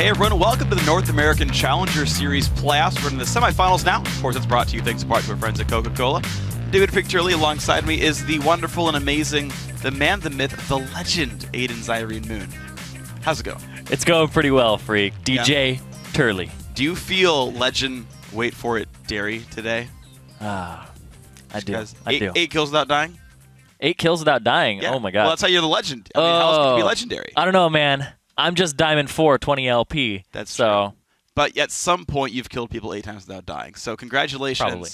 Hey everyone, welcome to the North American Challenger Series Playoffs. We're in the semifinals now. Of course, it's brought to you thanks in part to our friends at Coca-Cola. David Victorly alongside me is the wonderful and amazing, the man, the myth, the legend, Aiden Zyrene Moon. How's it going? It's going pretty well, Freak. DJ Turley. Do you feel legend, wait for it, dairy today? I do. Guys, I do. 8 kills without dying? 8 kills without dying? Yeah. Oh my god. Well, that's how you're the legend. I mean, how else can you be legendary? I don't know, man. I'm just Diamond 4, 20 LP. That's so. true. But at some point, you've killed people 8 times without dying. So congratulations. Probably.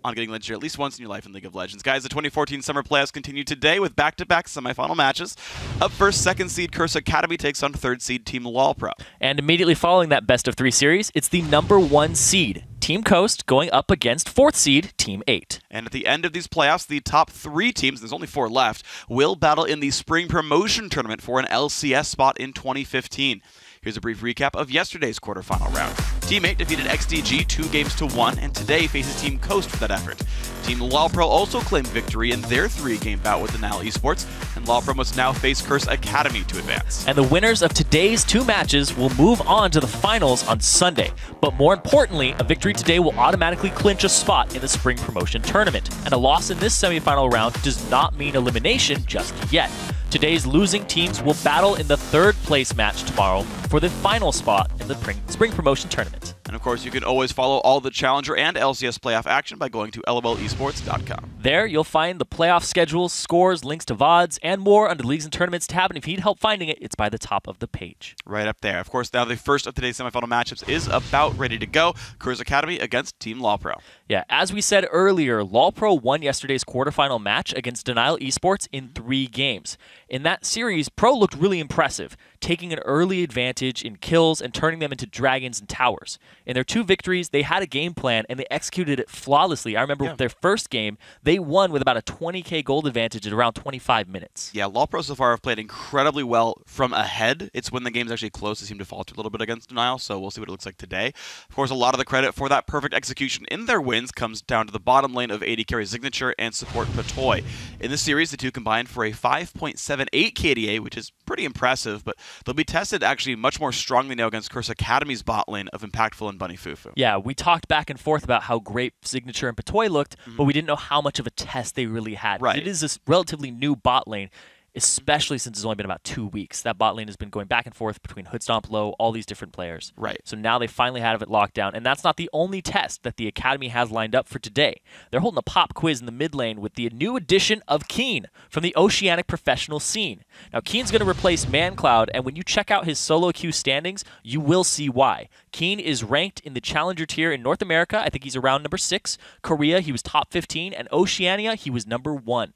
On getting legendary at least once in your life in League of Legends. Guys, the 2014 Summer Playoffs continue today with back-to-back semifinal matches. Up first, second seed Curse Academy takes on third seed Team LoLPro. And immediately following that best-of-3 series, it's the #1 seed, Team Coast, going up against 4th seed Team 8. And at the end of these playoffs, the top 3 teams, there's only 4 left, will battle in the Spring Promotion Tournament for an LCS spot in 2015. Here's a brief recap of yesterday's quarterfinal round. Team 8 defeated XDG 2-1 and today faces Team Coast for that effort. Team LoLPro also claimed victory in their 3-game bout with Untitled Esports, and LoLPro must now face Curse Academy to advance. And the winners of today's 2 matches will move on to the finals on Sunday. But more importantly, a victory today will automatically clinch a spot in the Spring Promotion Tournament. And a loss in this semifinal round does not mean elimination just yet. Today's losing teams will battle in the 3rd place match tomorrow for the final spot in the Spring Promotion Tournament. And of course, you can always follow all the Challenger and LCS playoff action by going to LoLPro.com. There, you'll find the playoff schedules, scores, links to VODs, and more under the Leagues and Tournaments tab. And if you need help finding it, it's by the top of the page. Right up there. Of course, now the first of today's semifinal matchups is about ready to go. Curse Academy against Team LoLPro. Yeah, as we said earlier, LoLPro won yesterday's quarterfinal match against Untitled Esports in 3 games. In that series, Pro looked really impressive, taking an early advantage in kills and turning them into dragons and towers. In their 2 victories, they had a game plan and they executed it flawlessly. I remember their first game, they won with about a 20k gold advantage at around 25 minutes. Yeah, LoLPro so far have played incredibly well from ahead. It's when the game's actually close, they seem to falter a little bit against Denial, so we'll see what it looks like today. Of course, a lot of the credit for that perfect execution in their wins comes down to the bottom lane of AD Carry Signature and support Patoy. In this series, the two combined for a 5.78 KDA, which is pretty impressive, but they'll be tested actually much more strongly now against Curse Academy's bot lane of Impactful and Bunny Fufu. Yeah, we talked back and forth about how great Signature and Patoy looked, but we didn't know how much of a test they really had. Right. It is this relatively new bot lane, especially since it's only been about 2 weeks. That bot lane has been going back and forth between Hoodstomp, Low, all these different players. Right. So now they finally have it locked down, and that's not the only test that the Academy has lined up for today. They're holding a pop quiz in the mid lane with the new addition of Keen from the Oceanic professional scene. Now, Keen's going to replace ManCloud, and when you check out his solo queue standings, you will see why. Keen is ranked in the Challenger tier in North America. I think he's around number 6. Korea, he was top 15, and Oceania, he was number 1.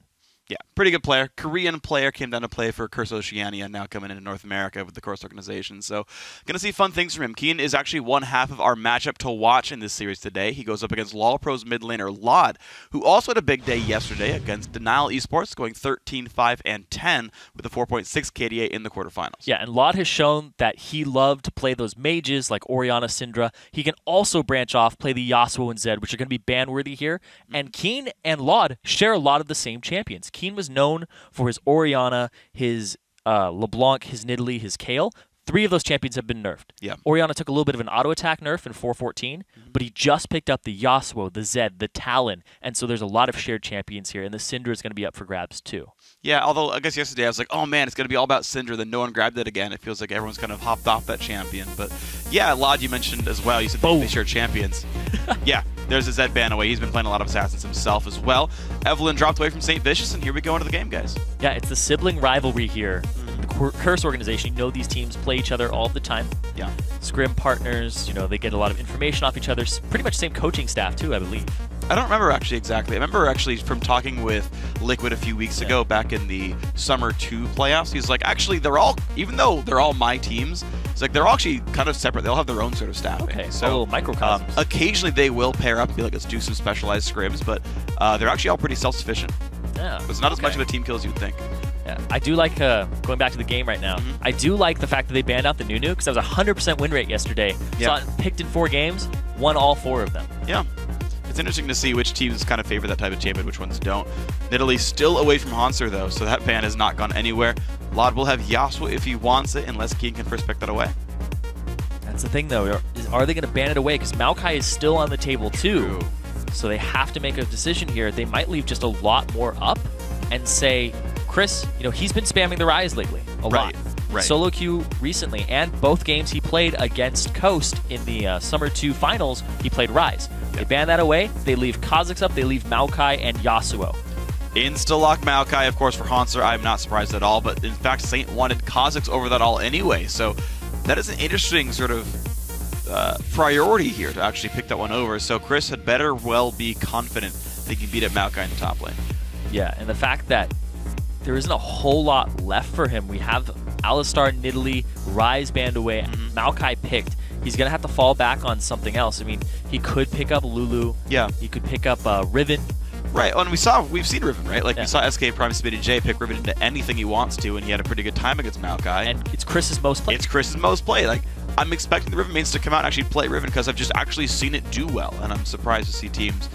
Yeah, pretty good player. Korean player came down to play for Curse Oceania, now coming into North America with the Curse organization. So, going to see fun things from him. Keen is actually one half of our matchup to watch in this series today. He goes up against LoLPro's mid laner, Lod, who also had a big day yesterday against Denial Esports, going 13-5-10 with a 4.6 KDA in the quarterfinals. Yeah, and Lod has shown that he loved to play those mages like Orianna, Syndra. He can also branch off, play the Yasuo and Zed, which are going to be ban-worthy here. And Keen and Lod share a lot of the same champions. Keen was known for his Orianna, his LeBlanc, his Nidalee, his Kayle. 3 of those champions have been nerfed. Yeah. Orianna took a little bit of an auto-attack nerf in 4.14, but he just picked up the Yasuo, the Zed, the Talon, and so there's a lot of shared champions here, and the Syndra is going to be up for grabs too. Yeah, although I guess yesterday I was like, oh man, it's going to be all about Syndra, then no one grabbed it again. It feels like everyone's kind of hopped off that champion. But yeah, Lod, you mentioned as well, you said they share champions. Yeah, there's a Zed ban away. He's been playing a lot of Assassins himself as well. Evelyn dropped away from St. Vicious, and here we go into the game, guys. Yeah, it's the sibling rivalry here. The Curse organization, you know these teams play each other all the time. Yeah. Scrim partners, you know, they get a lot of information off each other. Pretty much same coaching staff too, I believe. I don't remember actually exactly. I remember actually from talking with Liquid a few weeks ago back in the Summer 2 playoffs. He's like, actually, they're all, even though they're all my teams, it's like they're all actually kind of separate. They'll have their own sort of staffing. Okay, so a little microcosms. Occasionally they will pair up and be like, let's do some specialized scrims, but they're actually all pretty self-sufficient. Yeah. It's not as much of a team kill as you'd think. Yeah, I do like, going back to the game right now, I do like the fact that they banned out the Nunu, because that was a 100% win rate yesterday. Yeah. Saw it picked in 4 games, won all 4 of them. Yeah. It's interesting to see which teams kind of favor that type of champion, which ones don't. Nidalee's still away from Hanser, though, so that ban has not gone anywhere. Lod will have Yasuo if he wants it, unless Keen can first pick that away. That's the thing, though. Are they going to ban it away? Because Maokai is still on the table, too. True. So they have to make a decision here. They might leave just a lot more up and say, Chris, he's been spamming the Rise lately a lot. Right. Solo queue recently, and both games he played against Coast in the Summer 2 finals, he played Rise. They ban that away. They leave Kha'Zix up. They leave Maokai and Yasuo. Insta-lock Maokai, of course, for Hanser. I'm not surprised at all, but in fact, Saint wanted Kha'Zix over that all anyway, so that is an interesting sort of priority here to actually pick that one over. So Chris had better well be confident that he can beat up Maokai in the top lane. Yeah, and the fact that there isn't a whole lot left for him. We have Alistar, Nidalee, Rise banned away, Maokai picked. He's going to have to fall back on something else. I mean, he could pick up Lulu. Yeah. He could pick up Riven. Right, and we've seen Riven, right? Like, we saw SK Prime Submitted J pick Riven into anything he wants to, and he had a pretty good time against Maokai. And it's Chris's most played. It's Chris's most played. Like, I'm expecting the Riven mains to come out and actually play Riven because I've just actually seen it do well, and I'm surprised to see teams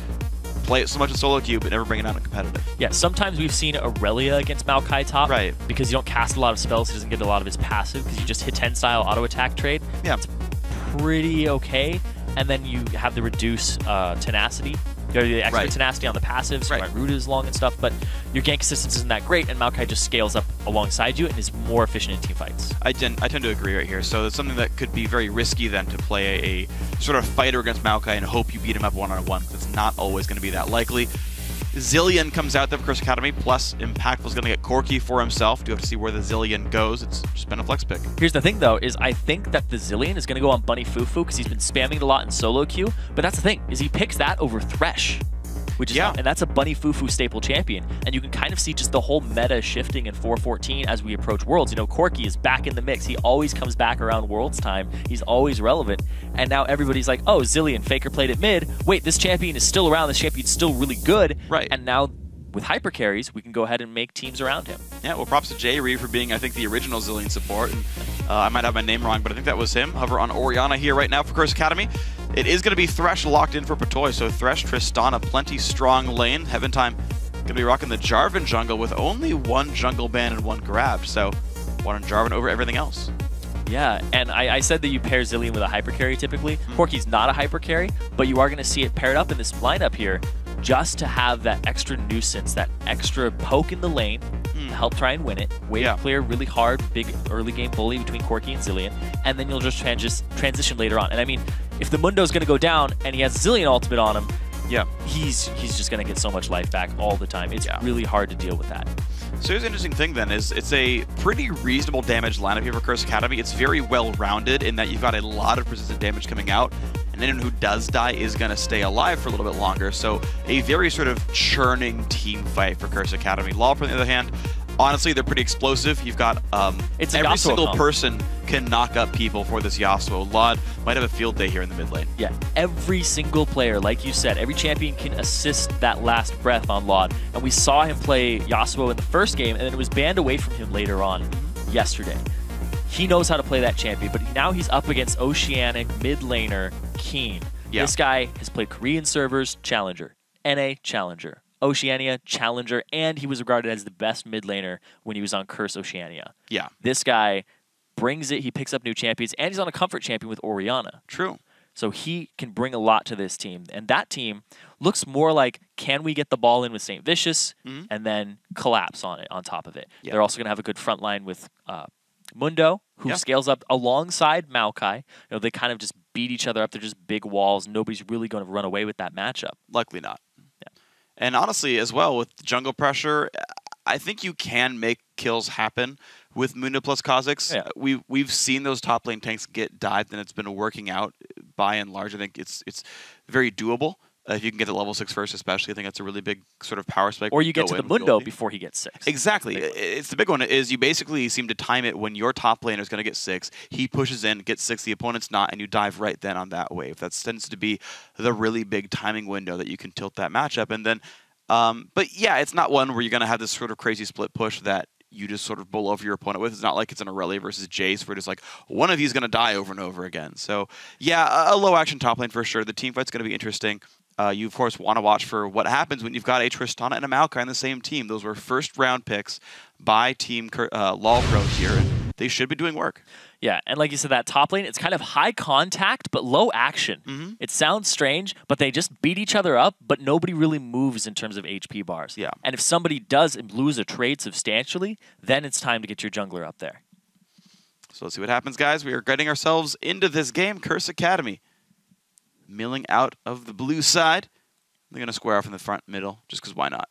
play it so much in solo queue but never bring it out in competitive. Yeah, sometimes we've seen Aurelia against Maokai top. Right. Because you don't cast a lot of spells, he doesn't get a lot of his passive, because you just hit 10 style auto attack trade. Yeah. It's pretty okay. And then you have the reduce tenacity. You have the extra tenacity on the passives, so my root is long and stuff, but your gank assistance isn't that great, and Maokai just scales up alongside you and is more efficient in team fights. I tend to agree right here. So it's something that could be very risky then to play a sort of fighter against Maokai and hope you beat him up one-on-one, because it's not always going to be that likely. Zilean comes out there for Curse Academy, plus Impactful's going to get Corki for himself. Do have to see where the Zilean goes. It's just been a flex pick. Here's the thing, though, is I think that the Zilean is going to go on Bunny Fufu because he's been spamming it a lot in solo queue, but that's the thing, is he picks that over Thresh. Which is and that's a Bunny Fufu staple champion, and you can kind of see just the whole meta shifting in 4.14 as we approach Worlds. Corki is back in the mix. He always comes back around Worlds time. He's always relevant, and now everybody's like, oh, Zilean, FLICKR played at mid. Wait, this champion is still around. This champion's still really good. Right. And now with hyper carries, we can go ahead and make teams around him. Yeah, well, props to J-Ree for being, I think, the original Zilean support. And, I might have my name wrong, but I think that was him. Hover on Orianna here right now for Curse Academy. It is going to be Thresh locked in for Patoy, so Thresh, Tristana, plenty strong lane. Heaven Time going to be rocking the Jarvan jungle with only one jungle ban and one grab, so one on Jarvan over everything else. Yeah, and I said that you pair Zilean with a hyper carry typically. Corki's not a hyper carry, but you are going to see it paired up in this lineup here just to have that extra nuisance, that extra poke in the lane to help try and win it. Wave clear, really hard, big early game bully between Corki and Zilean, and then you'll just transition later on. And I mean, if the Mundo's going to go down and he has Zilean ultimate on him, he's just going to get so much life back all the time. It's really hard to deal with that. So here's an interesting thing then, is it's a pretty reasonable damage lineup here for Curse Academy. It's very well-rounded in that you've got a lot of persistent damage coming out, and anyone who does die is going to stay alive for a little bit longer. So a very sort of churning team fight for Curse Academy. LoLPro, on the other hand, honestly, they're pretty explosive. You've got every single person can knock up people for this Yasuo. Lod might have a field day here in the mid lane. Yeah, every single player, like you said, every champion can assist that last breath on Lod. And we saw him play Yasuo in the first game, and then it was banned away from him later on yesterday. He knows how to play that champion, but now he's up against Oceanic mid laner Keen. This guy has played Korean servers, Challenger, NA, Challenger, Oceania, Challenger, and he was regarded as the best mid laner when he was on Curse Oceania. Yeah. This guy brings it, he picks up new champions, and he's on a comfort champion with Orianna. True. So he can bring a lot to this team. And that team looks more like, can we get the ball in with St. Vicious and then collapse on it on top of it? They're also going to have a good front line with Mundo, who scales up alongside Maokai. They kind of just beat each other up. They're just big walls. Nobody's really going to run away with that matchup. Likely not. And honestly, as well, with jungle pressure, I think you can make kills happen with Mundo plus Kha'Zix. We've seen those top lane tanks get dived, and it's been working out by and large. I think it's very doable. If you can get to level 6 first, especially, I think that's a really big sort of power spike. Or you get to the Mundo before he gets 6. Exactly. It's the big one is you basically seem to time it when your top laner is going to get 6. He pushes in, gets 6, the opponent's not, and you dive right then on that wave. That tends to be the really big timing window that you can tilt that matchup. And then, but yeah, it's not one where you're going to have this sort of crazy split push that you just sort of bowl over your opponent with. It's not like it's an Aurelia versus Jace where it's like one of you is going to die over and over again. So yeah, a low action top lane for sure. The team fight's going to be interesting. You, of course, want to watch for what happens when you've got a Tristana and a Maokai on the same team. Those were first-round picks by Team LoLPro here, and they should be doing work. Yeah, and like you said, that top lane, it's kind of high contact, but low action. It sounds strange, but they just beat each other up, but nobody really moves in terms of HP bars. Yeah. And if somebody does lose a trade substantially, then it's time to get your jungler up there. So let's see what happens, guys. We are getting ourselves into this game. Curse Academy milling out of the blue side. They're going to square off in the front middle, just because why not?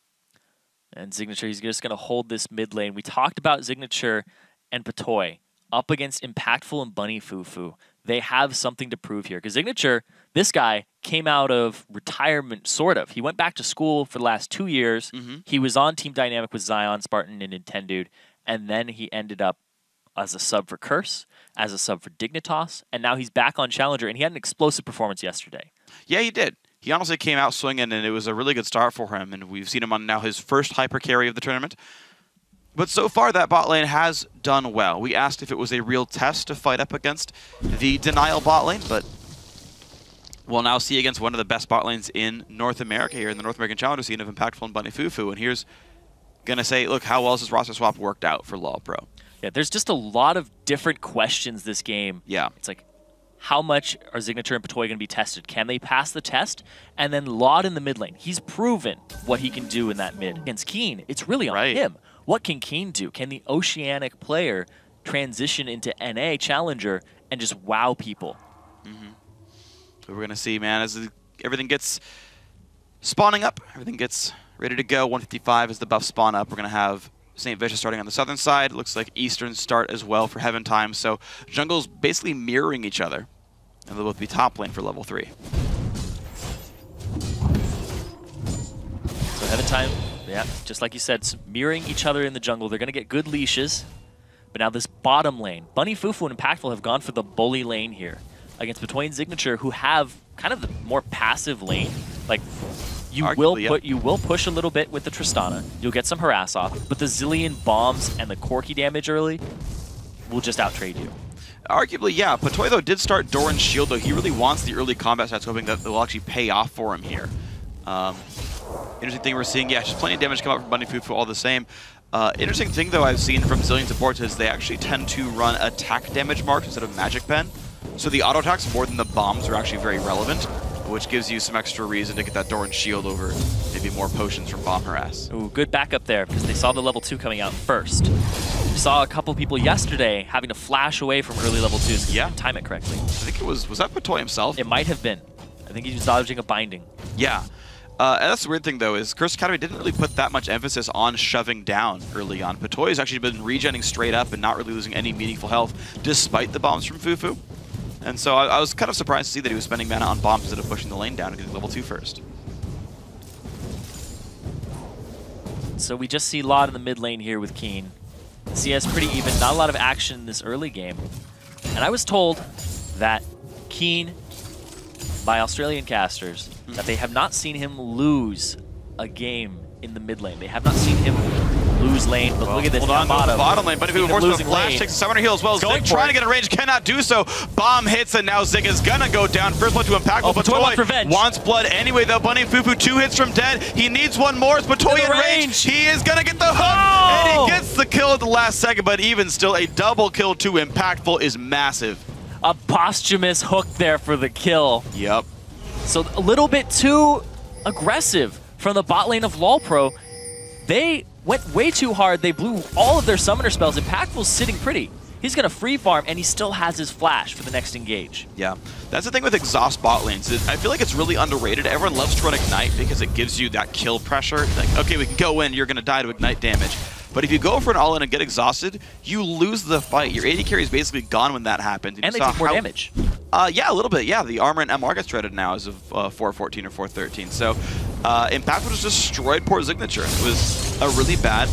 And Signature, he's just going to hold this mid lane. We talked about Signature and Patoy up against Impactful and Bunny Fufu. They have something to prove here. Because Signature, this guy came out of retirement, sort of. He went back to school for the last 2 years. He was on Team Dynamic with Zion, Spartan, and Nintendude. And then he ended up as a sub for Curse, as a sub for Dignitas, and now he's back on Challenger, and he had an explosive performance yesterday. Yeah, he did. He honestly came out swinging, and it was a really good start for him, and we've seen him on now his first hyper carry of the tournament. But so far, that bot lane has done well. We asked if it was a real test to fight up against the Denial bot lane, but we'll now see against one of the best bot lanes in North America here in the North American Challenger scene of Impactful and Bunny Fufu. And here's going to say, look, how well has this roster swap worked out for LoLPro? Yeah, there's just a lot of different questions this game. Yeah. It's like, how much are Signature and Patoy going to be tested? Can they pass the test? And then Laud in the mid lane. He's proven what he can do in that mid. Against Keen, it's really on him. What can Keen do? Can the Oceanic player transition into NA Challenger and just wow people? So we're going to see, man, as everything gets spawning up, everything gets ready to go. 155 is the buff spawn up. We're going to have St. Vicious starting on the southern side. Looks like Eastern start as well for Heaven Time. So jungles basically mirroring each other. And they'll both be top lane for level 3. So Heaven Time, yeah, just like you said, mirroring each other in the jungle. They're going to get good leashes. But now this bottom lane, Bunny Fufu and Impactful have gone for the bully lane here against Patoy and Signature, who have kind of the more passive lane. Like, you will push a little bit with the Tristana. You'll get some harass off, but the zillion bombs and the Corki damage early will just out-trade you. Arguably, yeah. Patoy, though, did start Doran's shield, though. He really wants the early combat stats, hoping that they'll actually pay off for him here. Interesting thing we're seeing, yeah, just plenty of damage come out from Bunny Fufu all the same. Interesting thing, though, I've seen from Zillion supports is they actually tend to run attack damage marks instead of magic pen. So the auto attacks more than the bombs are actually very relevant, which gives you some extra reason to get that Doran shield over maybe more potions from bomb harass. Ooh, good backup there, because they saw the level 2 coming out first. We saw a couple people yesterday having to flash away from early level 2s. Yeah. Time it correctly. I think it was that Patoy himself? It might have been. I think he was dodging a binding. Yeah. And that's the weird thing, though, is Curse Academy didn't really put that much emphasis on shoving down early on. Patoy has actually been regenning straight up and not really losing any meaningful health, despite the bombs from Fufu. And so I was kind of surprised to see that he was spending mana on bombs instead of pushing the lane down to get level 2 first. So we just see Laud in the mid lane here with Keen. CS pretty even, not a lot of action in this early game. And I was told that Keen, by Australian casters, that they have not seen him lose a game in the mid lane. They have not seen him lose lane, but look at this. Hold on, bottom lane, but if he forces a flash, takes a summoner heal as well. Zig trying to get a range, cannot do so. Bomb hits, and now Zig is gonna go down. First blood to Impactful, but Patoy wants blood anyway, though. Bunny Fufu 2 hits from dead. He needs one more. It's Patoy in range. He is gonna get the hook, and he gets the kill at the last second, but even still, a double kill to Impactful is massive. A posthumous hook there for the kill. Yep. So a little bit too aggressive from the bot lane of LoLPro. They went way too hard. They blew all of their summoner spells. Impactful's sitting pretty. He's going to free farm, and he still has his flash for the next engage. Yeah, that's the thing with exhaust bot lanes. I feel like it's really underrated. Everyone loves to run Ignite because it gives you that kill pressure. Like, okay, we can go in, you're going to die to Ignite damage. But if you go for an all-in and get exhausted, you lose the fight. Your AD carry is basically gone when that happens. And they take more damage. Yeah, a little bit. Yeah, the armor and MR gets shredded now as of 4:14 or 4:13. So Impactful just destroyed poor Signature. It was a really bad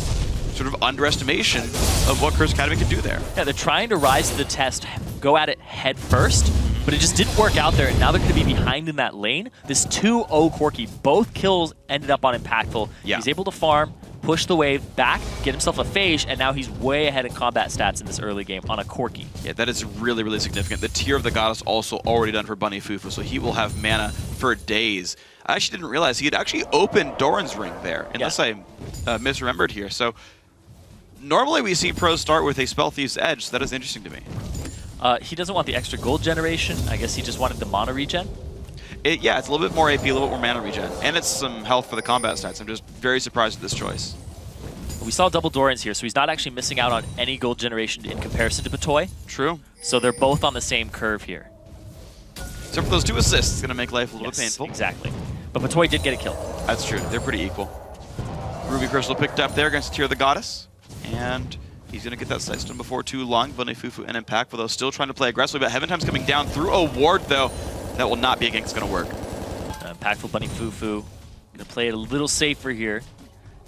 sort of underestimation of what Curse Academy could do there. Yeah, they're trying to rise to the test, go at it head first, but it just didn't work out there, and now they're going to be behind in that lane. This 2-0 Corki, both kills ended up on Impactful. Yeah. He's able to farm, push the wave back, get himself a phage, and now he's way ahead in combat stats in this early game on a Corki. Yeah, that is really, really significant. The Tear of the Goddess also already done for Bunny Fufu, so he will have mana for days. I actually didn't realize he had actually opened Doran's ring there, unless I misremembered here. So normally we see pros start with a Spell Thief's Edge, so that is interesting to me. He doesn't want the extra gold generation. I guess he just wanted the mana regen. Yeah, it's a little bit more AP, a little bit more mana regen. And it's some health for the combat stats. I'm just very surprised at this choice. We saw double Dorians here, so he's not actually missing out on any gold generation in comparison to Patoy. True. So they're both on the same curve here. Except for those 2 assists, it's going to make life a little bit painful. Exactly. But Patoy did get a kill. That's true. They're pretty equal. Ruby Crystal picked up there against Tear the Goddess. And he's going to get that sight stone before too long. Bunny Fufu and Impactful, though, still trying to play aggressively. But Heaven Time's coming down through a ward, though. That will not be a gank that's going to work. Impactful Bunny Fufu. Going to play it a little safer here.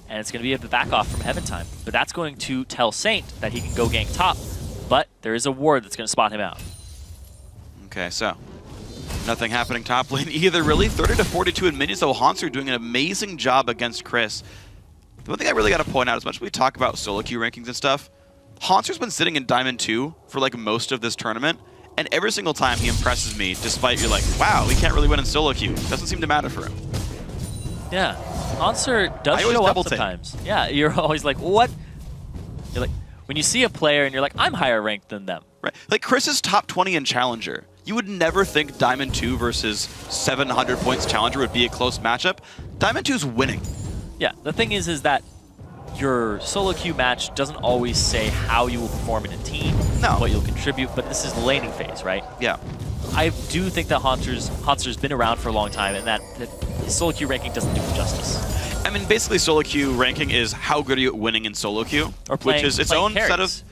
And it's going to be a back off from Heaven Time. But that's going to tell Saint that he can go gank top. But there is a ward that's going to spot him out. Okay, so nothing happening top lane either, really. 30 to 42 in minions, though. Hanser doing an amazing job against Chris. The one thing I really got to point out, as much as we talk about solo queue rankings and stuff, Hanser's been sitting in Diamond 2 for like most of this tournament. And every single time he impresses me, despite you're like, wow, we can't really win in solo queue. Doesn't seem to matter for him. Yeah, Hanser does show up sometimes. Yeah, you're always like, what? You're like, when you see a player and you're like, I'm higher ranked than them. Right. Like Chris is top 20 in Challenger. You would never think Diamond 2 versus 700 points Challenger would be a close matchup. Diamond 2's winning. Yeah, the thing is that your solo queue match doesn't always say how you will perform in a team, what you'll contribute, but this is the laning phase, right? Yeah. I do think that Hanser's been around for a long time, and that his solo queue ranking doesn't do him justice. I mean, basically, solo queue ranking is how good are you at winning in solo queue, or playing, which is its own carries. set of.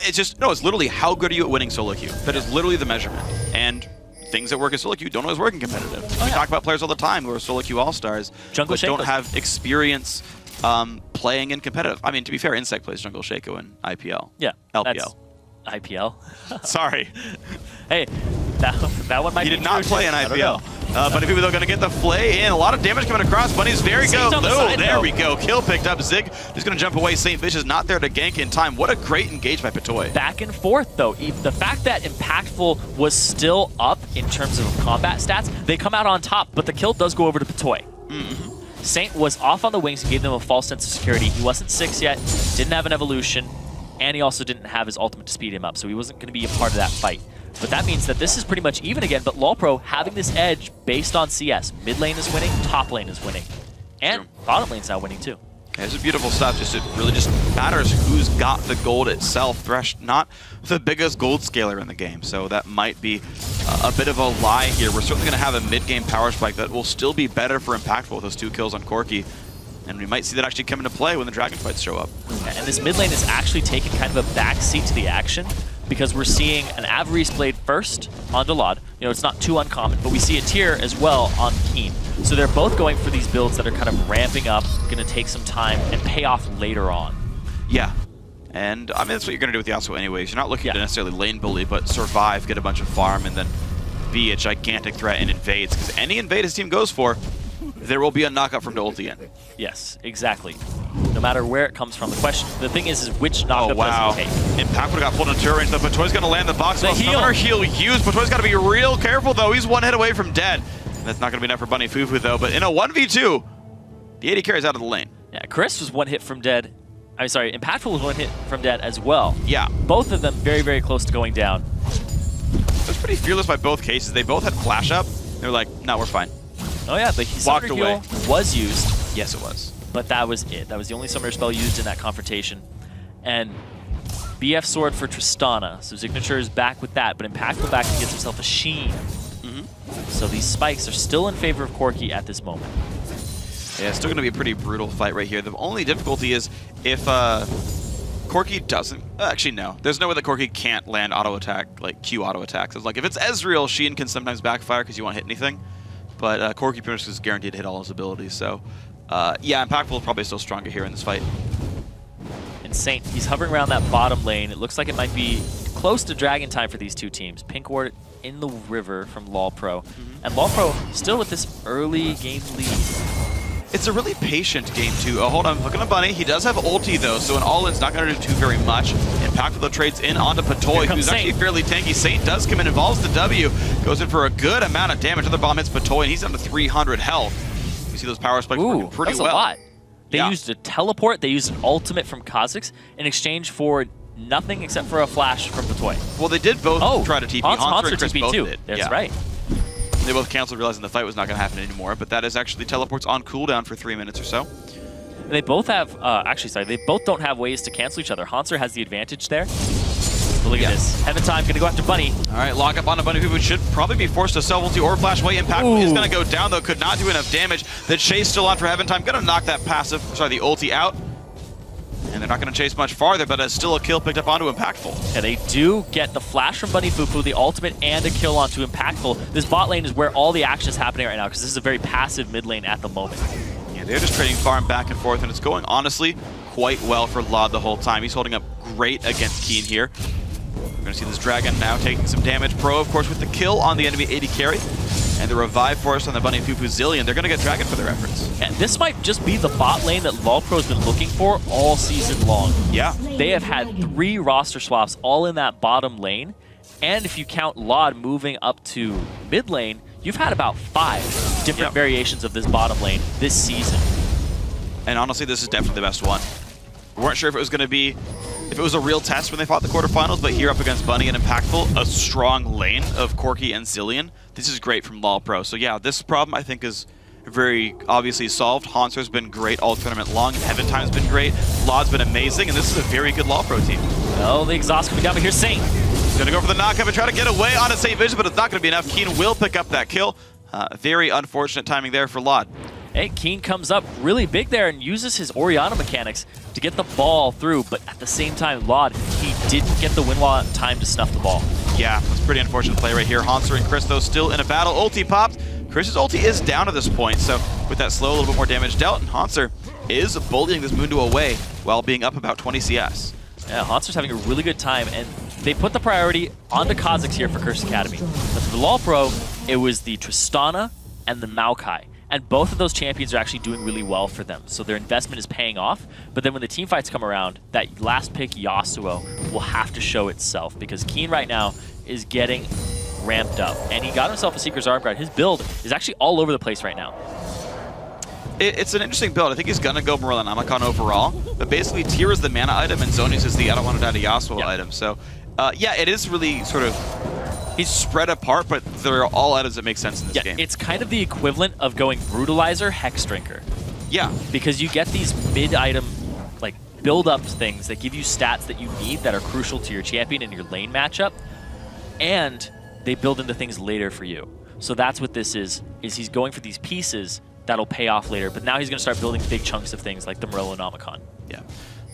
It's just no. It's literally how good are you at winning solo queue. That is literally the measurement. And things that work in solo queue don't always work in competitive. We talk about players all the time who are solo queue all-stars, but don't have experience playing in competitive. I mean, to be fair, Insect plays Jungle Shaco in IPL. Yeah. LPL. IPL. Sorry. Hey, that one might be. He did not play in IPL. Bunny Fufu, though, going to get the flay in. A lot of damage coming across. Bunny's very good. Oh, there we go. Kill picked up. Zig is going to jump away. St. Fish is not there to gank in time. What a great engage by Patoy. Back and forth, though. The fact that Impactful was still up in terms of combat stats, they come out on top, but the kill does go over to Patoy. Saint was off on the wings and gave them a false sense of security. He wasn't 6 yet, didn't have an evolution, and he also didn't have his ultimate to speed him up, so he wasn't going to be a part of that fight. But that means that this is pretty much even again, but LoLPro having this edge based on CS. Mid lane is winning, top lane is winning. And bottom lane's now winning too. Yeah, it's beautiful stuff. It really just matters who's got the gold itself. Thresh not the biggest gold scaler in the game, so that might be a bit of a lie here. We're certainly going to have a mid-game power spike that will still be better for Impactful with those 2 kills on Corki. And we might see that actually come into play when the Dragon fights show up. Yeah, and this mid lane is actually taking kind of a backseat to the action, because we're seeing an Avarice Blade first on Delod. You know, it's not too uncommon, but we see a tier as well on Keen. So they're both going for these builds that are kind of ramping up, going to take some time, and pay off later on. Yeah. And, I mean, that's what you're going to do with Yasuo anyways. You're not looking to necessarily lane bully, but survive, get a bunch of farm, and then be a gigantic threat in invades. Because any invade his team goes for, there will be a knockup from the ulti in. Yes, exactly. No matter where it comes from. The thing is which knockup does he take? Impactful got pulled into turret range, though. Patoy's going to land the box. Summoner heal used. Patoy's got to be real careful, though. He's 1 hit away from dead. That's not going to be enough for Bunny Fufu, though. But in a 1v2, the AD carries out of the lane. Yeah, Chris was 1 hit from dead. I'm sorry, Impactful was 1 hit from dead as well. Yeah. Both of them very, very close to going down. It was pretty fearless by both cases. They both had flash up. They were like, no, we're fine. Oh yeah, the Summoner heal was used. Yes, it was. But that was it. That was the only Summoner spell used in that confrontation. And BF Sword for Tristana. So Signature is back with that, but Impactful back and gets himself a Sheen. So these spikes are still in favor of Corki at this moment. Yeah, it's still going to be a pretty brutal fight right here. The only difficulty is if Corki doesn't... actually, no. There's no way that Corki can't land auto attack, like Q auto attacks. It's like, if it's Ezreal, Sheen can sometimes backfire because you won't hit anything. But Corki pretty much is guaranteed to hit all his abilities. So, yeah, Impactful is probably still stronger here in this fight. And Saint, he's hovering around that bottom lane. It looks like it might be close to Dragon time for these two teams. Pink Ward in the river from LoLPro. And LoLPro still with this early game lead. It's a really patient game, too. Oh, hold on. Looking at Bunny. He does have ulti, though, so an all-in's not going to do too very much. Impactful, though, trades in onto Patoy, who's actually fairly tanky. Saint does come in, involves the W, goes in for a good amount of damage. Another bomb hits Patoy, and he's down to 300 health. You see those power spikes working pretty well. A lot. They used a teleport. They used an ultimate from Kha'Zix in exchange for Nothing except for a flash from Patoy. Well, they did both try to TP. Hanser and Chris TP both too. did. That's right. They both canceled, realizing the fight was not going to happen anymore, but that is actually teleports on cooldown for 3 minutes or so. And they both have, actually, sorry, they both don't have ways to cancel each other. Hanser has the advantage there. But look at this. Heaven Time going to go after Bunny. All right, lock up on a Bunny who should probably be forced to sell ulti or flash away. Impact is going to go down, though. Could not do enough damage. The chase still on for Heaven Time. Going to knock that passive, sorry, the ulti out. And they're not going to chase much farther, but it's still a kill picked up onto Impactful. Yeah, they do get the flash from Bunny Fufu, the ultimate, and a kill onto Impactful. This bot lane is where all the action is happening right now, because this is a very passive mid lane at the moment. Yeah, they're just trading farm back and forth, and it's going, honestly, quite well for Lod the whole time. He's holding up great against Keen here. We're going to see this Dragon now taking some damage. Pro, of course, with the kill on the enemy AD carry. And the revive force on the Bunny Fufu Zillion. They're going to get Dragon for their efforts. And this might just be the bot lane that LoLPro has been looking for all season long. Yeah. They have had 3 roster swaps all in that bottom lane. And if you count Lod moving up to mid lane, you've had about 5 different variations of this bottom lane this season. And honestly, this is definitely the best one. We weren't sure if it was going to be, if it was a real test when they fought the quarterfinals, but here up against Bunny and Impactful, a strong lane of Corki and Zillion. This is great from LoLPro. So yeah, this problem I think is very obviously solved. Hanser's been great all tournament long. Heaven Time's been great. Lod's been amazing, and this is a very good LoLPro team. Oh, the exhaust coming down, but here's Saint. Gonna go for the knockup and try to get away on a Saint Vision, but it's not gonna be enough. Keen will pick up that kill. Very unfortunate timing there for Lod. Hey, Keen comes up really big there and uses his Orianna mechanics to get the ball through, but at the same time, Lod, he didn't get the win wall in time to snuff the ball. Yeah, that's a pretty unfortunate play right here. Hanser and Chris, though, still in a battle. Ulti popped. Chris's ulti is down at this point, so with that slow, a little bit more damage dealt, and Hanser is bullying this Mundo away while being up about 20 CS. Yeah, Hanser's having a really good time, and they put the priority onto Kha'Zix here for Curse Academy. But for the LoLPro, it was the Tristana and the Maokai. And both of those champions are actually doing really well for them. So their investment is paying off. But then when the team fights come around, that last pick, Yasuo, will have to show itself. Because Keen right now is getting ramped up. And he got himself a Seeker's Arm Guard. His build is actually all over the place right now. It's an interesting build. I think he's going to go Morellan Amicon overall. But basically, Tyr is the mana item, and Zonius is the I don't want to die to Yasuo item. So, yeah, it is really sort of... He's spread apart, but they're all items that make sense in this game. It's kind of the equivalent of going Brutalizer, Hex Drinker. Yeah. Because you get these mid-item, like, build-up things that give you stats that you need that are crucial to your champion and your lane matchup, and they build into things later for you. So that's what this is he's going for these pieces that'll pay off later, but now he's going to start building big chunks of things like the Morellonomicon. Yeah.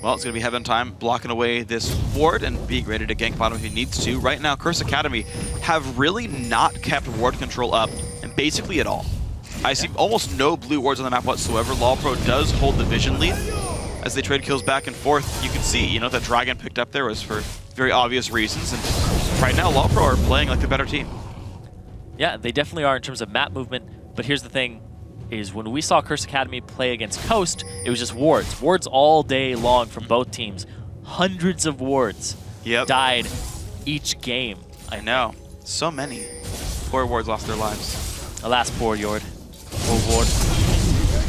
Well, it's going to be Heaven Time blocking away this ward and being ready to gank bottom if he needs to. Right now, Curse Academy have really not kept ward control up, and basically at all. I see almost no blue wards on the map whatsoever. LoLPro does hold the vision lead as they trade kills back and forth. You can see, you know, that Dragon picked up there was for very obvious reasons, and right now LoLPro are playing like the better team. Yeah, they definitely are in terms of map movement, but here's the thing. Is when we saw Curse Academy play against Coast, it was just wards. Wards all day long from both teams. Hundreds of wards died each game. I know. So many. Poor wards lost their lives. Alas, poor Yord. Poor ward.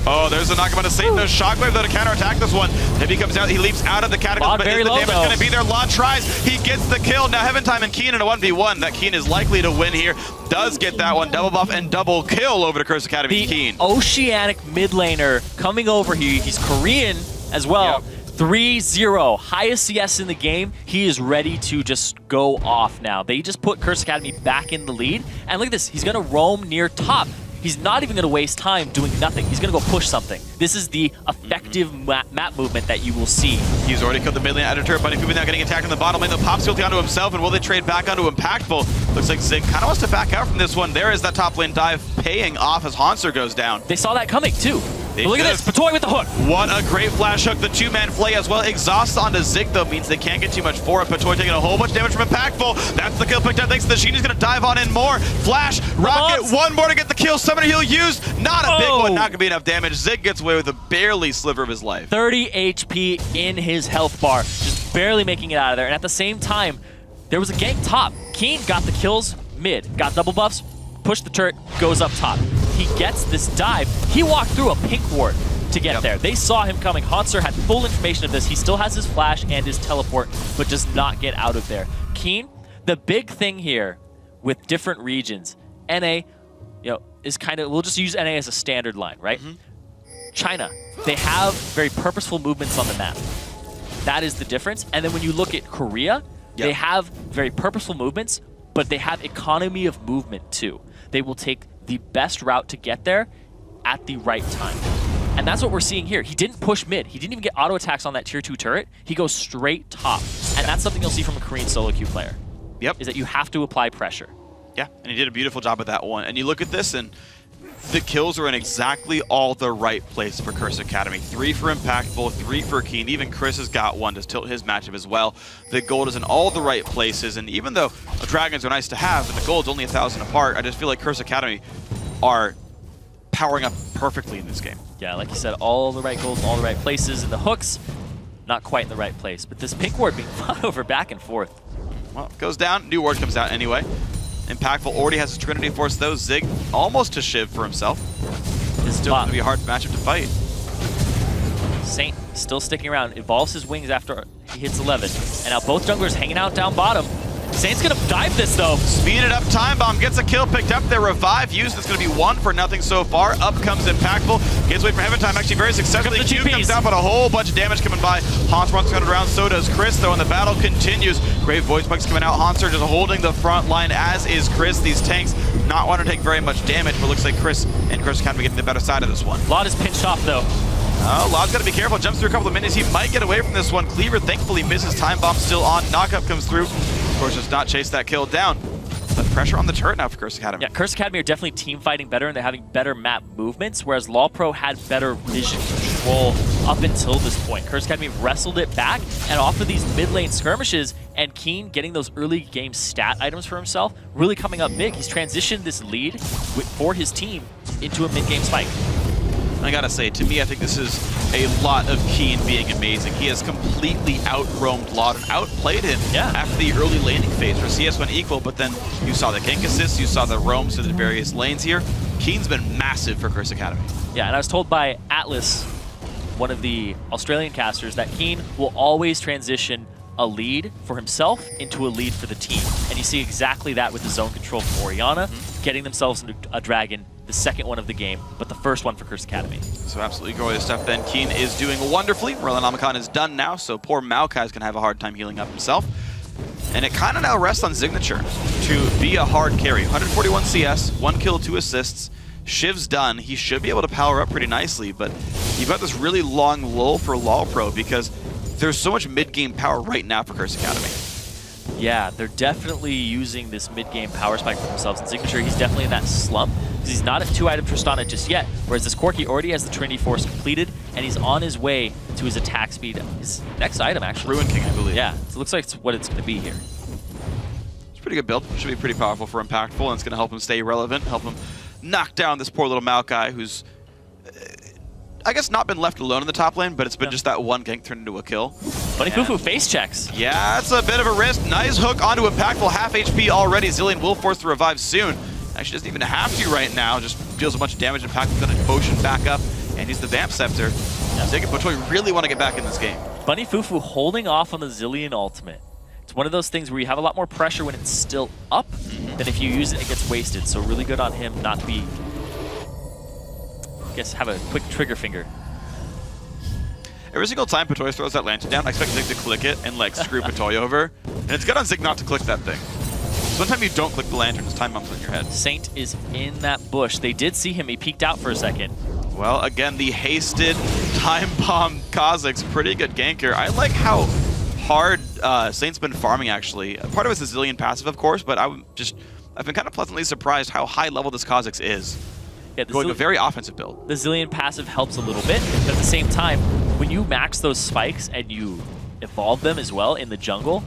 Oh, there's a knockup on a Satan. There's Shockwave that'll counterattack this one. If he comes out, he leaps out of the catacomb, but is the damage going to be there? Lod tries. He gets the kill. Now Heaven Time and Keen in a 1v1. That Keen is likely to win here. Does get that one. Double buff and double kill over to Curse Academy's Keen. Oceanic mid laner coming over here. He's Korean as well. 3-0. Highest CS in the game. He is ready to just go off now. They just put Curse Academy back in the lead. And look at this. He's going to roam near top. He's not even going to waste time doing nothing. He's going to go push something. This is the effective map movement that you will see. He's already killed the mid lane editor, but Fufu now getting attacked on the bottom lane. The pops guilty onto himself, and will they trade back onto Impactful? Looks like Zig kind of wants to back out from this one. There is that top lane dive paying off as Hanser goes down. They saw that coming too. Look at this, Patoy with the hook. What a great flash hook. The two-man flay as well. Exhaust onto Zig, though, means they can't get too much for it. Patoy taking a whole bunch of damage from Impactful. That's the kill picked up. Thanks to the Sheen. He's going to dive on in more. Flash, rocket, one more to get the kill. Summoner heal used. Not a big one, not going to be enough damage. Zig gets away with a barely sliver of his life. 30 HP in his health bar. Just barely making it out of there. And at the same time, there was a gank top. Keen got the kills mid. Got double buffs. Pushed the turret, goes up top. He gets this dive. He walked through a pink ward. to get there. They saw him coming. Hauntzer had full information of this. He still has his flash and his teleport, but does not get out of there. Keen, the big thing here with different regions, NA, is kind of, we'll just use NA as a standard line, right? China, they have very purposeful movements on the map. That is the difference. And then when you look at Korea, they have very purposeful movements, but they have economy of movement too. They will take the best route to get there at the right time. And that's what we're seeing here. He didn't push mid. He didn't even get auto attacks on that tier 2 turret. He goes straight top. And that's something you'll see from a Korean solo queue player. Is that you have to apply pressure. Yeah, and he did a beautiful job with that one. And you look at this, and the kills are in exactly all the right place for Curse Academy. 3 for Impactful, 3 for Keen. Even Chris has got one to tilt his matchup as well. The gold is in all the right places, and even though dragons are nice to have, and the gold's only 1,000 apart, I just feel like Curse Academy are powering up perfectly in this game. Yeah, like you said, all the right golds in all the right places, and the hooks, not quite in the right place. But this pink ward being fought over back and forth. Well, it goes down. New ward comes out anyway. Impactful already has his Trinity Force, though. Zig almost to Shiv for himself. It's still going to be a hard matchup to fight. Saint still sticking around. Evolves his wings after he hits 11. And now both junglers hanging out down bottom. Saint's going to dive this, though. Speed it up. Time Bomb gets a kill, picked up their revive. Used. It's going to be 1 for nothing so far. Up comes Impactful. Gets away from Heaven Time, actually very successfully. Q comes out, but a whole bunch of damage coming by. Haunter runs 200 rounds, so does Chris, though, and the battle continues. Great voice bugs coming out. Haunter just holding the front line, as is Chris. These tanks not want to take very much damage, but looks like Chris and Chris kind of getting the better side of this one. Lot is pinched off, though. Oh, Lod's got to be careful. Jumps through a couple of minutes. He might get away from this one. Cleaver thankfully misses. Time Bomb still on. Knockup comes through. Of course, does not chase that kill down. But pressure on the turret now for Curse Academy. Yeah, Curse Academy are definitely team fighting better, and they're having better map movements, whereas LoLPro had better vision control up until this point. Curse Academy wrestled it back, and off of these mid lane skirmishes, and Keen getting those early game stat items for himself, really coming up big. He's transitioned this lead for his team into a mid game spike. I gotta say, to me, I think this is a lot of Keen being amazing. He has completely out-roamed Laud and outplayed him after the early laning phase where CS went equal, but then you saw the gank assists, you saw the roams to the various lanes here. Keen's been massive for Curse Academy. Yeah, and I was told by Atlas, one of the Australian casters, that Keen will always transition a lead for himself into a lead for the team. And you see exactly that with the zone control for Orianna, getting themselves into a dragon, the second one of the game, but the first one for Curse Academy. So absolutely glorious stuff then. Keen is doing wonderfully. Merlin is done now, so poor Maokai is going to have a hard time healing up himself. And it kind of now rests on Signature to be a hard carry. 141 CS, 1 kill, 2 assists. Shiv's done. He should be able to power up pretty nicely, but you've got this really long lull for LoLPro because there's so much mid-game power right now for Curse Academy. Yeah, they're definitely using this mid-game power spike for themselves. And Signature, he's definitely in that slump because he's not at 2-item Tristana just yet, whereas this Corki already has the Trinity Force completed, and he's on his way to his attack speed. His next item, actually. Ruin King, I believe. Yeah, so it looks like it's what it's going to be here. It's a pretty good build. Should be pretty powerful for Impactful, and it's going to help him stay relevant, help him knock down this poor little Maokai who's, I guess, not been left alone in the top lane, but it's been just that one gank turned into a kill. Bunny Fufu face checks. Yeah, that's a bit of a risk. Nice hook onto Impactful. Half HP already. Zillion will force the revive soon. Actually doesn't even have to right now. Just deals a bunch of damage. Impactful's going to potion back up and use the Vamp Scepter. Zig and Potoy really want to get back in this game. Bunny Fufu holding off on the Zillion ultimate. It's one of those things where you have a lot more pressure when it's still up than if you use it, it gets wasted. So really good on him not to be, I guess, have a quick trigger finger. Every single time Potoy throws that lantern down, I expect Zig to click it and like screw Potoy over. And it's good on Zig not to click that thing. Sometimes you don't click the lantern, it's time bombs on your head. Saint is in that bush. They did see him, he peeked out for a second. Well, again, the hasted time bomb Kazakh's pretty good ganker. I like how hard Saint's been farming, actually. Part of it's the Zillion passive, of course, but I've been kind of pleasantly surprised how high level this Kazakh's is. Yeah, going a very offensive build. The Zillion passive helps a little bit, but at the same time, when you max those spikes and you evolve them as well in the jungle,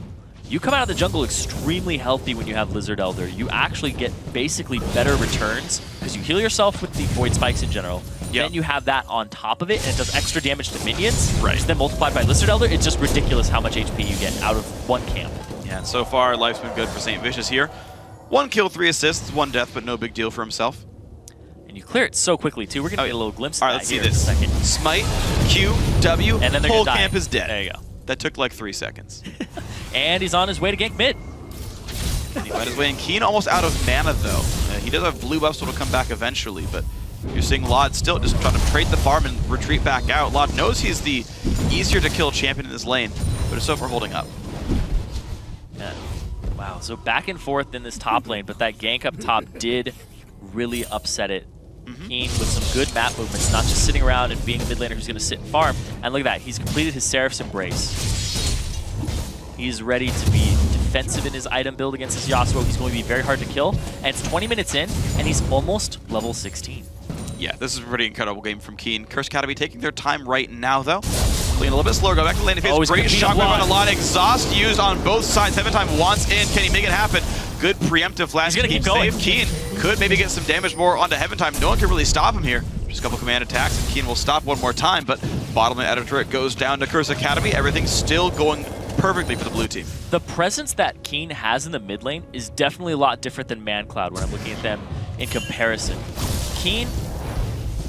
you come out of the jungle extremely healthy when you have Lizard Elder. You actually get basically better returns because you heal yourself with the Void Spikes in general. Then you have that on top of it, and it does extra damage to minions. Right. Then multiplied by Lizard Elder, it's just ridiculous how much HP you get out of one camp. Yeah, and so far, life's been good for St. Vicious here. 1 kill, 3 assists, 1 death, but no big deal for himself. And And you clear it so quickly, too. We're going to get a little glimpse of that let's see here in a this. second. Smite, Q, W, And then they're whole gonna die. camp is dead. There you go. That took like 3 seconds. And he's on his way to gank mid. He found his way in. Keen almost out of mana, though. He does have blue buffs, so it'll come back eventually, but you're seeing Lod still just trying to trade the farm and retreat back out. Lod knows he's the easier to kill champion in this lane, but is so far holding up. Yeah. Wow, so back and forth in this top lane, but that gank up top did really upset it. Keen with some good map movements, not just sitting around and being a mid laner who's going to sit and farm. And look at that, he's completed his Seraph's Embrace. He's ready to be defensive in his item build against this Yasuo. He's going to be very hard to kill. And it's 20 minutes in, and he's almost level 16. Yeah, this is a pretty incredible game from Keen. Curse Academy taking their time right now, though. Playing a little bit slower, go back to the lane. If Oh, it's great he's shockwave gonna on a lot. Exhaust used on both sides. Time wants in. Can he make it happen? Good preemptive flash. He's gonna keep going. Save. Keen could maybe get some damage more onto Time. No one can really stop him here. Just a couple command attacks, and Keen will stop one more time, but bottom lane out of turret goes down to Curse Academy. Everything's still going perfectly for the blue team. The presence that Keen has in the mid lane is definitely a lot different than ManCloud when I'm looking at them in comparison. Keen,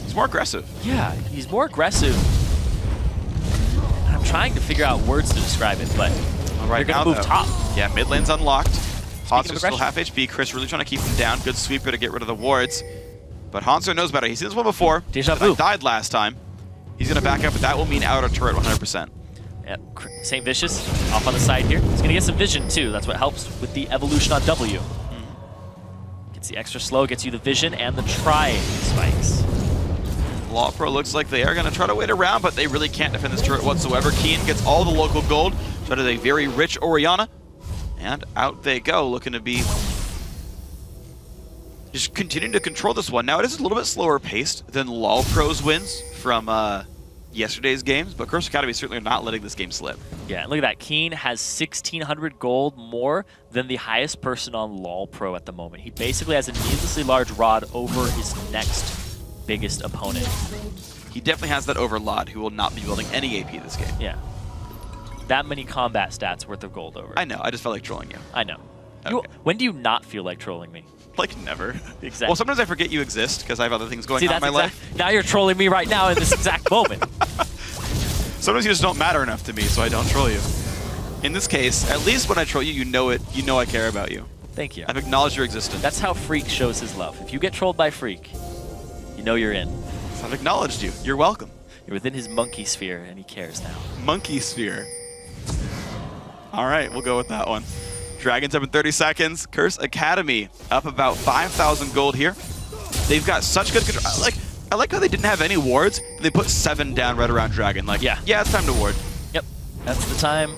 He's more aggressive. yeah, he's more aggressive. I'm trying to figure out words to describe it, but Right they're now, going to move though, top. Yeah, mid lane's unlocked. Hanser's still aggression. half HP. Chris really trying to keep him down. Good sweeper to get rid of the wards. But Hanser knows better. He's seen this one before. Deja That vu. died last time. He's going to back up, but that will mean outer turret 100%. Yep. St. Vicious off on the side here. He's going to get some vision too. That's what helps with the evolution on W. Gets the extra slow, gets you the vision and the try spikes. LoLPro looks like they are going to try to wait around, but they really can't defend this turret whatsoever. Keen gets all the local gold. So that is a very rich Orianna. And out they go, looking to be just continuing to control this one. Now, it is a little bit slower paced than LoLPro's wins from yesterday's games, but Curse Academy certainly are not letting this game slip. Yeah, and look at that. Keen has 1,600 gold more than the highest person on LoLPro at the moment. He basically has a needlessly large rod over his next biggest opponent. He definitely has that over Lod, who will not be building any AP this game. Yeah. That many combat stats worth of gold over. I know, I just felt like trolling you. I know. Okay. When do you not feel like trolling me? Like never. Exactly. Well, sometimes I forget you exist because I have other things going See, on in that's my life. now you're trolling me right now in this exact moment. Sometimes you just don't matter enough to me, so I don't troll you. In this case, at least when I troll you, you know it. You know I care about you. Thank you. I've acknowledged your existence. That's how Freak shows his love. If you get trolled by Freak, you know you're in. I've acknowledged you. You're welcome. You're within his monkey sphere, and he cares now. Monkey Sphere. All right, we'll go with that one. Dragons up in 30 seconds. Curse Academy up about 5,000 gold here. They've got such good control. I like how they didn't have any wards. They put 7 down right around Dragon. Like, yeah, it's time to ward. Yep, that's the time.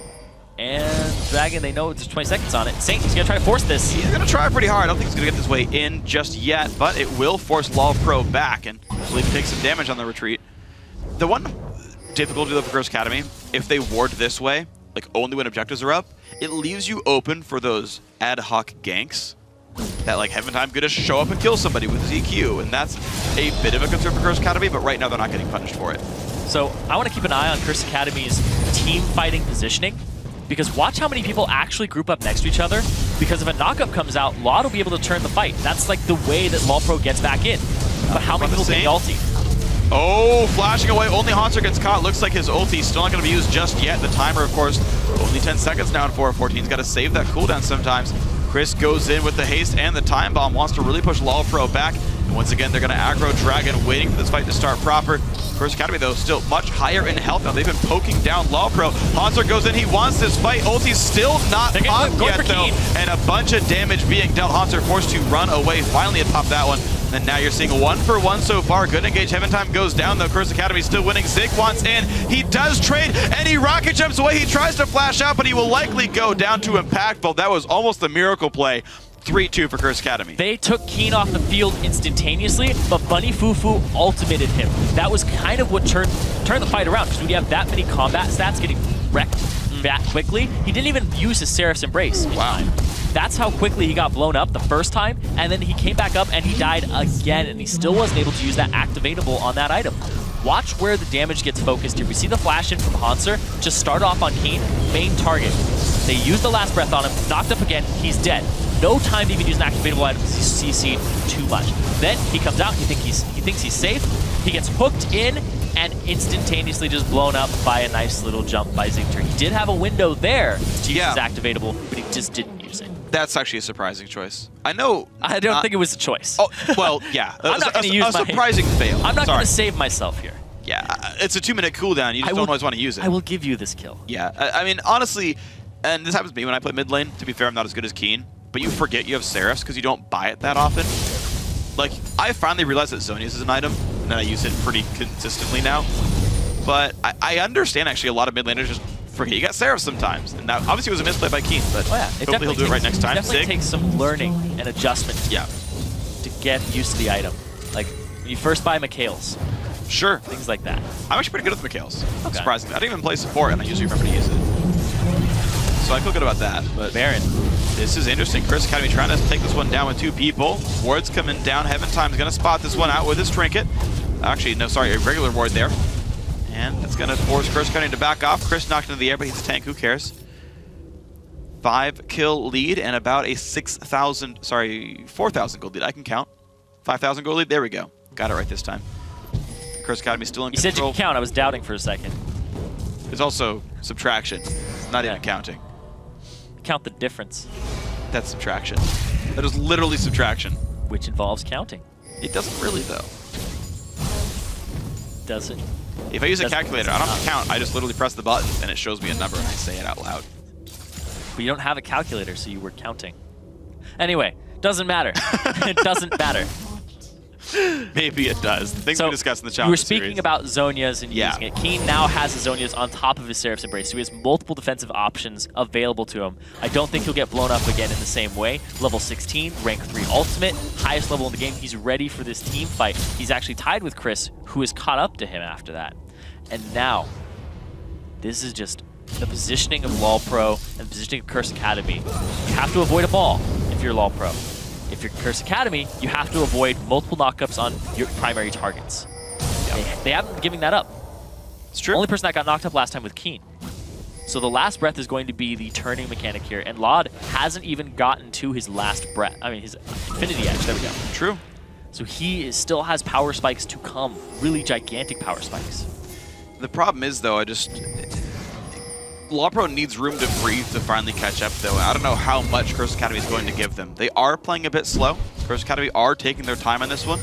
And Dragon, they know there's 20 seconds on it. Saint, he's going to try to force this. He's going to try pretty hard. I don't think he's going to get this way in just yet, but it will force LoLPro back, and I believe he takes some damage on the retreat. The one difficulty though for Curse Academy, if they ward this way, like only when objectives are up, it leaves you open for those ad hoc ganks that like Time could just show up and kill somebody with ZQ, and that's a bit of a concern for Curse Academy, but right now they're not getting punished for it. So I want to keep an eye on Curse Academy's team fighting positioning, because watch how many people actually group up next to each other, because if a knockup comes out, Laud will be able to turn the fight. That's like the way that LoLPro gets back in. But how many people take ulti? Oh, flashing away. Only Hanser gets caught. Looks like his ulti still not going to be used just yet. The timer, of course, only 10 seconds now in 4:14. He's got to save that cooldown sometimes. Chris goes in with the haste and the time bomb. Wants to really push LoLPro back. And once again, they're going to aggro Dragon, waiting for this fight to start proper. Curse Academy, though, still much higher in health now. They've been poking down LoLPro. Hanser goes in. He wants this fight. Ulti's still not popped yet, though. And a bunch of damage being dealt. Hanser forced to run away. Finally, it popped that one. And now you're seeing 1-for-1 so far. Good engage. Time goes down, though. Curse Academy still winning. Zig wants in. He does trade, and he rocket jumps away. He tries to flash out, but he will likely go down to Impactful. That was almost a miracle play. 3-2 for Curse Academy. They took Keen off the field instantaneously, but Bunny Fufu ultimated him. That was kind of what turned the fight around, because when you have that many combat stats getting wrecked that quickly, he didn't even use his Seraph's Embrace in time. That's how quickly he got blown up the first time, and then he came back up and he died again, and he still wasn't able to use that activatable on that item. Watch where the damage gets focused here. We see the flash in from Hanser. Just start off on Keen, main target. They use the last breath on him, knocked up again, he's dead. no time to even use an activatable item because he's CC'd too much. Then he comes out, he thinks he's safe, he gets hooked in, and instantaneously just blown up by a nice little jump by Zingter. He did have a window there to use his activatable, but he just didn't use it. That's actually a surprising choice. I know. I don't think it was a choice. Oh, well, yeah. I'm not going to use a surprising fail. I'm not going to save myself here. Yeah, it's a 2-minute cooldown. You just don't always want to use it. I will give you this kill. Yeah, I mean, honestly, and this happens to me when I play mid lane. To be fair, I'm not as good as Keen, but you forget you have Seraphs because you don't buy it that often. Like, I finally realized that Zhonya's is an item, and I use it pretty consistently now. But I understand, actually, a lot of mid laners just forget you got Seraphs sometimes. And that obviously was a misplay by Keen, but hopefully he'll do it right next time. It definitely takes some learning and adjustment to get used to the item. Like, when you first buy Mikhail's. Sure. Things like that. I'm actually pretty good with Mikhail's, surprisingly. I didn't even play support, and I usually remember to use it. So I feel good about that. But Baron. This is interesting. Curse Academy trying to take this one down with 2 people. Ward's coming down. Heaven Time's going to spot this one out with his trinket. Actually, no, sorry, a regular ward there. And that's going to force Curse Academy to back off. Chris knocked into the air, but he's a tank. Who cares? 5-kill lead and about a 4,000 gold lead. I can count. 5,000 gold lead. There we go. Got it right this time. Curse Academy still in control. You said you could count. I was doubting for a second. There's also subtraction. Not even counting. Count the difference. That's subtraction. That is literally subtraction. Which involves counting. It doesn't really, though. Does it? If I use a calculator, I don't have to count. I just literally press the button, and it shows me a number, and I say it out loud. But you don't have a calculator, so you were counting. Anyway, doesn't matter. It doesn't matter. Maybe it does. The things we discussed in the challenge You were speaking about Zhonya's and using it. Keen now has his Zhonya's on top of his Seraph's Embrace, so he has multiple defensive options available to him. I don't think he'll get blown up again in the same way. Level 16, rank 3 ultimate, highest level in the game. He's ready for this team fight. He's actually tied with Chris, who has caught up to him after that. And now, this is just the positioning of LoLPro and the positioning of Curse Academy. You have to avoid a ball if you're LoLPro. If you're Curse Academy, you have to avoid multiple knockups on your primary targets. They haven't been giving that up. It's true. The only person that got knocked up last time was Keen. So the last breath is going to be the turning mechanic here, and Laud hasn't even gotten to his last breath. I mean, his Infinity Edge. There we go. True. So he still has power spikes to come. Really gigantic power spikes. The problem is, though, LoLPro needs room to breathe to finally catch up, though. I don't know how much Curse Academy is going to give them. They are playing a bit slow. Curse Academy are taking their time on this one.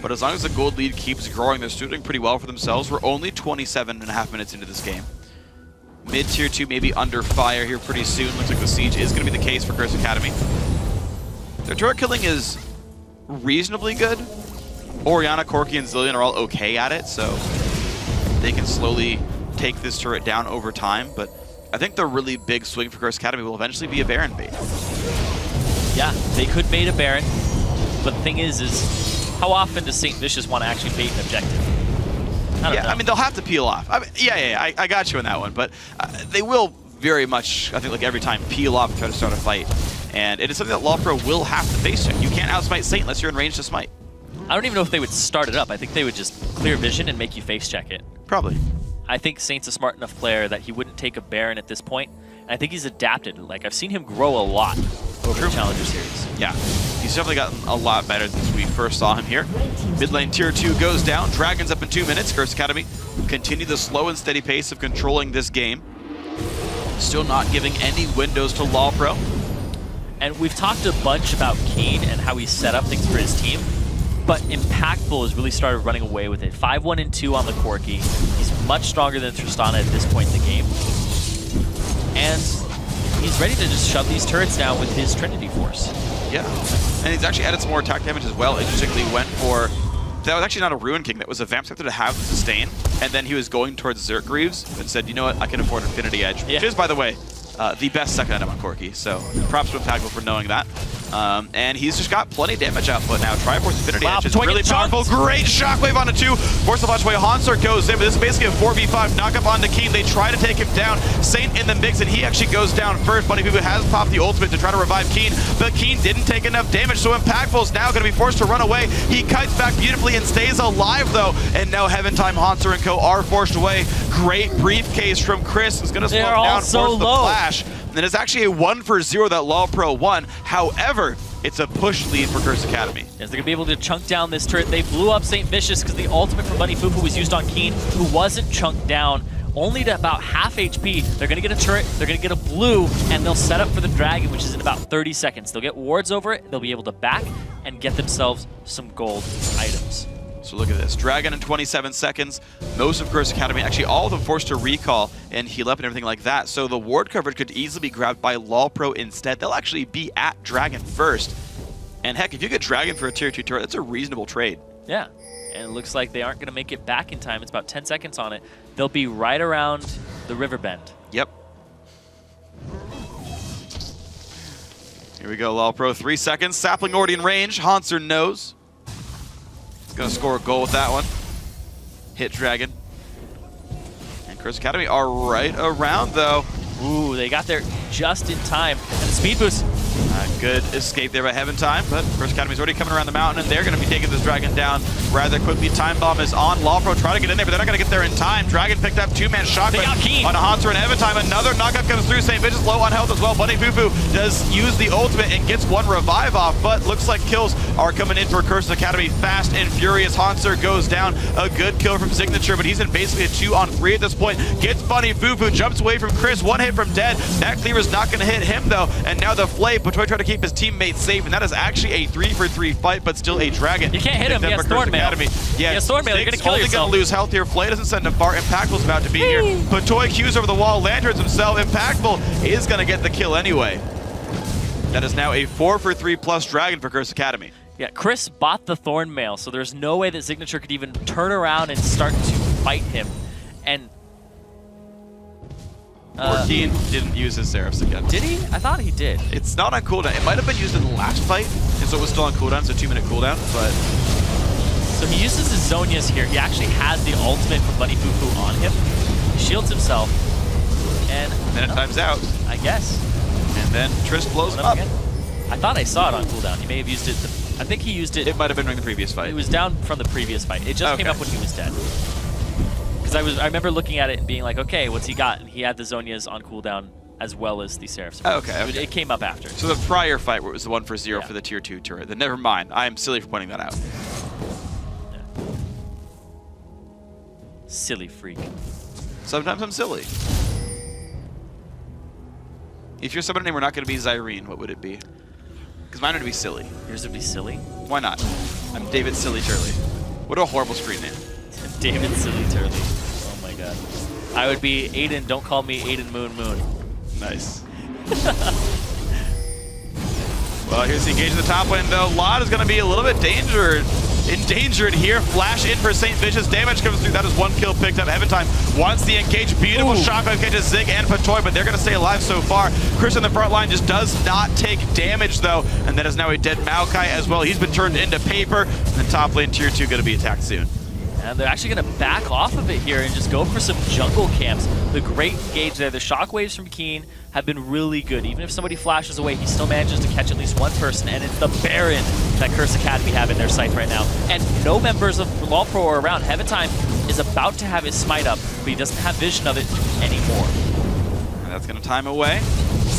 But as long as the gold lead keeps growing, they're still doing pretty well for themselves. We're only 27.5 minutes into this game. Mid-tier 2 maybe under fire here pretty soon. Looks like the siege is going to be the case for Curse Academy. Their turret killing is reasonably good. Orianna, Corki, and Zillion are all okay at it, so they can slowly take this turret down over time, but I think the really big swing for Curse Academy will eventually be a Baron bait. Yeah, they could bait a Baron, but the thing is how often does St. Vicious want to actually bait an objective? I don't know. I mean, they'll have to peel off. I mean, I got you on that one, but they will very much, I think, like every time, peel off and try to start a fight, and it is something that LoLPro will have to face check. You can't outsmite Saint unless you're in range to smite. I don't even know if they would start it up. I think they would just clear vision and make you face check it. Probably. I think Saint's a smart enough player that he wouldn't take a Baron at this point. And I think he's adapted. Like, I've seen him grow a lot over the Challenger Series. Yeah, he's definitely gotten a lot better since we first saw him here. Mid lane tier 2 goes down. Dragons up in 2 minutes. Curse Academy continue the slow and steady pace of controlling this game. Still not giving any windows to LoLPro. And we've talked a bunch about Keen and how he set up things for his team. But Impactful has really started running away with it. 5-1 and 2 on the Corki. He's much stronger than Tristana at this point in the game. And he's ready to just shove these turrets down with his Trinity Force. Yeah, and he's actually added some more attack damage as well. Interestingly, went for... That was actually not a Ruin King. That was a Vamp Scepter to have the sustain. And then he was going towards Zerk Greaves and said, you know what, I can afford Infinity Edge. Which is, by the way, the best second item on Corki. So props to Impactful for knowing that. And he's just got plenty of damage output now. Triforce Infinity Edge is really powerful. Great Shockwave onto 2. Force the Flash away. Hansor goes in, but this is basically a 4v5 knockup onto Keen. They try to take him down. Saint in the mix, and he actually goes down first. Bunny Boo has popped the ultimate to try to revive Keen, but Keen didn't take enough damage, so Impactful is now going to be forced to run away. He kites back beautifully and stays alive, though. And now Heaven Time, Hansor, and Co. are forced away. Great briefcase from Chris. Is going to slow him down, force the flash. And then it's actually a 1-for-0 that LoLPro won. However, it's a push lead for Curse Academy. Yes, they're going to be able to chunk down this turret. They blew up St. Vicious because the ultimate from Bunny Fufu was used on Keen, who wasn't chunked down. Only to about half HP. They're going to get a turret, they're going to get a blue, and they'll set up for the dragon, which is in about 30 seconds. They'll get wards over it, they'll be able to back and get themselves some gold items. So look at this. Dragon in 27 seconds. Most of Curse Academy, actually all of them forced to recall and heal up and everything like that. So the ward coverage could easily be grabbed by LoLPro instead. They'll actually be at Dragon first. And heck, if you get Dragon for a tier 2 turret, that's a reasonable trade. Yeah. And it looks like they aren't going to make it back in time. It's about 10 seconds on it. They'll be right around the river bend. Yep. Here we go, LoLPro. 3 seconds. Sapling already in range. Hanser knows. He's going to score a goal with that one. Hit Dragon. And Curse Academy are right around, though. Ooh, they got there just in time. And the speed boost. Good escape there by Heaven Time, but Curse Academy's already coming around the mountain, and they're going to be taking this Dragon down rather quickly. Time Bomb is on. LoLPro try to get in there, but they're not going to get there in time. Dragon picked up 2-man shotgun on a Hanser and Heaven Time. Another knockup comes through. St. Vicious low on health as well. Bunny Fufu does use the ultimate and gets one revive off, but looks like kills are coming in for Curse Academy fast and furious. Hanser goes down. A good kill from Signature, but he's in basically a 2-on-3 at this point. Gets Bunny Fufu, jumps away from Chris. One hit from Dead. That cleaver's not going to hit him, though, and now the Flay. Patoy trying to keep his teammates safe, and that is actually a 3-for-3 fight, but still a Dragon. You can't hit him. He has Thornmail. Yeah, he has Thornmail. You're going to kill yourself. Going to lose health here. Flay doesn't send him far. Impactful's about to be here. Patoy cues over the wall. Lanterns himself. Impactful is going to get the kill anyway. That is now a 4-for-3 plus Dragon for Curse Academy. Yeah, Chris bought the Thornmail, so there's no way that Signature could even turn around and start to fight him. And Keen didn't use his Seraphs again. Did he? I thought he did. It's not on cooldown. It might have been used in the last fight, and so it was still on cooldown, so 2-minute cooldown, but... So he uses his Zonias here. He actually has the ultimate from Bunny Fufu on him. He shields himself, and then it times out. I guess. And then Triss blows him up. Again. I thought I saw it on cooldown. He may have used it. I think he used it. It might have been during the previous fight. It was down from the previous fight. It just came up when he was dead. Because I remember looking at it and being like, okay, what's he got? And he had the Zonias on cooldown as well as the Seraphs. Okay. It came up after. So the prior fight where it was the 1-for-0 for the tier 2 turret. Then never mind. I am silly for pointing that out. Yeah. Silly freak. Sometimes I'm silly. If your summon name were not going to be Zyrene, what would it be? Because mine would be Silly. Yours would be Silly? Why not? I'm David Silly Turley. What a horrible screen name. David Silly Turley. Oh my god. I would be Aiden, don't call me Aiden Moon Moon. Nice. Well, here's the engage in the top lane, though. Lot is going to be a little bit endangered here. Flash in for St. Vicious. Damage comes through. That is one kill picked up. Heaven Time wants the engage. Beautiful shotgun catches Zig and Patoy, but they're going to stay alive so far. Chris in the front line just does not take damage, though, and that is now a dead Maokai as well. He's been turned into paper, and top lane tier 2 going to be attacked soon. And they're actually going to back off of it here and just go for some jungle camps. The great engage there. The shockwaves from Keen have been really good. Even if somebody flashes away, he still manages to catch at least one person, and it's the Baron that Curse Academy have in their sights right now. And no members of LoLPro are around. Heaven Time is about to have his smite up, but he doesn't have vision of it anymore. And that's going to time away.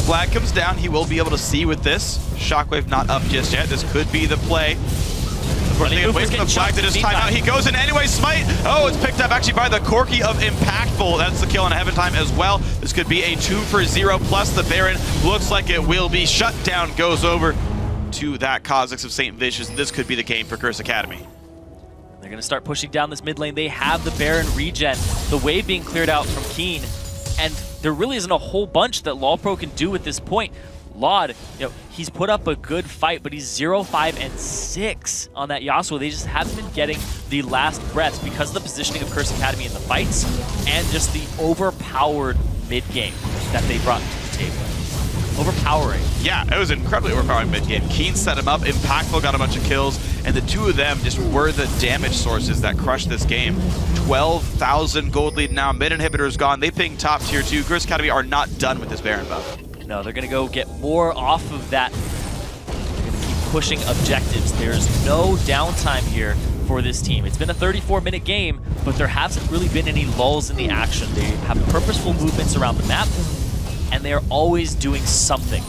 Flag comes down. He will be able to see with this. Shockwave not up just yet. This could be the play. Of course, they wait for the flag to just time out. He goes in anyway. Smite. Oh, it's picked up actually by the Corki of Impactful. That's the kill on Heaven Time as well. This could be a 2-for-0 plus the Baron. Looks like it will be. Shut down goes over to that Kha'Zix of St. Vicious, and this could be the game for Curse Academy. They're going to start pushing down this mid lane. They have the Baron regen. The wave being cleared out from Keen, and there really isn't a whole bunch that LoLPro can do at this point. Laud, he's put up a good fight, but he's 0-5-6 on that Yasuo. They just haven't been getting the last breaths because of the positioning of Curse Academy in the fights and just the overpowered mid-game that they brought to the table. Overpowering. Yeah, it was incredibly overpowering mid-game. Keen set him up, Impactful got a bunch of kills, and the two of them just were the damage sources that crushed this game. 12,000 gold lead now, mid inhibitor's gone. They ping top tier 2. Curse Academy are not done with this Baron buff. No, they're going to go get more off of that. They're going to keep pushing objectives. There's no downtime here for this team. It's been a 34-minute game, but there hasn't really been any lulls in the action. They have purposeful movements around the map, and they are always doing something.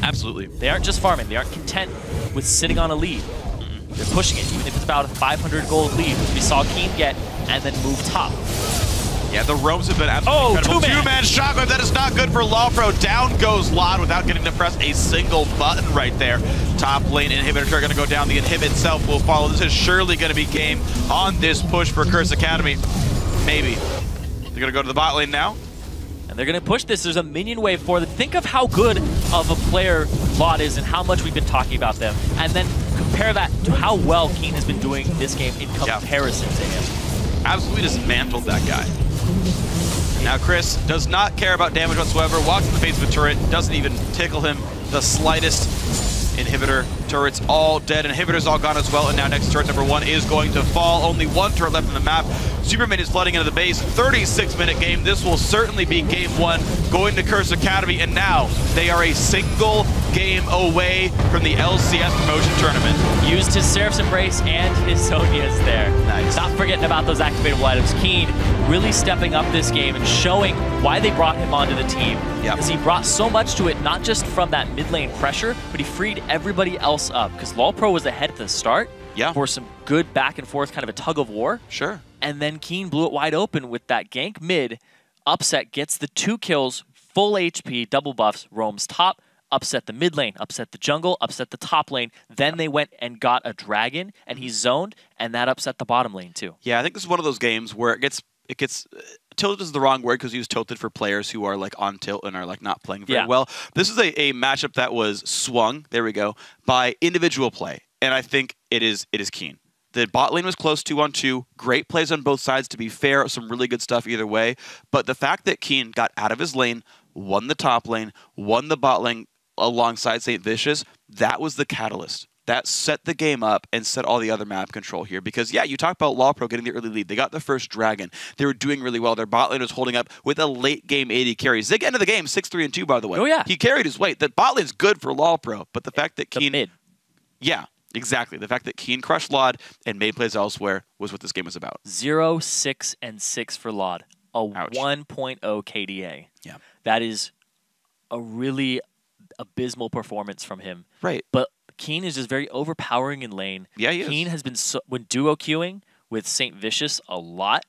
Absolutely. They aren't just farming. They aren't content with sitting on a lead. They're pushing it, even if it's about a 500 gold lead, which we saw Keen get, and then move top. Yeah, the roams have been absolutely incredible. Two-man shockwave, that is not good for LoLPro. Down goes Lod without getting to press a single button right there. Top lane inhibitor are going to go down. The inhibit itself will follow. This is surely going to be game on this push for Curse Academy. Maybe. They're going to go to the bot lane now. And they're going to push this. There's a minion wave for them. Think of how good of a player Lod is and how much we've been talking about them. And then compare that to how well Keen has been doing this game in comparison to him. Absolutely dismantled that guy. Now Chris does not care about damage whatsoever. Walks in the face of a turret. Doesn't even tickle him the slightest. Inhibitor turrets all dead. Inhibitors all gone as well. And now next turret number 1 is going to fall. Only 1 turret left on the map. Superman is flooding into the base. 36-minute game. This will certainly be game 1 going to Curse Academy. And now they are a single game away from the LCS promotion tournament. Used his Seraph's Embrace and his Sonia's there. Nice. Not forgetting about those activatable items. Keen really stepping up this game and showing why they brought him onto the team. Because he brought so much to it, not just from that mid lane pressure, but he freed everybody else up. Because LoLPro was ahead at the start for some good back and forth, kind of a tug of war. Sure. And then Keen blew it wide open with that gank mid. Upset gets the 2 kills, full HP, double buffs, roams top, upset the mid lane, upset the jungle, upset the top lane. Then they went and got a dragon, and he zoned, and that upset the bottom lane too. Yeah, I think this is one of those games where it gets tilted is the wrong word because he was tilted for players who are like on tilt and are like not playing very well. This is a matchup that was swung, there we go, by individual play. And I think it is Keen. The bot lane was close 2-on-2. Great plays on both sides, to be fair. Some really good stuff either way. But the fact that Keen got out of his lane, won the top lane, won the bot lane alongside St. Vicious, that was the catalyst. That set the game up and set all the other map control here. Because, yeah, you talk about LoLPro getting the early lead. They got the first dragon. They were doing really well. Their bot lane was holding up with a late game 80 carry. Zig ended the game 6-3-2, by the way. Oh, yeah. He carried his weight. The bot lane's good for LoLPro. But the fact that Keen... mid. Yeah, exactly. The fact that Keen crushed Lod and made plays elsewhere was what this game was about. 0, 6, and 6 for Lod. A 1.0 KDA. Yeah. That is a really abysmal performance from him. Right. But Keen is just very overpowering in lane. Yeah, he is. Keen has been when duo queuing with St. Vicious a lot,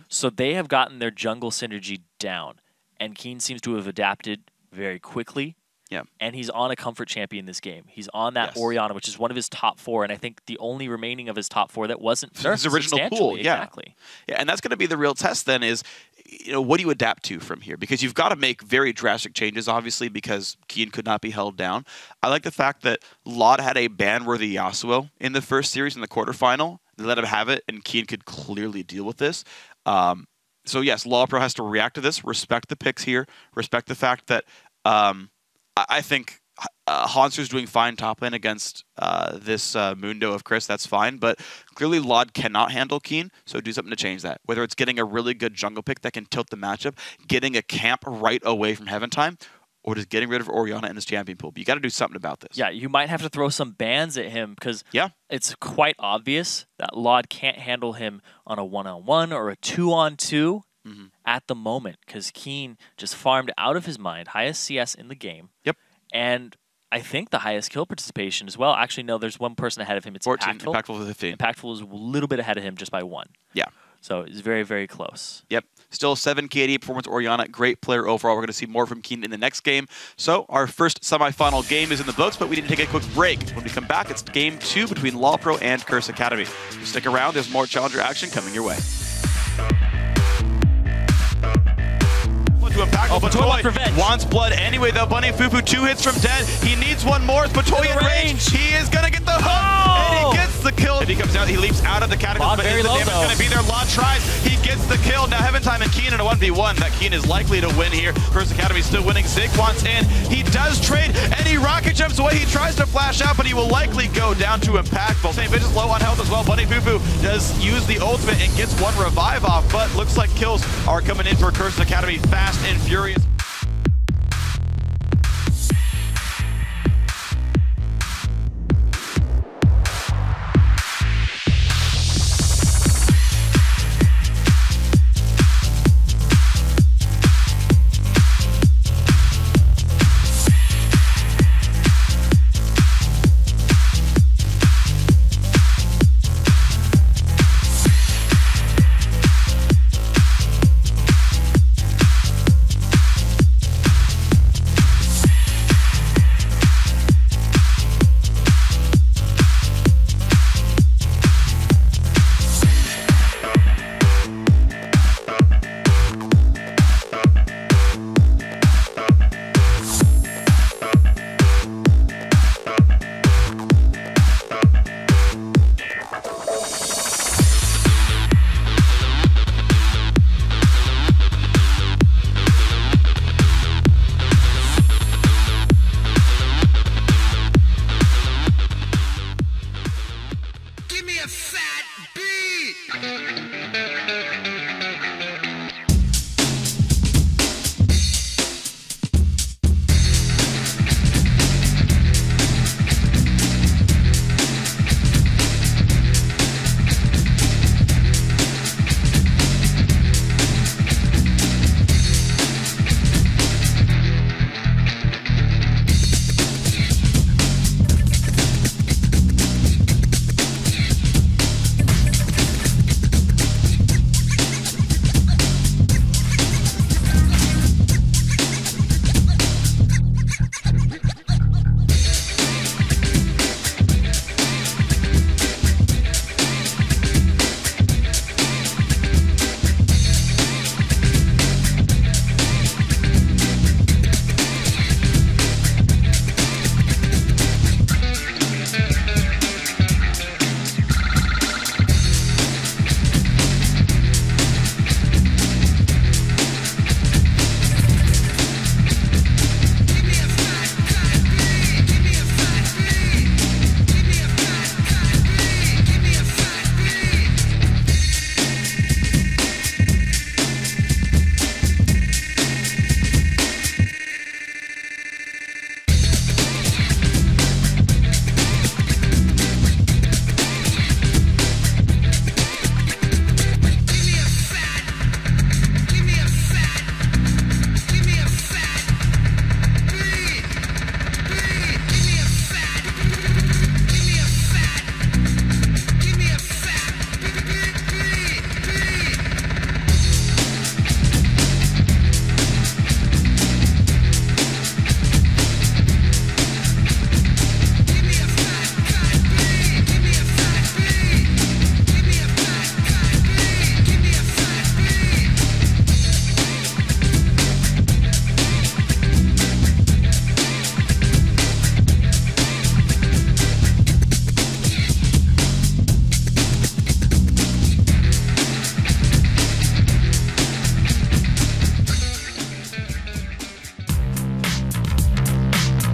so they have gotten their jungle synergy down, and Keen seems to have adapted very quickly. Yeah. And he's on a comfort champion this game. He's on that Orianna, which is one of his top 4, and I think the only remaining of his top 4 that wasn't nerfed his original pool. Yeah. Exactly. Yeah, and that's going to be the real test then is, you know, what do you adapt to from here? Because you've got to make very drastic changes, obviously, because Keen could not be held down. I like the fact that Lod had a ban-worthy Yasuo in the first series in the quarterfinal. They let him have it, and Keen could clearly deal with this. So, yes, LoLPro has to react to this, respect the picks here, respect the fact that I think Hanser's doing fine top lane against this Mundo of Chris. That's fine, but clearly Lod cannot handle Keen, so do something to change that. Whether it's getting a really good jungle pick that can tilt the matchup, getting a camp right away from Heaven Time, or just getting rid of Orianna in his champion pool. But you got to do something about this. Yeah, you might have to throw some bans at him because it's quite obvious that Lod can't handle him on a 1-on-1 or a 2-on-2 at the moment because Keen just farmed out of his mind, highest CS in the game. Yep. And I think the highest kill participation as well. Actually, no, there's one person ahead of him. It's 14, Impactful. Impactful with 15. Impactful is a little bit ahead of him just by 1. Yeah. So it's very, very close. Yep. Still 7 KD performance Orianna. Great player overall. We're going to see more from Keen in the next game. So our first semifinal game is in the books, but we need to take a quick break. When we come back, it's game 2 between LoLPro and Curse Academy. So stick around. There's more Challenger action coming your way. To Impactful, Batoy wants blood anyway, though. Bunny Fufu 2 hits from dead. He needs one more. Batoy in range. He is going to get the hook, and he gets the kill. If he comes out, he leaps out of the cataclysm, but is the damage going to be there? Lod tries. He gets the kill. Now Heaven Time and Keen in a 1v1. That Keen is likely to win here. Curse Academy still winning. Zig wants in. He does trade, and he rocket jumps away. He tries to flash out, but he will likely go down to Impactful. St. Vicious low on health as well. Bunny Fufu does use the ultimate and gets one revive off, but looks like kills are coming in for Curse Academy fast and furious. me a fat beat.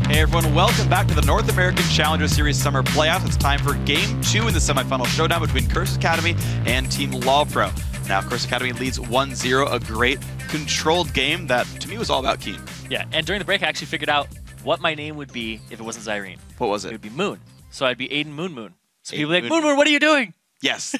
Hey everyone, welcome back to the North American Challenger Series Summer Playoffs. It's time for Game 2 in the semifinal showdown between Curse Academy and Team LoLPro. Now, Curse Academy leads 1-0, a great controlled game that, to me, was all about Keen. Yeah, and during the break, I actually figured out what my name would be if it wasn't Zyrene. What was It it? would be Moon. So I'd be Aiden Moon Moon. So people Aiden would be like, Moon Moon Moon, what are you doing? Yes.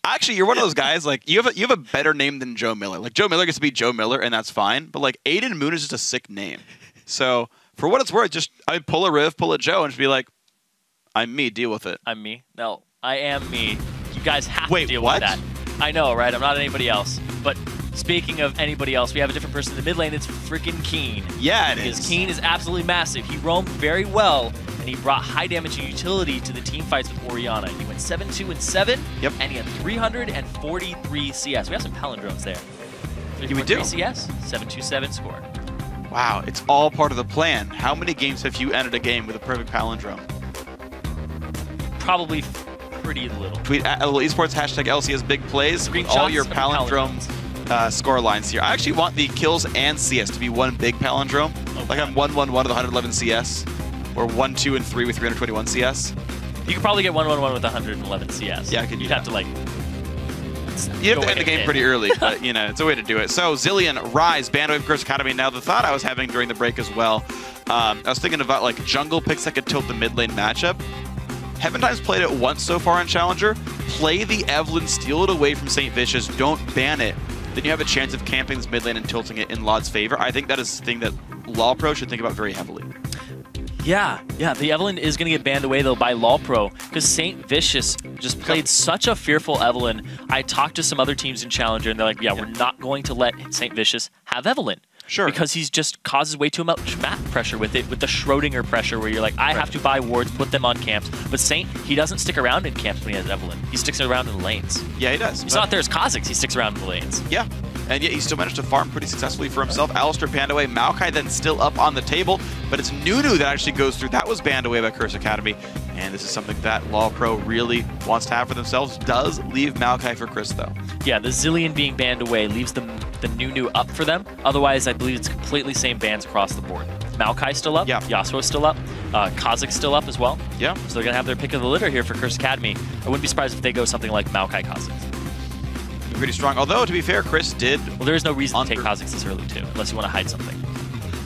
Actually, you're one of those guys, like, you have a better name than Joe Miller. Like, Joe Miller gets to be Joe Miller, and that's fine. But, like, Aiden Moon is just a sick name. So, for what it's worth, just I'd pull a Riv, pull a Joe, and just be like, I'm me, deal with it. I'm me. No, I am me. You guys have Wait, to deal what? with that. I know, right? I'm not anybody else. But speaking of anybody else, we have a different person in the mid lane. It's freaking Keen. Yeah, it Because is. Keen is absolutely massive. He roamed very well, and he brought high damage and utility to the team fights with Orianna. He went 7-2-7, Yep. and he had 343 CS. We have some palindromes there. Yeah, we do. 343 CS, 727 score. Wow, it's all part of the plan. How many games have you entered a game with a perfect palindrome? Probably pretty little. Tweet at Esports, hashtag LCS Big Plays, with all Screenshots your of palindrome score lines here. I actually want the kills and CS to be one big palindrome. Oh, Like I'm 1-1-1 with 111 CS, or 1-2 and 3 with 321 CS. You could probably get 1-1-1 with 111 CS. Yeah, I could do You'd have that. to, like... You have go to end the game ahead. pretty early, but you know, it's a way to do it. So, Zillion, Rise, Bandwave, Curse Academy. Now, the thought I was having during the break as well, I was thinking about like jungle picks that could tilt the mid lane matchup. Heaven Time's played it once so far in Challenger. Play the Evelynn, steal it away from St. Vicious, don't ban it. Then you have a chance of camping this mid lane and tilting it in Laud's favor. I think that is the thing that LoLPro should think about very heavily. Yeah, the Evelynn is going to get banned away, though, by LoLPro, because St. Vicious just played such a fearful Evelynn. I talked to some other teams in Challenger, and they're like, yeah, we're not going to let St. Vicious have Evelynn. Sure. Because he's just causes way too much map pressure with it, with the Schrodinger pressure, where you're like, I have to buy wards, put them on camps. But Saint, he doesn't stick around in camps when he has Evelynn. He sticks around in the lanes. Yeah, he does. He's not there as Kha'Zix, he sticks around in the lanes. Yeah, and yet he still managed to farm pretty successfully for himself. Alistair banned away. Maokai then still up on the table, but it's Nunu that actually goes through. That was banned away by Curse Academy, and this is something that LoLPro really wants to have for themselves. Does leave Maokai for Chris, though. Yeah, the Zillion being banned away leaves the Nunu up for them. Otherwise, I believe it's completely same bans across the board. Maokai still up. Yeah. Yasuo's still up. Kha'Zix's still up as well. Yeah. So they're going to have their pick of the litter here for Curse Academy. I wouldn't be surprised if they go something like Maokai Kha'Zix. Pretty strong. Although, to be fair, Chris did... Well, there is no reason to take Kha'Zix this early, too, unless you want to hide something.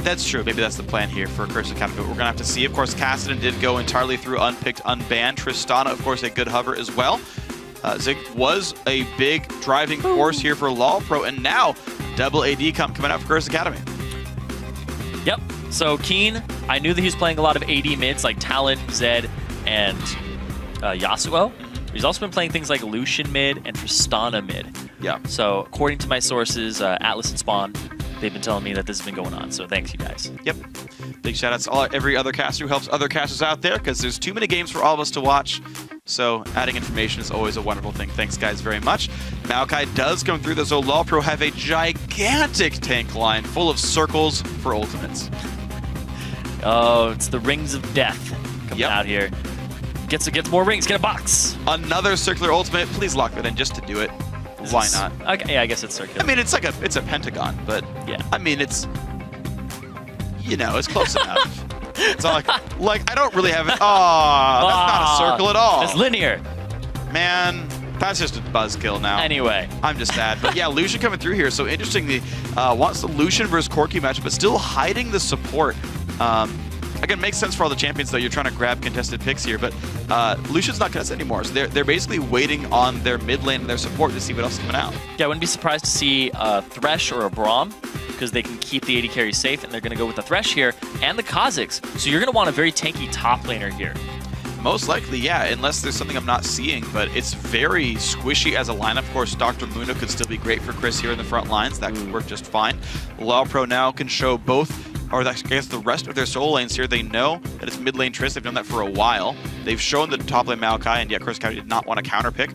That's true. Maybe that's the plan here for Curse Academy. But we're going to have to see. Of course, Kassadin did go entirely through unpicked, unbanned. Tristana, of course, a good hover as well. Zig was a big driving force here for LoLPro, and now double AD coming out for Curse Academy. Yep. So Keen, I knew that he was playing a lot of AD mids like Talon, Zed, and Yasuo. He's also been playing things like Lucian mid and Tristana mid. Yeah. So according to my sources, Atlas and Spawn, they've been telling me that this has been going on. So thanks, you guys. Yep. Big shout outs to every other caster who helps other casters out there, because there's too many games for all of us to watch. So adding information is always a wonderful thing. Thanks, guys, very much. Maokai does come through this. So LoLPro have a gigantic tank line full of circles for ultimates. Oh, it's the rings of death coming out here. Gets more rings, get a box. Another circular ultimate. Please lock that in just to do it. Why not? Okay, yeah, I guess it's circular. I mean, it's like it's a pentagon, but yeah. I mean, it's, you know, it's close enough. It's not like I don't really have it. Oh, that's not a circle at all. It's linear. Man, that's just a buzzkill now. Anyway. I'm just sad. But yeah, Lucian coming through here. So interestingly, wants the Lucian versus Corki matchup, but still hiding the support. Again, makes sense for all the champions, though. You're trying to grab contested picks here, but Lucian's not contested anymore. So they're basically waiting on their mid lane and their support to see what else is coming out. Yeah, I wouldn't be surprised to see a Thresh or a Braum, because they can keep the AD carry safe, and they're going to go with the Thresh here and the Kha'Zix. So you're going to want a very tanky top laner here. Most likely, yeah, unless there's something I'm not seeing, but it's very squishy as a lineup. Of course, Dr. Mundo could still be great for Chris here in the front lines. That could work just fine. LoLPro now can show both, or I guess the rest of their solo lanes here. They know that it's mid lane Triss. They've done that for a while. They've shown the top lane Maokai, and yet Curse Academy did not want to counter pick.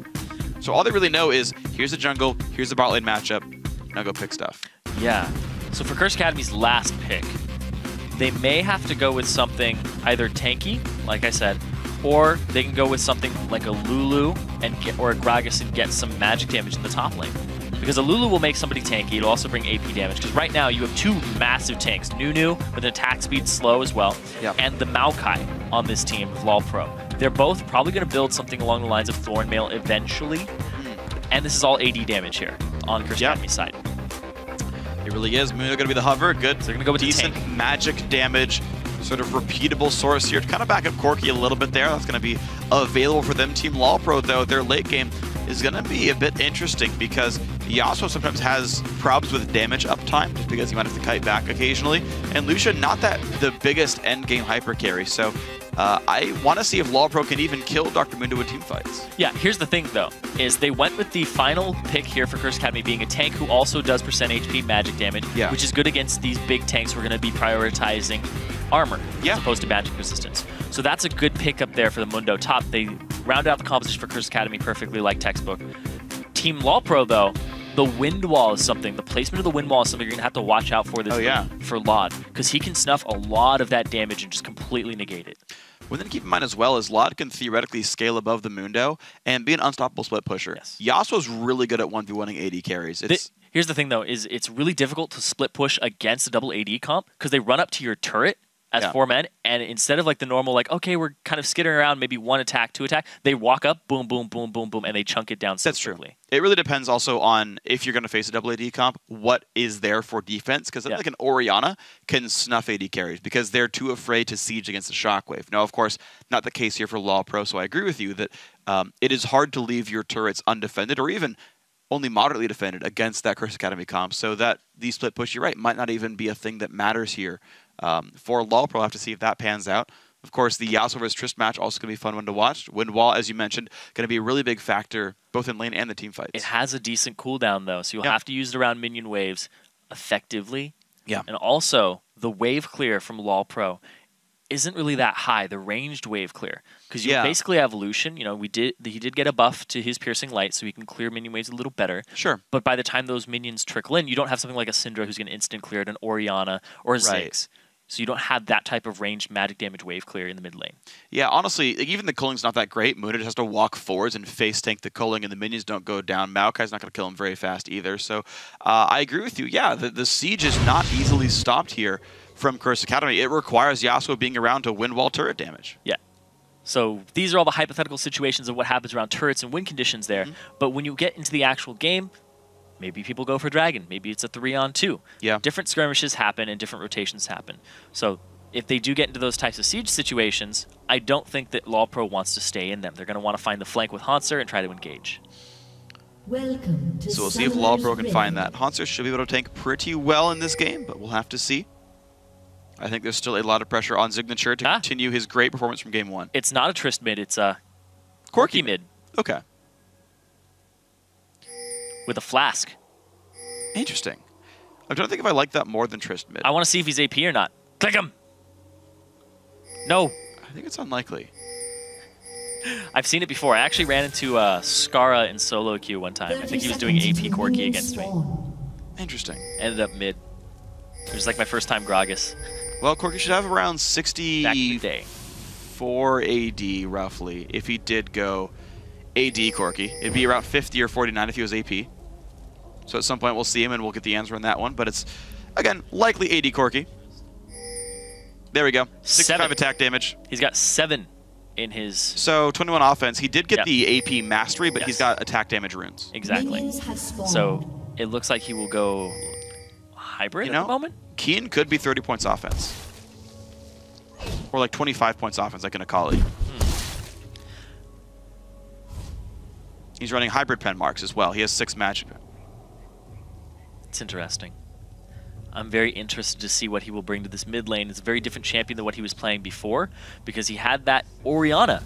So all they really know is, here's the jungle, here's the bot lane matchup, now go pick stuff. Yeah. So for Curse Academy's last pick, they may have to go with something either tanky, like I said, or they can go with something like a Lulu or a Gragas and get some magic damage in the top lane. Because a Lulu will make somebody tanky. It'll also bring AP damage. Because right now you have two massive tanks. Nunu with an attack speed slow as well. Yep. And the Maokai on this team of LoLPro. They're both probably going to build something along the lines of Thornmail eventually. And this is all AD damage here on Curse Academy's side. It really is. Mundo going to be the hover. Good. So they're going to go with decent magic damage. Sort of repeatable source here to kind of back up Corki a little bit there. That's going to be available for them. Team LoLPro, though, their late game is going to be a bit interesting because Yasuo sometimes has problems with damage uptime just because he might have to kite back occasionally. And Lucian, not the biggest end game hyper carry. So I want to see if LoLPro can even kill Dr. Mundo in team fights. Yeah, here's the thing, though, is they went with the final pick here for Curse Academy being a tank who also does % HP magic damage, which is good against these big tanks who are going to be prioritizing armor as opposed to magic resistance. So that's a good pick up there for the Mundo top. They round out the composition for Curse Academy perfectly like textbook. Team LoLPro, though, the wind wall is something. The placement of the wind wall is something you're going to have to watch out for this for Lod, because he can snuff a lot of that damage and just completely negate it. One thing to keep in mind as well is Lod can theoretically scale above the Mundo and be an unstoppable split pusher. Yasuo's really good at 1v1ing AD carries. Here's the thing, though, is it's really difficult to split push against a double AD comp because they run up to your turret as 4 men, and instead of like the normal, like, okay, we're kind of skittering around, maybe 1 attack, 2 attack, they walk up, boom, boom, boom, boom, boom, and they chunk it down so quickly. It really depends also on if you're going to face a double AD comp, what is there for defense, because like an Orianna can snuff AD carries because they're too afraid to siege against the Shockwave. Now, of course, not the case here for LoLPro, so I agree with you that it is hard to leave your turrets undefended or even only moderately defended against that Curse Academy comp, so that the split push, you're right, might not even be a thing that matters here. For LoLPro, we'll have to see if that pans out. Of course, the Yasuo vs. Triss match also going to be a fun one to watch. Wind wall, as you mentioned, going to be a really big factor both in lane and the team fights. It has a decent cooldown, though, so you'll have to use it around minion waves effectively. Yeah. And also, the wave clear from LoLPro isn't really that high, the ranged wave clear. Because you basically have Lucian. You know, he did get a buff to his piercing light, so he can clear minion waves a little better. Sure. But by the time those minions trickle in, you don't have something like a Syndra who's going to instant clear it, an Orianna, or a Ziggs. So you don't have that type of ranged magic damage wave clear in the mid lane. Yeah, honestly, even the culling's not that great. Mundo just has to walk forwards and face tank the culling, and the minions don't go down. Maokai's not going to kill him very fast either. So I agree with you. Yeah, the siege is not easily stopped here from Curse Academy. It requires Yasuo being around to win wall turret damage. Yeah. So these are all the hypothetical situations of what happens around turrets and win conditions there. But when you get into the actual game, maybe people go for Dragon. Maybe it's a 3-on-2. Yeah. Different skirmishes happen and different rotations happen. So if they do get into those types of siege situations, I don't think that LoLPro wants to stay in them. They're going to want to find the flank with Hanser and try to engage. Welcome to So we'll see if LoLPro can find that. Hanser should be able to tank pretty well in this game, but we'll have to see. I think there's still a lot of pressure on Signature to continue his great performance from game 1. It's not a Trist mid, it's a Corki mid. Okay. With a flask. Interesting. I'm trying to think if I like that more than Trist mid. I want to see if he's AP or not. Click him! No. I think it's unlikely. I've seen it before. I actually ran into Skara in solo queue one time. I think he was doing AP Corki against me. Interesting. Ended up mid. It was like my first time Gragas. Well, Corki should have around Back in the day. 64 AD, roughly, if he did go AD Corki. It'd be around 50 or 49 if he was AP. So at some point we'll see him and we'll get the answer on that one. But it's, again, likely AD Corki. There we go. 65 attack damage. He's got 7 in his... So 21 offense. He did get the AP mastery, but he's got attack damage runes. Exactly. So it looks like he will go hybrid at the moment. Keen could be 30 points offense. Or like 25 points offense, like an Akali. He's running hybrid pen marks as well. He has 6 magic. It's interesting. I'm very interested to see what he will bring to this mid lane. It's a very different champion than what he was playing before because he had that Orianna.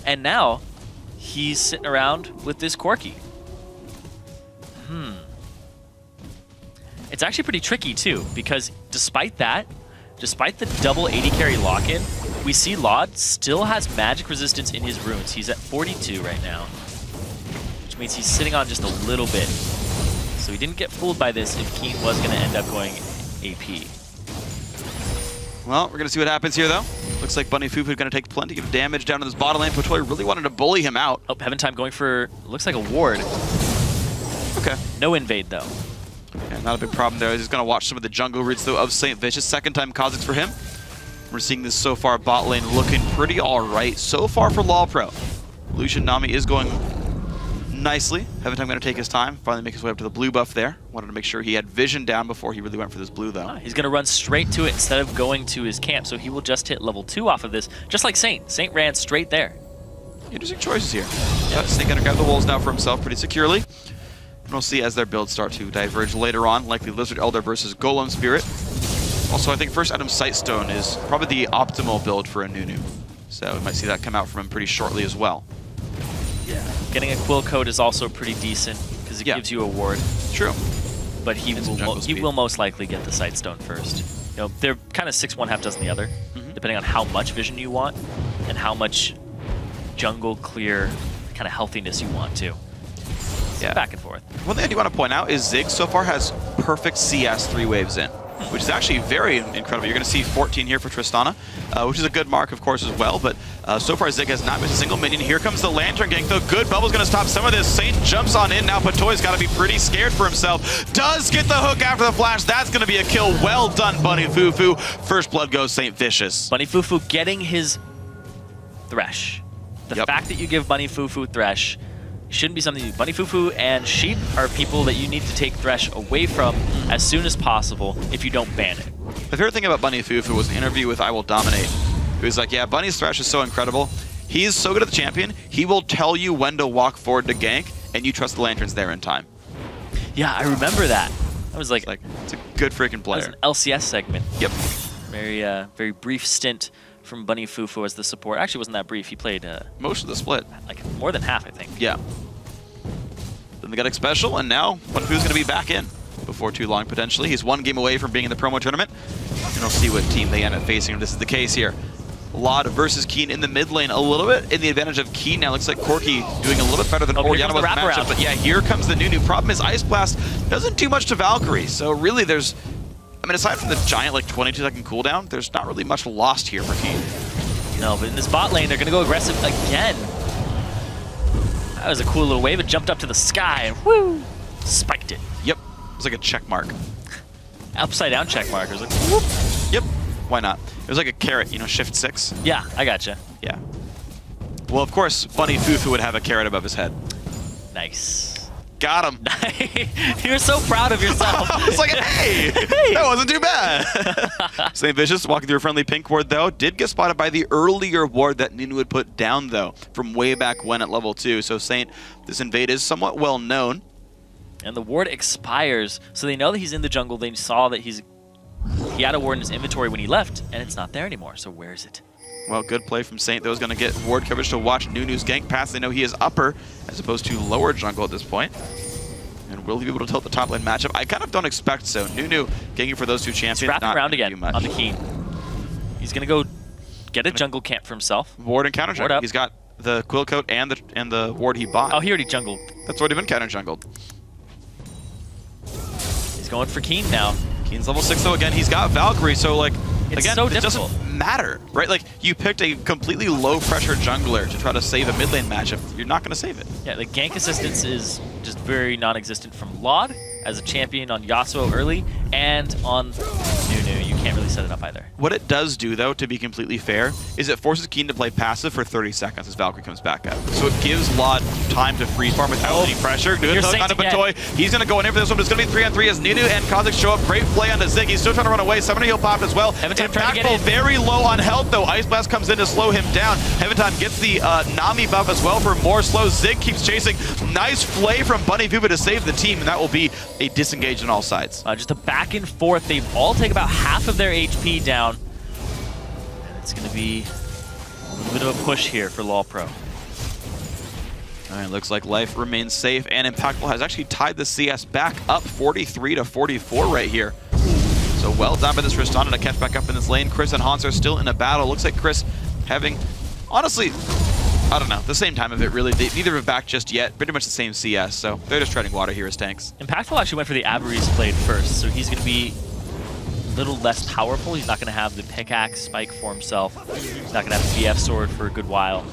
And now he's sitting around with this Corki. It's actually pretty tricky too because despite that, despite the double 80 carry lock-in, we see Laud still has magic resistance in his runes. He's at 42 right now, which means he's sitting on just a little bit. So he didn't get fooled by this if Keen was going to end up going AP. Well, we're going to see what happens here, though. Looks like Bunny Fufu going to take plenty of damage down to this bottom lane. Patoy really wanted to bully him out. Oh, Heaven Time going for, looks like a ward. Okay. No invade, though. Yeah, not a big problem there. He's going to watch some of the jungle roots, though, of St. Vicious. Second time Kha'Zix for him. We're seeing this so far bot lane looking pretty all right so far for LoLPro. Lucian Nami is going nicely. Heaven Time going to take his time, finally make his way up to the blue buff there. Wanted to make sure he had vision down before he really went for this blue, though. He's going to run straight to it instead of going to his camp, so he will just hit level 2 off of this, just like Saint. Saint ran straight there. Interesting choices here. Saint going to grab the wolves now for himself pretty securely. And we'll see as their builds start to diverge later on, likely Lizard Elder versus Golem Spirit. Also, I think first item Sightstone is probably the optimal build for a Nunu. So we might see that come out from him pretty shortly as well. Yeah. Getting a Quill Coat is also pretty decent because it gives you a ward. True. But he will most likely get the Sightstone first. You know, they're kind of 6-1, half dozen the other, depending on how much vision you want and how much jungle clear kind of healthiness you want too. So back and forth. One thing I do want to point out is Ziggs so far has perfect CS 3 waves in, which is actually very incredible. You're going to see 14 here for Tristana, which is a good mark, of course, as well. But so far, Zig has not missed a single minion. Here comes the Lantern gank, though. Good Bubble's going to stop some of this. Saint jumps on in. Now Patoy's got to be pretty scared for himself. Does get the hook after the flash. That's going to be a kill. Well done, Bunny Fufu. First blood goes Saint Vicious. Bunny Fufu getting his Thresh. The fact that you give Bunny Fufu Thresh shouldn't be something you do. Bunny Fufu and Sheep are people that you need to take Thresh away from as soon as possible if you don't ban it. My favorite thing about Bunny Fufu was an interview with I Will Dominate. He was like, yeah, Bunny's Thresh is so incredible. He is so good at the champion, he will tell you when to walk forward to gank, and you trust the Lanterns there in time. Yeah, I remember that. I was like it's a good freaking player. That was an LCS segment. Yep. Very brief stint from Bunny Fufu as the support. Actually, wasn't that brief. He played most of the split. Like more than half, I think. Yeah. Then they got a special, and now Bunny Fufu's going to be back in before too long, potentially. He's one game away from being in the promo tournament, and we'll see what team they end up facing if this is the case here. Laud versus Keen in the mid lane, a little bit in the advantage of Keen now. Looks like Corki doing a little bit better than Orianna was in the matchup, but yeah, here comes the Nunu. Problem is Ice Blast doesn't do much to Valkyrie, so really there's, I mean, aside from the giant like 22-second cooldown, there's not really much lost here for Keen. No, but in this bot lane, they're going to go aggressive again. That was a cool little wave. It jumped up to the sky and woo, spiked it. Yep, it was like a check mark. upside down check markers. Like, whoop. Yep. Why not? It was like a carrot, you know, shift 6. Yeah, I gotcha. Yeah. Well, of course, Bunny Fufu would have a carrot above his head. Nice. Got him. You're so proud of yourself. I was like, hey, that wasn't too bad. St. Vicious walking through a friendly pink ward, though, did get spotted by the earlier ward that Nunu would put down, though, from way back when at level 2. So Saint, this invade is somewhat well known. And the ward expires, so they know that he's in the jungle. They saw that he had a ward in his inventory when he left, and it's not there anymore. So where is it? Well, good play from Saint, though, is going to get ward coverage to watch Nunu's gank pass. They know he is upper as opposed to lower jungle at this point. And will he be able to tilt the top lane matchup? I kind of don't expect so. Nunu ganking for those two champions. He's wrapping not around gonna again do much. on the key. He's going to go get a jungle camp for himself. Ward and counter Ward jungle. up. He's got the quill coat and the ward he bought. Oh, he already jungled. That's already been counter jungled. He's going for Keen now. Keen's level 6 though again. He's got Valkyrie, so like It's again, so it difficult. doesn't matter, right? Like you picked a completely low pressure jungler to try to save a mid lane matchup. You're not going to save it. Yeah, the gank assistance is just very non-existent from Laud as a champion on Yasuo early, and on Nunu. You can't really set it up either. What it does do, though, to be completely fair, is it forces Keen to play passive for 30 seconds as Valkyrie comes back up. So it gives Laud time to freeze farm without any pressure. Good hook onto Batoy. He's going to go in for this one, but it's going to be 3-on-3 as Nunu and Kha'Zix show up. Great play onto Zig. He's still trying to run away. Summoner heal popped as well. Heaventime trying to get in. Very low on health, though. Ice Blast comes in to slow him down. Heaventime gets the Nami buff as well for more slow. Zig keeps chasing. Nice play from Bunny Fufu to save the team, and that will be a disengage on all sides. Just a back and forth. They all take about half of their HP down. And it's going to be a little bit of a push here for LoLPro. All right, looks like life remains safe, and Impactful has actually tied the CS back up 43-44 right here. So well done by this Tristana to catch back up in this lane. Chris and Hans are still in a battle. Looks like Chris having, honestly, I don't know, the same time of it really. Neither are back just yet. Pretty much the same CS, so they're just treading water here as tanks. Impactful actually went for the Avery's blade first, so he's going to be a little less powerful. He's not going to have the pickaxe spike for himself. He's not going to have the BF sword for a good while.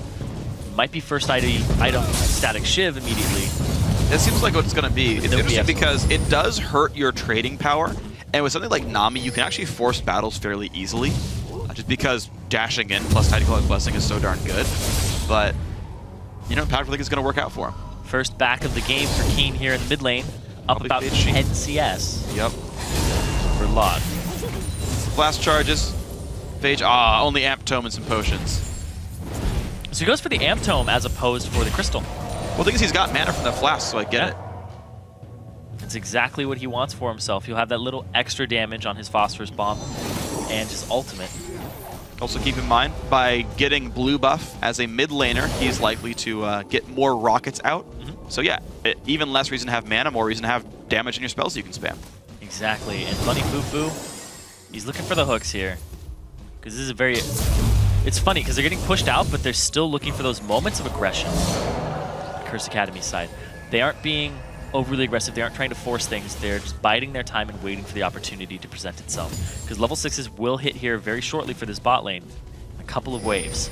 Might be first item static shiv immediately. That seems like what it's going to be. It's interesting because it does hurt your trading power, and with something like Nami, you can actually force battles fairly easily, just because dashing in plus Tidy Claw's Blessing is so darn good. But, you know, Impactful think it's going to work out for him. First back of the game for Keen here in the mid lane. Up Probably about Fade 10 CS Yep. for Laud. Blast charges. Phage, only Amp Tome and some potions. So he goes for the Amp Tome as opposed for the Crystal. Well, the thing is he's got mana from the flask, so I get it. It's exactly what he wants for himself. He'll have that little extra damage on his Phosphorus Bomb and his ultimate. Also keep in mind, by getting blue buff as a mid laner, he's likely to get more rockets out. So yeah, even less reason to have mana, more reason to have damage in your spells you can spam. Exactly, and Bunny Fufu, he's looking for the hooks here. Because this is very... It's funny, because they're getting pushed out, but they're still looking for those moments of aggression. Curse Academy's side. They aren't being overly aggressive. They aren't trying to force things. They're just biding their time and waiting for the opportunity to present itself. Because level 6s will hit here very shortly for this bot lane. A couple of waves.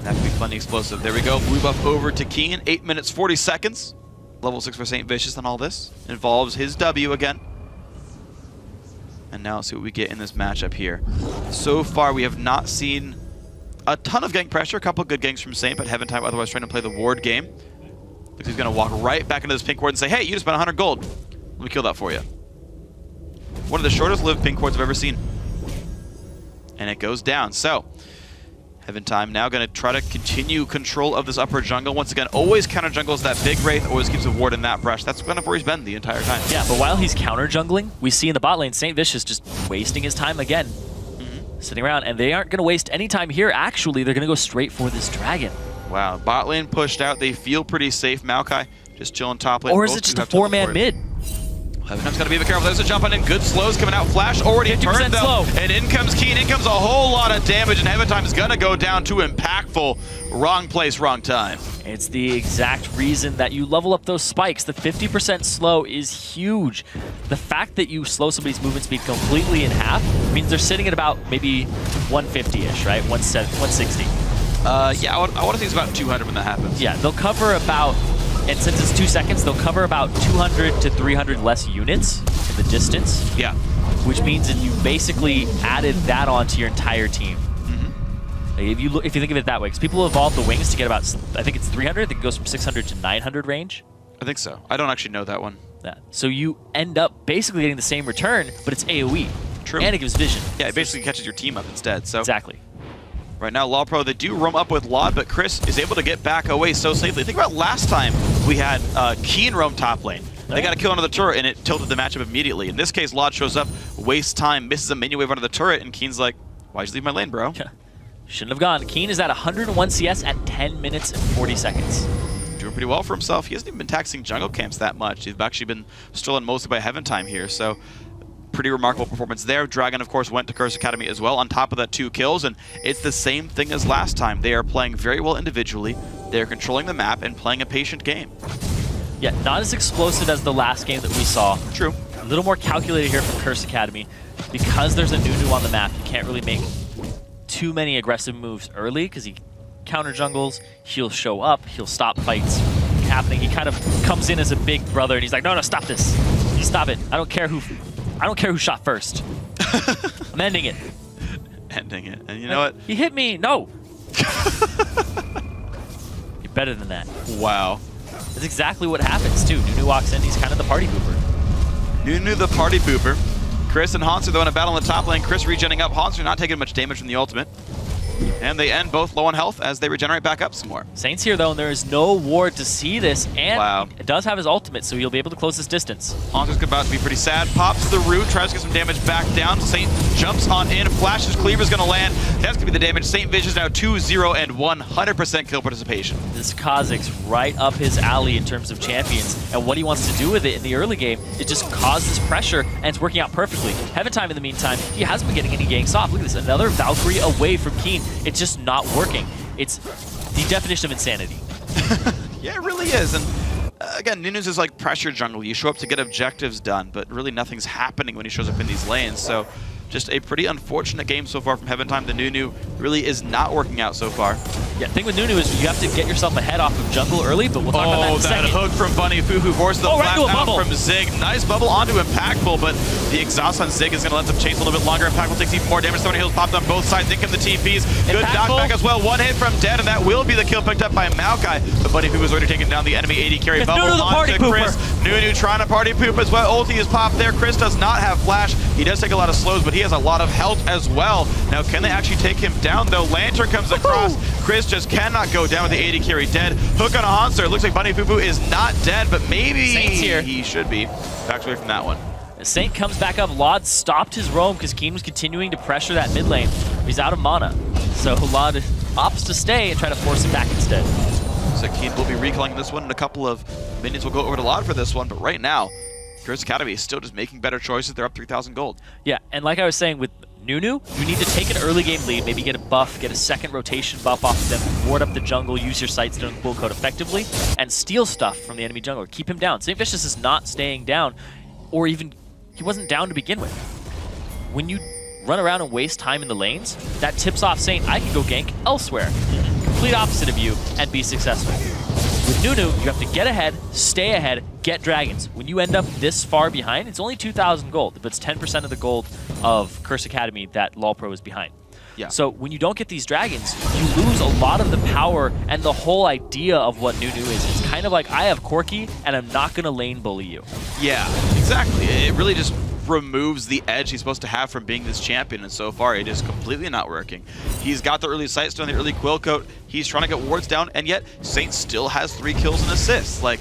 That could be funny explosive. There we go. Blue buff over to Keen. 8 minutes, 40 seconds. Level 6 for St. Vicious on all this. Involves his W again. And now let's see what we get in this matchup here. So far, we have not seen a ton of gank pressure. A couple of good ganks from Saint, but Heaventime otherwise trying to play the ward game. Looks like he's going to walk right back into this pink ward and say, hey, you just spent 100 gold. Let me kill that for you. One of the shortest lived pink wards I've ever seen. And it goes down. So, Heaventime now going to try to continue control of this upper jungle. Once again, always counter jungles that big Wraith, always keeps a ward in that brush. That's kind of where he's been the entire time. Yeah, but while he's counter jungling, we see in the bot lane St. Vicious just wasting his time again. Sitting around, and they aren't going to waste any time here. Actually, they're going to go straight for this dragon. Wow, bot lane pushed out. They feel pretty safe. Maokai just chilling top lane. Or is it just a 4-man mid? Heaventime's got to be careful. There's a jump on in. Good slows coming out. Flash already turned though. Slow. And in comes Keen. In comes a whole lot of damage, and Heaventime is going to go down to Impactful. Wrong place, wrong time. It's the exact reason that you level up those spikes. The 50% slow is huge. The fact that you slow somebody's movement speed completely in half means they're sitting at about maybe 150-ish, right? 160. Yeah, I want to think it's about 200 when that happens. Yeah, they'll cover about And since it's 2 seconds, they'll cover about 200 to 300 less units in the distance. Yeah. Which means that you basically added that onto your entire team. If you think of it that way, because people evolve the wings to get about, I think it's 300. I think it goes from 600 to 900 range. I think so. I don't actually know that one. Yeah. So you end up basically getting the same return, but it's AoE. True. And it gives vision. Yeah, it basically catches your team up instead. So Exactly. right now, LoLPro, they do roam up with Laud, but Chris is able to get back away so safely. Think about last time we had Keen roam top lane. They got a kill under the turret, and it tilted the matchup immediately. In this case, Laud shows up, wastes time, misses a minion wave under the turret, and Keen's like, why'd you leave my lane, bro? Yeah. Shouldn't have gone. Keen is at 101 CS at 10 minutes and 40 seconds. Doing pretty well for himself. He hasn't even been taxing jungle camps that much. He's actually been stolen mostly by Heaven Time here, so pretty remarkable performance there. Dragon, of course, went to Curse Academy as well on top of that 2 kills, and it's the same thing as last time. They are playing very well individually. They're controlling the map and playing a patient game. Yeah, not as explosive as the last game that we saw. True. A little more calculated here from Curse Academy. Because there's a Nunu on the map, you can't really make too many aggressive moves early because he counter jungles, he'll show up, he'll stop fights happening. He kind of comes in as a big brother and he's like, no, stop this. Stop it. I don't care who shot first. I'm ending it. Ending it. And you know what? He hit me. No. You're better than that. Wow. That's exactly what happens too. Nunu walks in, he's kind of the party pooper. Nunu the party pooper. Chris and Hanser, though, in a battle in the top lane. Chris regenning up. Hanser not taking much damage from the ultimate. And they end both low on health as they regenerate back up some more. Saint's here, though, and there is no ward to see this. And wow. It does have his ultimate, so he'll be able to close this distance. Hanser's about to be pretty sad. Pops the root, tries to get some damage back down. Saint jumps on in, flashes, cleaver's going to land. That's going to be the damage. Saint Vision's now 2-0 and 100% kill participation. This Kha'Zix's right up his alley in terms of champions, and what he wants to do with it in the early game is just cause this pressure, and it's working out perfectly. Heaven Time, in the meantime, he hasn't been getting any ganks off. Look at this, another Valkyrie away from Keen. It's just not working. It's the definition of insanity. Yeah, it really is. And again, Nunu's is like pressure jungle. You show up to get objectives done, but really nothing's happening when he shows up in these lanes. So just a pretty unfortunate game so far from Heaven Time. The Nunu really is not working out so far. Yeah, the thing with Nunu is you have to get yourself ahead off of jungle early, but we'll talk about that in a second. Hook from Bunny Fufu forces the flash out from Zig. Nice bubble onto Impactful, but the exhaust on Zig is going to let them chase a little bit longer. Impactful takes even more damage. So many heals popped on both sides. In come the TPs. Good knockback as well. One hit from Dead, and that will be the kill picked up by Maokai. But Bunny Fufu's already taken down the enemy AD carry. Bubble onto Chris. Nunu trying to party poop as well. Ulti is popped there. Chris does not have flash. He does take a lot of slows, but he has a lot of health as well. Now, can they actually take him down, though? Lantern comes across. Chris just cannot go down with the AD carry dead. Hook on a Hanser. Looks like Bunny Fufu is not dead, but maybe Saint's here. He should be. Backs away from that one. Saint comes back up. Laud stopped his roam because Keen was continuing to pressure that mid lane. He's out of mana. So Laud opts to stay and try to force him back instead. So Keen will be recalling this one, and a couple of minions will go over to Laud for this one, but right now, Curse Academy is still just making better choices. They're up 3,000 gold. Yeah, and like I was saying with Nunu, you need to take an early game lead, maybe get a buff, get a second rotation buff off of them, ward up the jungle, use your sights during the pull code effectively, and steal stuff from the enemy jungler. Keep him down. St. Vicious is not staying down, or even, he wasn't down to begin with. When you run around and waste time in the lanes, that tips off Saint, I can go gank elsewhere. Complete opposite of you, and be successful. With Nunu, you have to get ahead, stay ahead, get dragons. When you end up this far behind, it's only 2,000 gold, but it's 10% of the gold of Curse Academy that LoLPro is behind. Yeah. So when you don't get these dragons, you lose a lot of the power and the whole idea of what Nunu is. It's kind of like, I have Corki, and I'm not going to lane bully you. Yeah, exactly. It really just removes the edge he's supposed to have from being this champion, and so far it is completely not working. He's got the early sight stone, the early quill coat, he's trying to get wards down, and yet Saint still has 3 kills and assists. Like,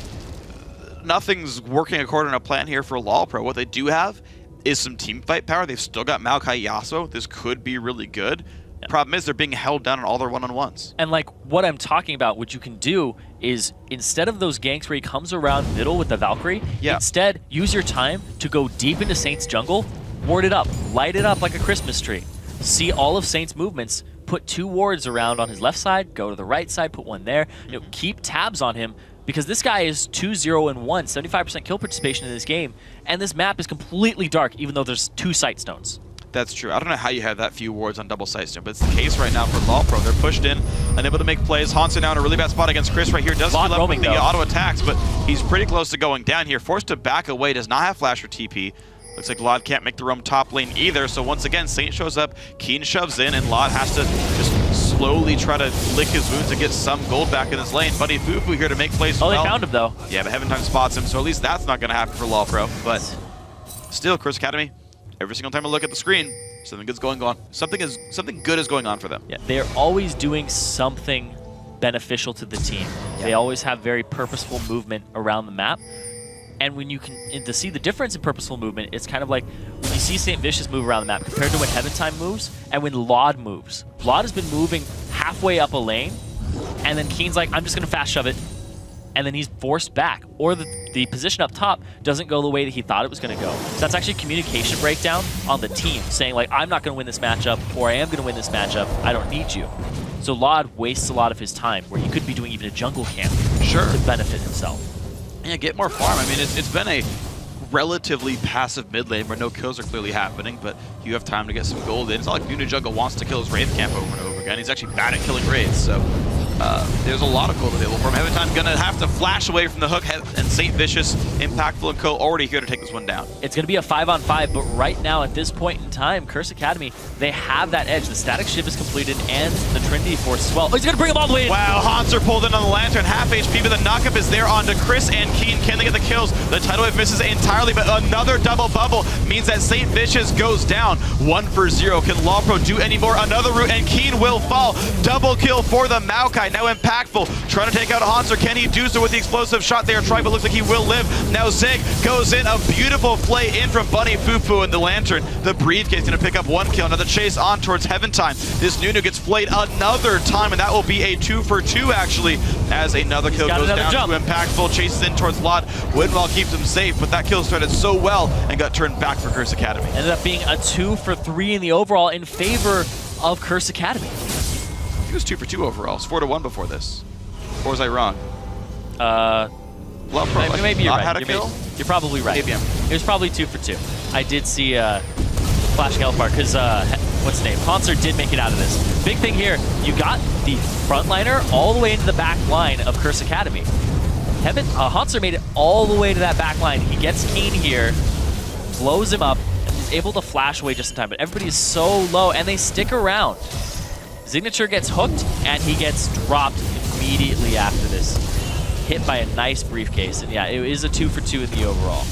nothing's working according to plan here for LoLPro. What they do have is some team fight power. They've still got Maokai Yasuo. This could be really good. Yeah. Problem is they're being held down on all their one-on-ones. And like what I'm talking about, what you can do is instead of those ganks where he comes around middle with the Valkyrie, instead use your time to go deep into Saint's jungle, ward it up, light it up like a Christmas tree. See all of Saint's movements, put 2 wards around on his left side, go to the right side, put 1 there. You know, keep tabs on him because this guy is 2-0 and 1, 75% kill participation in this game, and this map is completely dark even though there's 2 sight stones. That's true. I don't know how you have that few wards on double sight stone, but it's the case right now for LoLPro. They're pushed in, unable to make plays. Hansa now in a really bad spot against Chris right here. Does heal up with the auto attacks, but he's pretty close to going down here. Forced to back away, does not have flash or TP. Looks like Lod can't make the roam top lane either, so once again, Saint shows up, Keen shoves in, and Lod has to just slowly try to lick his wounds and get some gold back in this lane. Buddy Fufu here to make plays Oh, well. they found him, though. Yeah, but Heaven Time spots him, so at least that's not going to happen for LoLPro. But still, Curse Academy, every single time I look at the screen, something good's going on. Something good is going on for them. Yeah, they're always doing something beneficial to the team. Yeah. They always have very purposeful movement around the map. And when you can to see the difference in purposeful movement, it's kind of like when you see St. Vicious move around the map compared to when Heaven Time moves and when Lod moves. Lod has been moving halfway up a lane, and then Keen's like, I'm just going to fast shove it, and then he's forced back. Or the position up top doesn't go the way that he thought it was going to go. So that's actually a communication breakdown on the team, saying like, I'm not going to win this matchup, or I am going to win this matchup, I don't need you. So Lod wastes a lot of his time, where he could be doing even a jungle camp to benefit himself. Yeah, get more farm. I mean, it's been a relatively passive mid lane where no kills are clearly happening, but you have time to get some gold in. It's not like Nunu Jungle wants to kill his Wraith camp over and over again. He's actually bad at killing Wraiths, so there's a lot of gold available for him. Heaven Time gonna have to flash away from the hook, and Saint Vicious, Impactful, and Co. already here to take this one down. It's gonna be a 5-on-5, but right now at this point in time, Curse Academy, they have that edge. The static shift is completed, and the Trinity Force as well. Oh, he's gonna bring him all the way in. Wow, Hanser pulled in on the Lantern, half HP, but the knockup is there onto Chris and Keen. Can they get the kills? The tidal wave misses entirely, but another double bubble means that Saint Vicious goes down. 1-for-0. Can LoLPro do any more? Another route, and Keen will fall. Double kill for the Maokai. Now Impactful, trying to take out Hanser. Can he do so with the explosive shot they are trying, but looks like he will live. Now Zig goes in, a beautiful play in from Bunny Fufu and the Lantern. The Briefcase gonna pick up one kill. Now the chase on towards Heaven Time. This Nunu gets played another time, and that will be a 2-for-2 actually, as another kill goes down to Impactful, chases in towards Lod. Windwall keeps him safe, but that kill started so well and got turned back for Curse Academy. Ended up being a 2-for-3 in the overall in favor of Curse Academy. It was 2-for-2 overall. It's 4-1 before this. Or was I wrong? LoLPro, maybe you're right. You're probably right. Maybe it was probably 2-for-2. I did see Flash Gelfar because what's his name? Hanser did make it out of this. Big thing here, you got the frontliner all the way into the back line of Curse Academy. Hanser made it all the way to that back line. He gets Keen here, blows him up, and is able to flash away just in time. But everybody is so low, and they stick around. Signature gets hooked, and he gets dropped immediately after this. Hit by a nice Briefcase. And yeah, it is a 2-for-2 in the overall.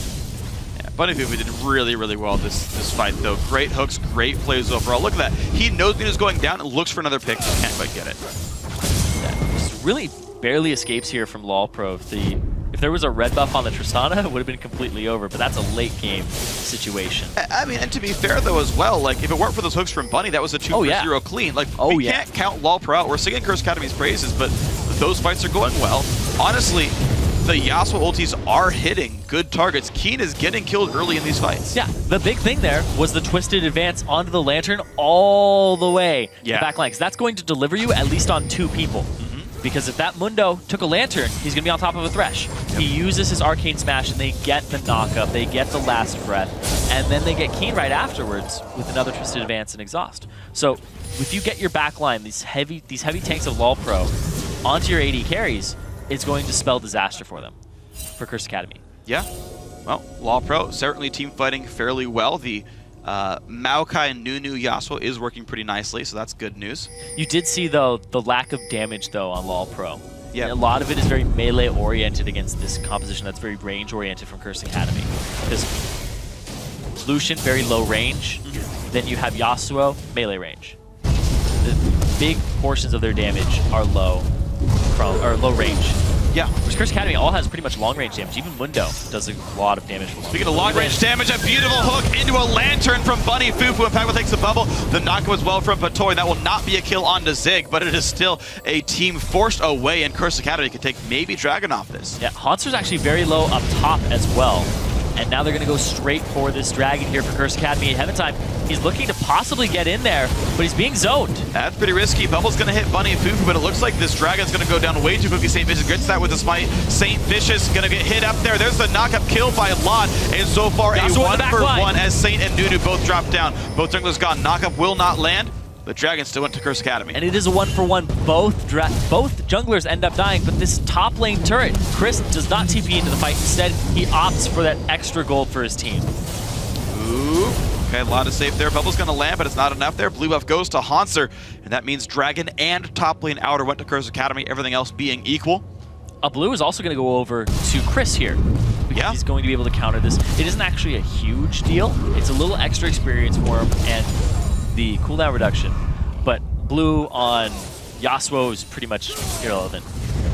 Yeah, Bunny Fufu did really, really well this fight, though. Great hooks, great plays overall. Look at that. He knows Nunu's going down and looks for another pick, but can't quite get it. Yeah, just really barely escapes here from LoLPro. If there was a red buff on the Tristana, it would have been completely over, but that's a late game situation. I mean, and to be fair though as well, like if it weren't for those hooks from Bunny, that was a 2-for-0 clean. Like we can't count LoLPro out. We're singing Curse Academy's praises, but those fights are going well. Honestly, the Yasuo ultis are hitting good targets. Keen is getting killed early in these fights. Yeah, the big thing there was the twisted advance onto the Lantern all the way to the back line, because that's going to deliver you at least on 2 people. Because if that Mundo took a Lantern, he's going to be on top of a Thresh. He uses his Arcane Smash, and they get the knockup, they get the last breath, and then they get Keen right afterwards with another Twisted Advance and Exhaust. So if you get your back line, these heavy tanks of LoLPro, onto your AD carries, it's going to spell disaster for them, for Curse Academy. Yeah, well, LoLPro certainly team fighting fairly well. The Maokai and Nunu Yasuo is working pretty nicely, so that's good news. You did see, though, the lack of damage, though, on LoLPro. Yeah. A lot of it is very melee-oriented against this composition that's very range-oriented from Curse Academy. Because Lucian, very low range. Then you have Yasuo, melee range. The big portions of their damage are low range. Yeah. Which Curse Academy all has pretty much long-range damage. Even Mundo does a lot of damage. Speaking of long-range damage, a beautiful hook into a Lantern from Bunny Fufu. Impactful takes the bubble. The knockup as well from Patoy. That will not be a kill onto Zig, but it is still a team forced away, and Curse Academy could take maybe Dragon off this. Yeah, Hanser's actually very low up top as well. And now they're going to go straight for this Dragon here for Curse Academy. Heaven Time, he's looking to possibly get in there, but he's being zoned. That's pretty risky. Bubble's going to hit Bunny and Fufu, but it looks like this Dragon's going to go down way too quickly. St. Vicious gets that with the smite. St. Vicious going to get hit up there. There's the knock-up kill by Lot, and so far a 1-for-1 as Saint and Nunu both drop down. Both junglers gone. Knock-up will not land. The Dragon still went to Curse Academy. And it is a 1-for-1. Both junglers end up dying, but this top lane turret, Chris does not TP into the fight. Instead, he opts for that extra gold for his team. Ooh. Okay, a lot of safe there. Bubble's going to land, but it's not enough there. Blue buff goes to Hanser, and that means Dragon and top lane Outer went to Curse Academy, everything else being equal. Blue is also going to go over to Chris here. Because he's going to be able to counter this. It isn't actually a huge deal. It's a little extra experience for him, and the cooldown reduction, but Blue on Yasuo is pretty much irrelevant.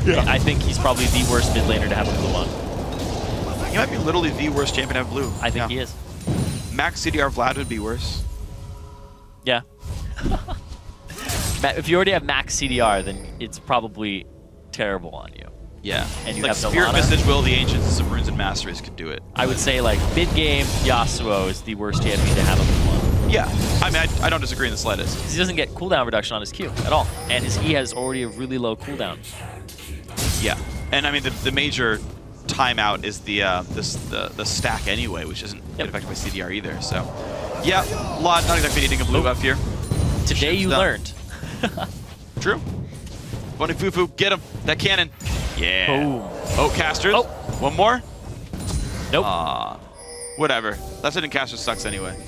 Yeah. I think he's probably the worst mid laner to have Blue on. He might be literally the worst champion to have Blue. I think he is. Max CDR Vlad would be worse. Yeah. If you already have max CDR, then it's probably terrible on you. Yeah. And you like have Spirit Visage, Will of the Ancients, and some Runes and Masteries could do it. I would say like mid-game, Yasuo is the worst champion to have a Blue on. Yeah, I mean, I don't disagree in the slightest. Because he doesn't get cooldown reduction on his Q at all, and his E has already a really low cooldown. Yeah, and I mean the major timeout is the stack anyway, which isn't affected by CDR either. So, yeah, Lot not exactly needing a blue buff here. Today you learned. True. Bunny Fufu, get him. That cannon. Yeah. Boom. Oh, casters. Oh. One more. Nope. Whatever. Left hitting caster sucks anyway.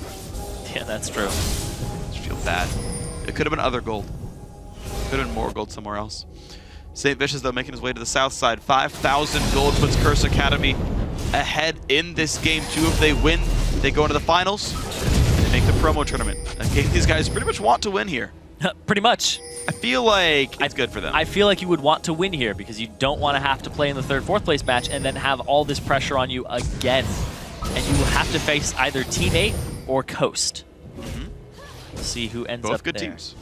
Yeah, that's true. I feel bad. It could have been other gold. Could have been more gold somewhere else. St. Vicious, though, making his way to the south side. 5,000 gold puts Curse Academy ahead in this game. 2 if they win, they go into the finals, and they make the promo tournament. A game these guys pretty much want to win here. Pretty much. I feel like it's good for them. I feel like you would want to win here because you don't want to have to play in the 3rd, 4th place match and then have all this pressure on you again. And you will have to face either Team 8 or Coast. We'll see who ends Both up good there teams.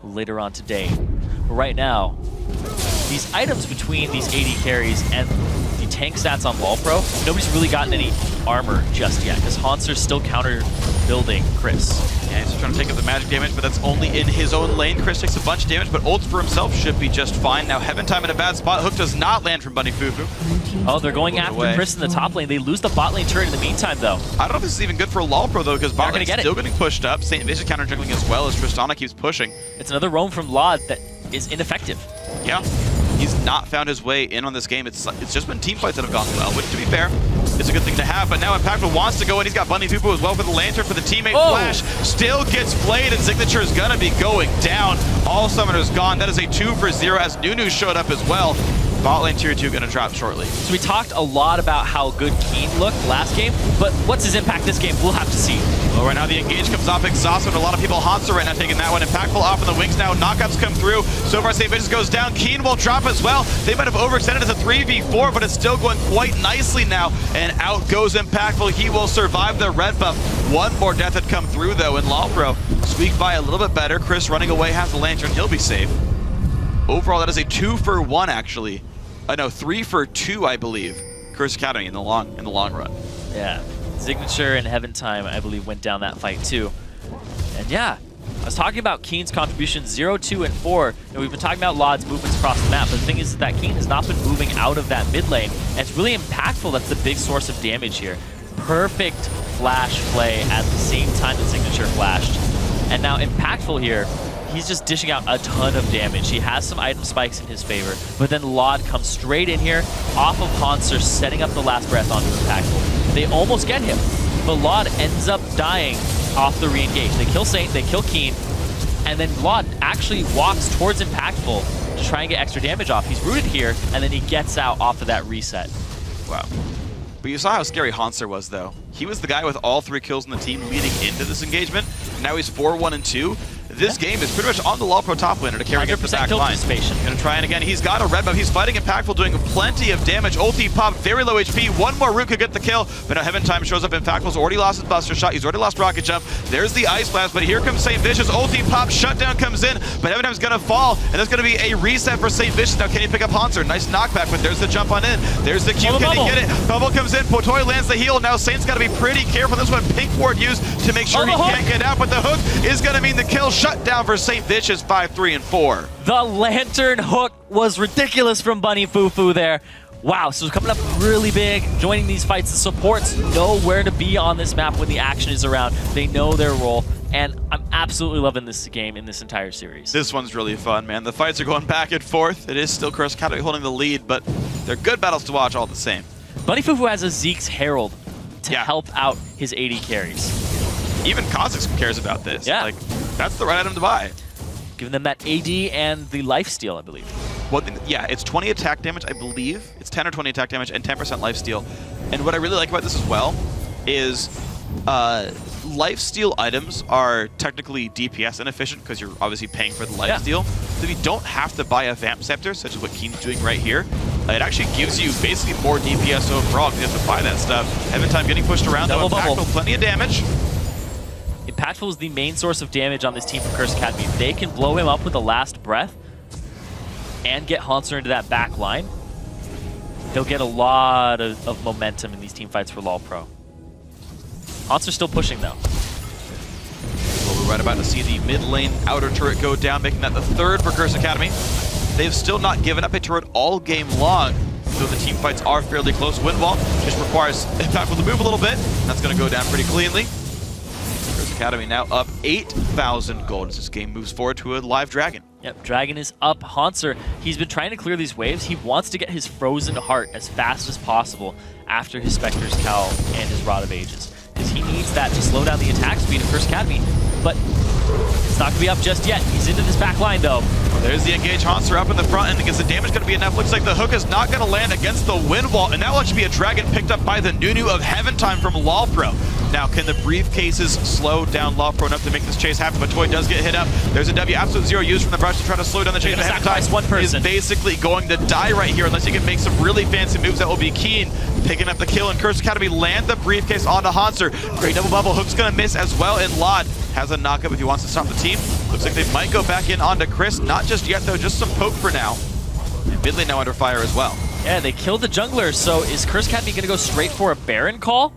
Later on today. But right now, these items between these AD carries and the tank stats on LoLPro, nobody's really gotten any armor just yet because Hanser's still counter building Chris. Yeah, he's trying to take up the magic damage, but that's only in his own lane. Chris takes a bunch of damage, but ults for himself should be just fine. Now Heaven Time in a bad spot. Hook does not land from Bunny Fufu. Oh, they're going after Chris in the top lane. They lose the bot lane turret in the meantime, though. I don't know if this is even good for LoLPro, though, because bot lane's still getting pushed up. St. Vicious counter juggling as well as Tristana keeps pushing. It's another roam from Lod that is ineffective. Yeah, he's not found his way in on this game. It's just been team fights that have gone well, which, to be fair, is a good thing to have. But now Impactful wants to go in. He's got Bunny Fufu as well for the Lantern for the teammate Flash. Still gets played, and Signature is going to be going down. All Summoners gone. That is a 2 for 0 as Nunu showed up as well. Bot lane tier 2 going to drop shortly. So we talked a lot about how good Keen looked last game, but what's his impact this game? We'll have to see. Well, right now the engage comes off exhausted. A lot of people Hanser right now taking that one. Impactful off in the wings now. Knockups come through. So far St. Vicious goes down. Keen will drop as well. They might have overextended as a 3v4, but it's still going quite nicely now. And out goes Impactful. He will survive the red buff. One more death had come through though, and LoLPro squeaked by a little bit better. Chris running away has the Lantern. He'll be safe. Overall, that is a 2 for 1 actually. No, 3 for 2, I believe. Curse Academy in the long run. Yeah, Signature and Heaven Time, I believe, went down that fight too. And yeah, I was talking about Keen's contributions 0, 2, and 4. And we've been talking about Lod's movements across the map, but the thing is that Keen has not been moving out of that mid lane, and it's really impactful. That's the big source of damage here. Perfect flash play at the same time that Signature flashed. And now Impactful here, he's just dishing out a ton of damage. He has some item spikes in his favor, but then Lod comes straight in here, off of Hanser, setting up the last breath onto Impactful. They almost get him, but Lod ends up dying off the re-engage. They kill Saint, they kill Keen, and then Lod actually walks towards Impactful to try and get extra damage off. He's rooted here, and then he gets out off of that reset. Wow. But you saw how scary Hanser was, though. He was the guy with all 3 kills in the team leading into this engagement. Now he's 4, 1, and 2. this game is pretty much on the LoLPro top laner to carry against the back kill line. participation. Gonna try and again, he's got a red buff. He's fighting Impactful, doing plenty of damage. Ulti pop, very low HP. One more root could get the kill, but now Heaven Time shows up. Impactful's already lost his Buster Shot. He's already lost Rocket Jump. There's the Ice Blast, but here comes St. Vicious. Ulti pop, Shutdown comes in, but Heaven Time's gonna fall, and there's gonna be a reset for St. Vicious. Now can he pick up Hanser? Nice knockback, but there's the jump on in. There's the Q, can he get it? Bubble comes in, Potoy lands the heal. Now Saint's gotta be pretty careful. This one Pink Ward used to make sure he can't get out, but the hook is gonna mean the kill. Shut down for St. Vicious, 5, 3, and 4. The Lantern hook was ridiculous from Bunny Fufu there. Wow, so coming up really big, joining these fights. The supports know where to be on this map when the action is around. They know their role, and I'm absolutely loving this game in this entire series. This one's really fun, man. The fights are going back and forth. It is still Curse Academy holding the lead, but they're good battles to watch all the same. Bunny Fufu has a Zeke's Herald to help out his AD carries. Even Kha'Zix cares about this. Yeah. Like, that's the right item to buy. Giving them that AD and the lifesteal, I believe. Well, yeah, it's 20 attack damage, I believe. It's 10 or 20 attack damage and 10% lifesteal. And what I really like about this as well is lifesteal items are technically DPS inefficient because you're obviously paying for the lifesteal. So if you don't have to buy a Vamp Scepter, such as what Keen's doing right here, it actually gives you basically more DPS overall because you have to buy that stuff. Heaven Time getting pushed around, though. Impactful, plenty of damage. Impactful is the main source of damage on this team from Curse Academy. If they can blow him up with the last breath and get Hanser into that back line, they'll get a lot of momentum in these team fights for LoLPro. Hanser's still pushing, though. Well, we're right about to see the mid lane outer turret go down, making that the third for Curse Academy. They've still not given up a turret all game long, though the team fights are fairly close. Wind Wall just requires Impactful to move a little bit, and that's going to go down pretty cleanly. Academy now up 8,000 gold as this game moves forward to a live dragon. Yep, dragon is up. Hanser, he's been trying to clear these waves. He wants to get his Frozen Heart as fast as possible after his Spectre's Cowl and his Rod of Ages, because he needs that to slow down the attack speed of Curse Academy. But it's not going to be up just yet. He's into this back line, though. There's the engage Hanser up in the front end because the damage going to be enough. Looks like the hook is not going to land against the Wind Wall, and that will actually be a dragon picked up by the Nunu of Heaven Time from LoLPro. Now, can the briefcases slow down LoLPro enough to make this chase happen? But Toy does get hit up. There's a W absolute zero used from the brush to try to slow down the chase. Heaven Time one person is basically going to die right here unless he can make some really fancy moves that will be keen. Picking up the kill, and Curse Academy land the briefcase onto Hanser. Great double bubble. Hook's going to miss as well, and Lod has a knockup if he wants to stop the team. Looks like they might go back in onto Chris. Not just yet, though. Just some poke for now. And mid lane now under fire as well. Yeah, they killed the jungler, so is Curse Academy going to go straight for a Baron call?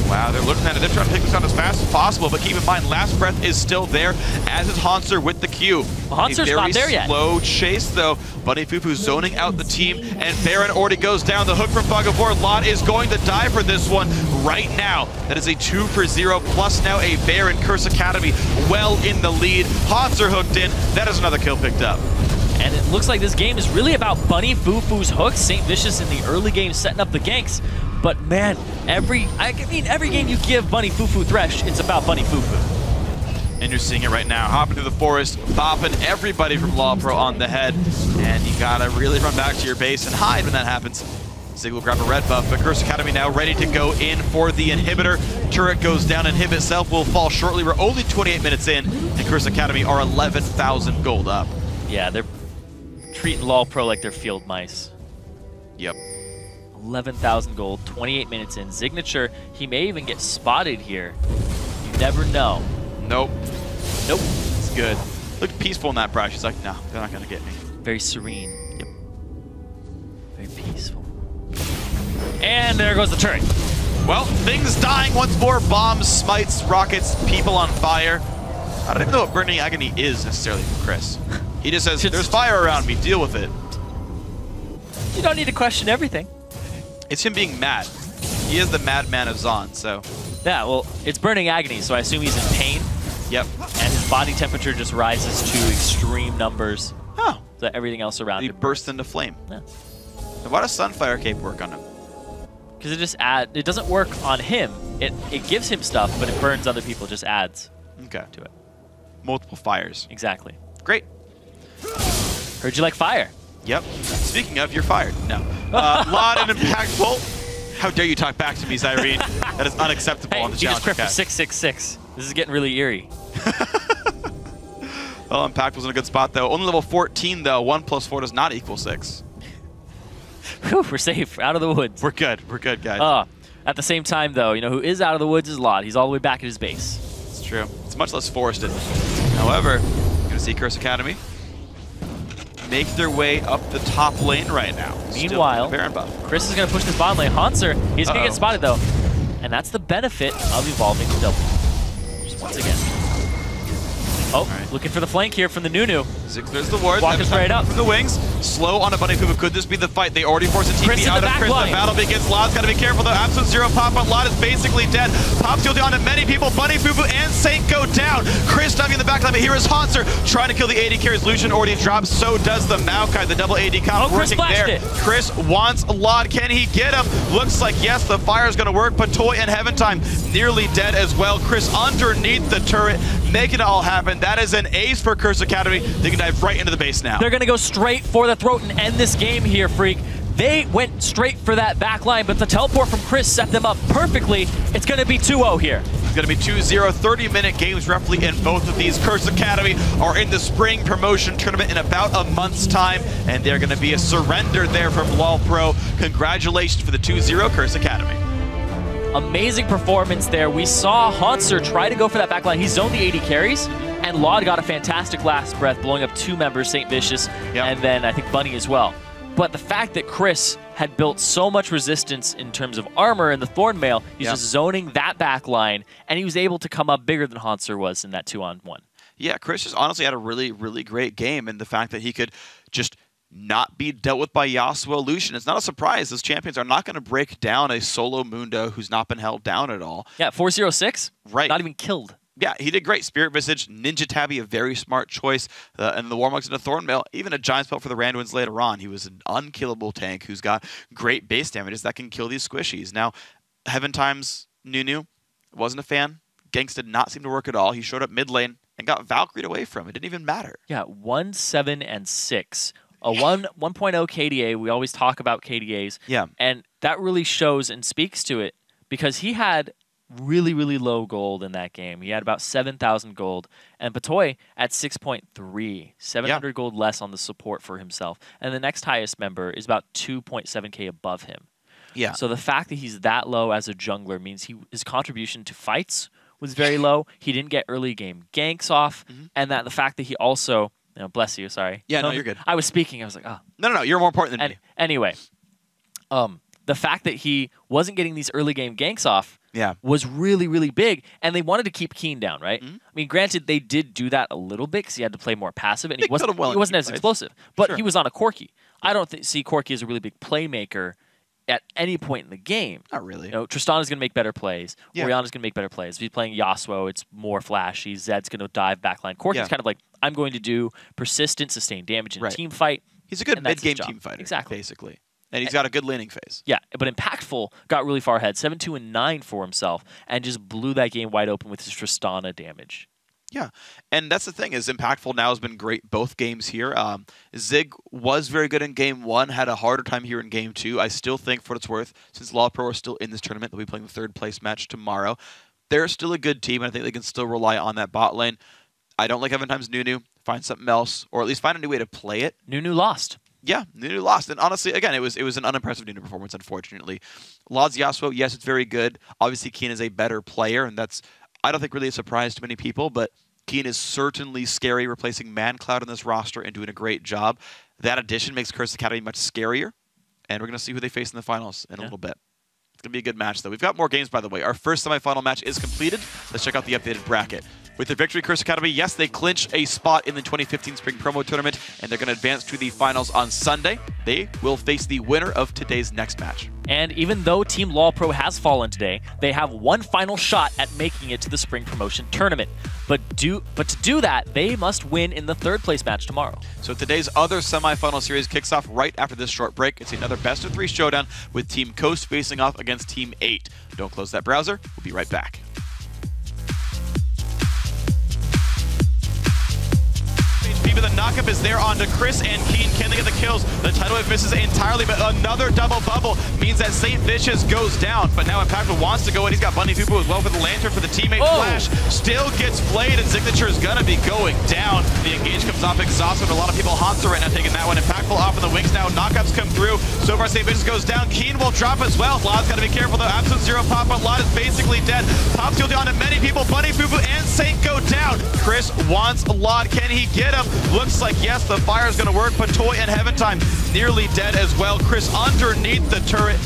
Wow, they're looking at it. They're trying to take this out as fast as possible, but keep in mind, Last Breath is still there, as is Hanser with the Q. Well, Hanser's not there yet. Slow chase, though. Bunny Fufu zoning out the team, and Baron already goes down. The hook from Fog of War. Lot is going to die for this one right now. That is a 2 for 0, plus now a Baron. Curse Academy well in the lead. Hanser hooked in. That is another kill picked up. And it looks like this game is really about Bunny Fufu's hooks. St. Vicious in the early game setting up the ganks. But man, every game you give Bunny Fufu Thresh, it's about Bunny Fufu. And you're seeing it right now. Hopping through the forest, bopping everybody from LoLPro on the head. And you gotta really run back to your base and hide when that happens. Zig will grab a red buff, but Curse Academy now ready to go in for the inhibitor. Turret goes down, inhibit itself will fall shortly. We're only 28 minutes in, and Curse Academy are 11,000 gold up. Yeah, they're treating LoLPro like they're field mice. Yep. 11,000 gold, 28 minutes in. Signature, he may even get spotted here. You never know. Nope. Nope. It's good. Looked peaceful in that brush. He's like, no, they're not going to get me. Very serene. Yep. Very peaceful. And there goes the turret. Well, things dying once more. Bombs, smites, rockets, people on fire. I don't even know what Burning Agony is necessarily for Chris. He just says, there's fire around me, deal with it. You don't need to question everything. It's him being mad. He is the madman of Zon, so. Yeah, well, it's Burning Agony, so I assume he's in pain. Yep. And his body temperature just rises to extreme numbers. Oh. So everything else around He him bursts into flame. Yeah. And why does Sunfire Cape work on him? Because it doesn't work on him. It gives him stuff, but it burns other people, just adds Okay. to it. Multiple fires. Exactly. Great. Heard you like fire. Yep. Speaking of, you're fired. No. Lot and Impactful. How dare you talk back to me, Zyrene? That is unacceptable Hey, on the he just challenge. crit for 666. This is getting really eerie. Well, Impact was in a good spot, though. Only level 14, though. 1 plus 4 does not equal 6. Whew, we're safe. Out of the woods. We're good. We're good, guys. At the same time, though, who is out of the woods is Lod. He's all the way back at his base. It's true. It's much less forested. However, you're going to see Curse Academy make their way up the top lane right now. Meanwhile, Baron buff. Chris is going to push this bottom lane. Hanser, he's going to get spotted, though. And that's the benefit of evolving to double. Just once again. Oh, looking for the flank here from the Nunu. Zig clears the ward. Walking straight up. From the wings. Slow on a Bunny Fufu. Could this be the fight? They already forced a TP Chris out of Chris. line. The battle begins. Lod's got to be careful, though. Absolute zero pop on Lod is basically dead. Pop's guilty onto many people. Bunny Fufu and Saint go down. Chris diving in the back line, but here is Hanser trying to kill the AD carries. Lucian already drops. So does the Maokai. The double AD comp working there. Chris wants Lod. Can he get him? Looks like yes, the fire is going to work, but Toy and Heaventime nearly dead as well. Chris underneath the turret, making it all happen. That is an ace for Curse Academy. They can dive right into the base now. They're going to go straight for the throat and end this game here, Freak. They went straight for that back line, but the teleport from Chris set them up perfectly. It's going to be 2-0 here. It's going to be 2-0, 30-minute games roughly in both of these. Curse Academy are in the spring promotion tournament in about a month's time, and they're going to be a surrender there from LoLPro. Congratulations for the 2-0 Curse Academy. Amazing performance there. We saw Hanser try to go for that back line. He zoned the AD carries, and Lod got a fantastic last breath, blowing up 2 members, St. Vicious, and then I think Bunny as well. But the fact that Chris had built so much resistance in terms of armor in the Thornmail, he's just zoning that back line, and he was able to come up bigger than Hanser was in that 2-on-1. Yeah, Chris just honestly had a really, really great game, and the fact that he could just not be dealt with by Yasuo Lucian. It's not a surprise. Those champions are not going to break down a solo Mundo who's not been held down at all. Yeah, 406. Right. Not even killed. Yeah, he did great. Spirit Visage, Ninja Tabby, a very smart choice. And the Warmugs and a Thornmail, even a Giant Spell for the Randuins later on. He was an unkillable tank who's got great base damages that can kill these squishies. Now, Heaventime's Nunu wasn't a fan. Ganks did not seem to work at all. He showed up mid lane and got Valkyrie'd away from it. It didn't even matter. Yeah, 1, 7, and 6. A 1.0 KDA. We always talk about KDAs. Yeah. And that really shows and speaks to it because he had really, really low gold in that game. He had about 7,000 gold. And Patoy at 6.3, 700 gold less on the support for himself. And the next highest member is about 2.7k above him. Yeah. So the fact that he's that low as a jungler means his contribution to fights was very low. He didn't get early game ganks off. And that the fact that he also... bless you, sorry. Yeah, no, you're good. I was speaking, I was like, oh. No, you're more important than me. Anyway, the fact that he wasn't getting these early game ganks off was really, really big, and they wanted to keep Keen down, right? I mean, granted, they did do that a little bit because he had to play more passive, and he wasn't as explosive, but he was on a Corki. I don't see Corki as a really big playmaker at any point in the game. Not really. Tristana's going to make better plays. Orianna's going to make better plays. If he's playing Yasuo, it's more flashy. Zed's going to dive backline. Corki's kind of like, I'm going to do persistent, sustained damage in a team fight. He's a good mid-game team fighter, basically. And he's got a good laning phase. Yeah, but Impactful got really far ahead, 7-2 and 9 for himself, and just blew that game wide open with his Tristana damage. Yeah, and that's the thing is Impactful now has been great both games here. Zig was very good in Game 1, had a harder time here in Game 2. I still think, for what it's worth, since LoLPro are still in this tournament, they'll be playing the third-place match tomorrow. They're still a good team, and I think they can still rely on that bot lane. I don't like Eventime's Nunu. Find something else, or at least find a new way to play it. Nunu lost. Yeah, Nunu lost. And honestly, again, it was an unimpressive Nunu performance, unfortunately. Lod's Yasuo, yes, it's very good. Obviously, Keen is a better player, and that's, I don't think, really a surprise to many people, but Keen is certainly scary, replacing ManCloud on this roster and doing a great job. That addition makes Curse Academy much scarier, and we're going to see who they face in the finals in a little bit. It's going to be a good match, though. We've got more games, by the way. Our first semifinal match is completed. Let's check out the updated bracket. With their victory, Curse Academy, yes, they clinch a spot in the 2015 Spring Promo Tournament, and they're going to advance to the finals on Sunday. They will face the winner of today's next match. And even though Team LoLPro has fallen today, they have one final shot at making it to the Spring Promotion Tournament. But to do that, they must win in the third-place match tomorrow. So today's other semifinal series kicks off right after this short break. It's another best-of-3 showdown with Team Coast facing off against Team 8. Don't close that browser. We'll be right back. HP with a knockup is there onto Chris and Keen. Can they get the kills? The tidal wave misses entirely, but another double bubble means that St. Vicious goes down. But now Impactful wants to go in. He's got Bunny Fufu as well for the lantern for the teammate. Flash still gets played, and Signature is going to be going down. The engage comes off exhausted. A lot of people Hansa right now taking that one. Impactful off in the wings now. Knockups come through. So far, St. Vicious goes down. Keen will drop as well. Lod's got to be careful though. Absolute zero pop, but Lod is basically dead. Pop skill down to many people. Bunny Fufu and Saint go down. Chris wants Lod. Can he get him? Looks like yes, the fire is going to work. Patoy and Heaven Time nearly dead as well. Chris underneath the turret.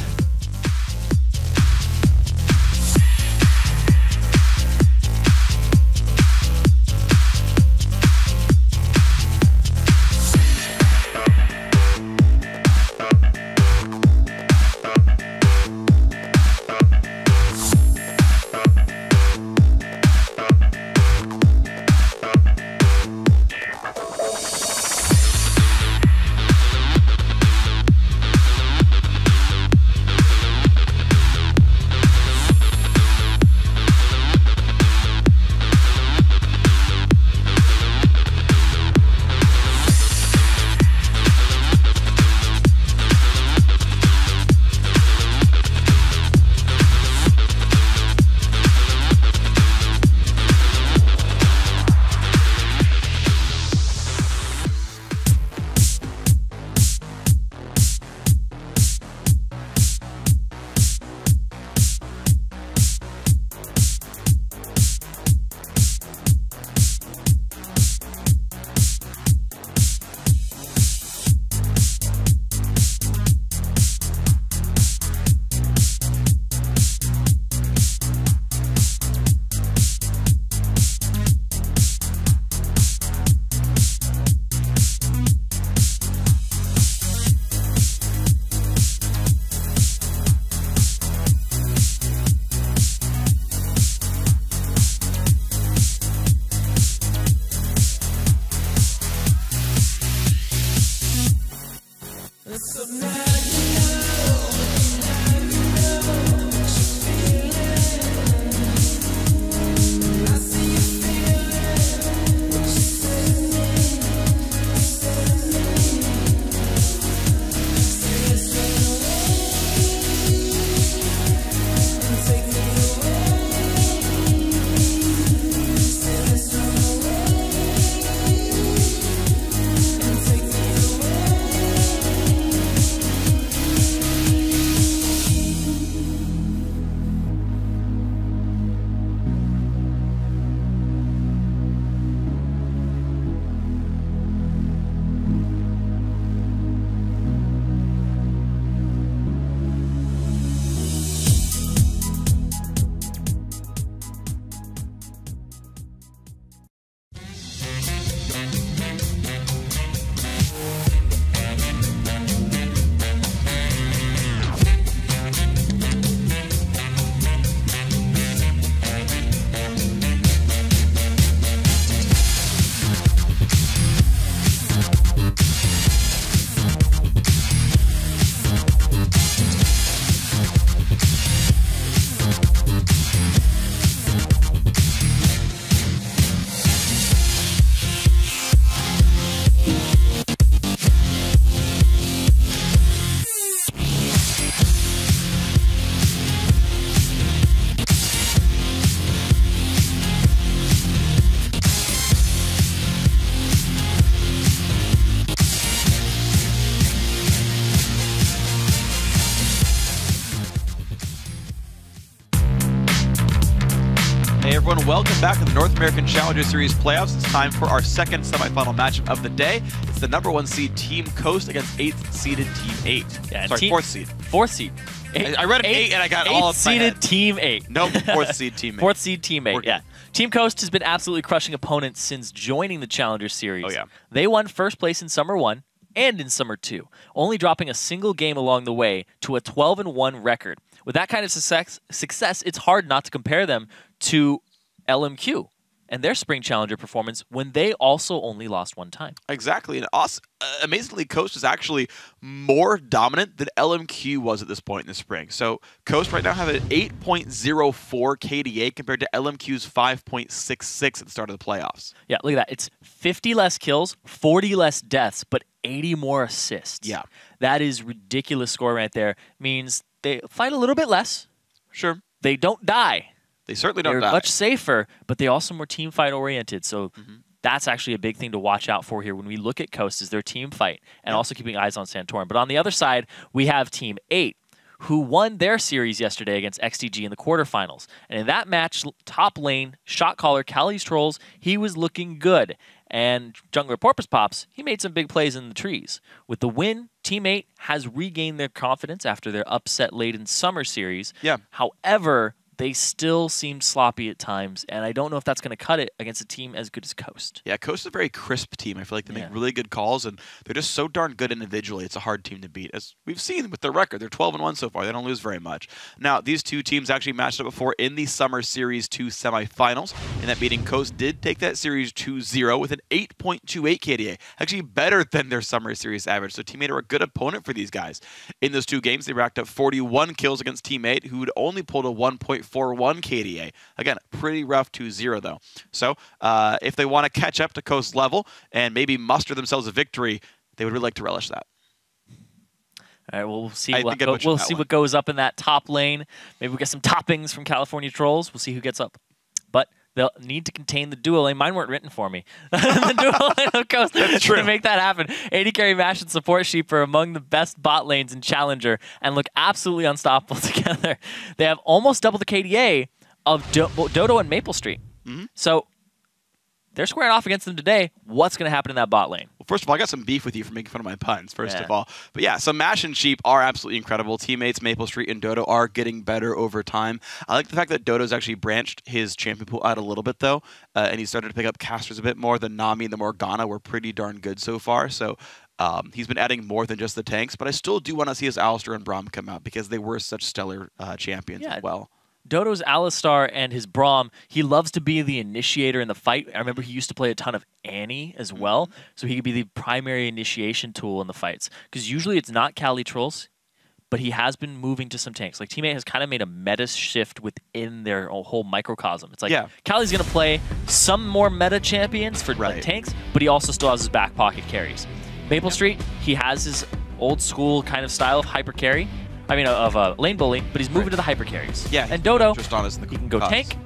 Hey everyone, welcome back to the North American Challenger Series Playoffs. It's time for our second semifinal matchup of the day. It's the #1 seed Team Coast against 8th seeded Team 8. Yeah, Sorry, 4th seed. 4th seed. I read an 8 and I got all of my head. 8th seeded Team 8. Nope, 4th seed Team 8. 4th seed Team 8, yeah. Team Coast has been absolutely crushing opponents since joining the Challenger Series. Oh, yeah. They won first place in Summer 1 and in Summer 2, only dropping a single game along the way to a 12-1 record. With that kind of success, it's hard not to compare them to LMQ. and their Spring Challenger performance when they also only lost one time. Exactly. And amazingly, Coast is actually more dominant than LMQ was at this point in the spring. So Coast right now have an 8.04 KDA compared to LMQ's 5.66 at the start of the playoffs. Yeah, look at that. It's 50 less kills, 40 less deaths, but 80 more assists. Yeah. That is ridiculous score right there. Means they fight a little bit less. Sure. They don't die. They certainly don't They're die. much safer, but they also more team fight oriented. So that's actually a big thing to watch out for here when we look at Coast is their team fight and also keeping eyes on Santorin. But on the other side, we have Team 8, who won their series yesterday against XTG in the quarterfinals. And in that match, top lane, shot caller Cali's Trolls, he was looking good. And jungler Porpoise Pops, he made some big plays in the trees. With the win, Team 8 has regained their confidence after their upset-laden summer series. Yeah. However, they still seemed sloppy at times, and I don't know if that's going to cut it against a team as good as Coast. Yeah, Coast is a very crisp team. I feel like they make really good calls, and they're just so darn good individually. It's a hard team to beat. As we've seen with their record, they're 12-1 so far. They don't lose very much. Now, these two teams actually matched up before in the Summer Series 2 semifinals, and that beating Coast did take that series 2-0 with an 8.28 KDA, actually better than their Summer Series average. So Team 8 are a good opponent for these guys. In those two games, they racked up 41 kills against Team 8, who'd only pulled a 1.41 KDA. Again, pretty rough 2-0 though. So if they want to catch up to Coast level and maybe muster themselves a victory, they would really like to relish that. All right, well, we'll see. We'll see what goes up in that top lane. Maybe we'll get some toppings from California Trolls. We'll see who gets up. But they'll need to contain the duo lane. Mine weren't written for me. The duo lane of Coast to make that happen. AD carry, Mash, and support Sheep are among the best bot lanes in Challenger and look absolutely unstoppable together. They have almost double the KDA of Dodo and Maple Street. So they're squaring off against them today. What's going to happen in that bot lane? Well, first of all, I got some beef with you for making fun of my puns, first of all. But yeah, so Mash and Sheep are absolutely incredible. Teammates Maple Street and Dodo are getting better over time. I like the fact that Dodo's actually branched his champion pool out a little bit, though, and he started to pick up casters a bit more. The Nami and the Morgana were pretty darn good so far, so he's been adding more than just the tanks, but I still do want to see his Alistar and Braum come out because they were such stellar champions as well. Dodo's Alistar and his Braum, he loves to be the initiator in the fight. I remember he used to play a ton of Annie as well, so he could be the primary initiation tool in the fights. Because usually it's not Cali Trolls, but he has been moving to some tanks. Like, Teammate has kind of made a meta shift within their whole microcosm. It's like, Cali's going to play some more meta champions for like, tanks, but he also still has his back pocket carries. Maple Street, he has his old school kind of style of hyper carry. I mean, of lane bully, but he's moving to the hyper carries. Yeah. And Dodo, he can go tank.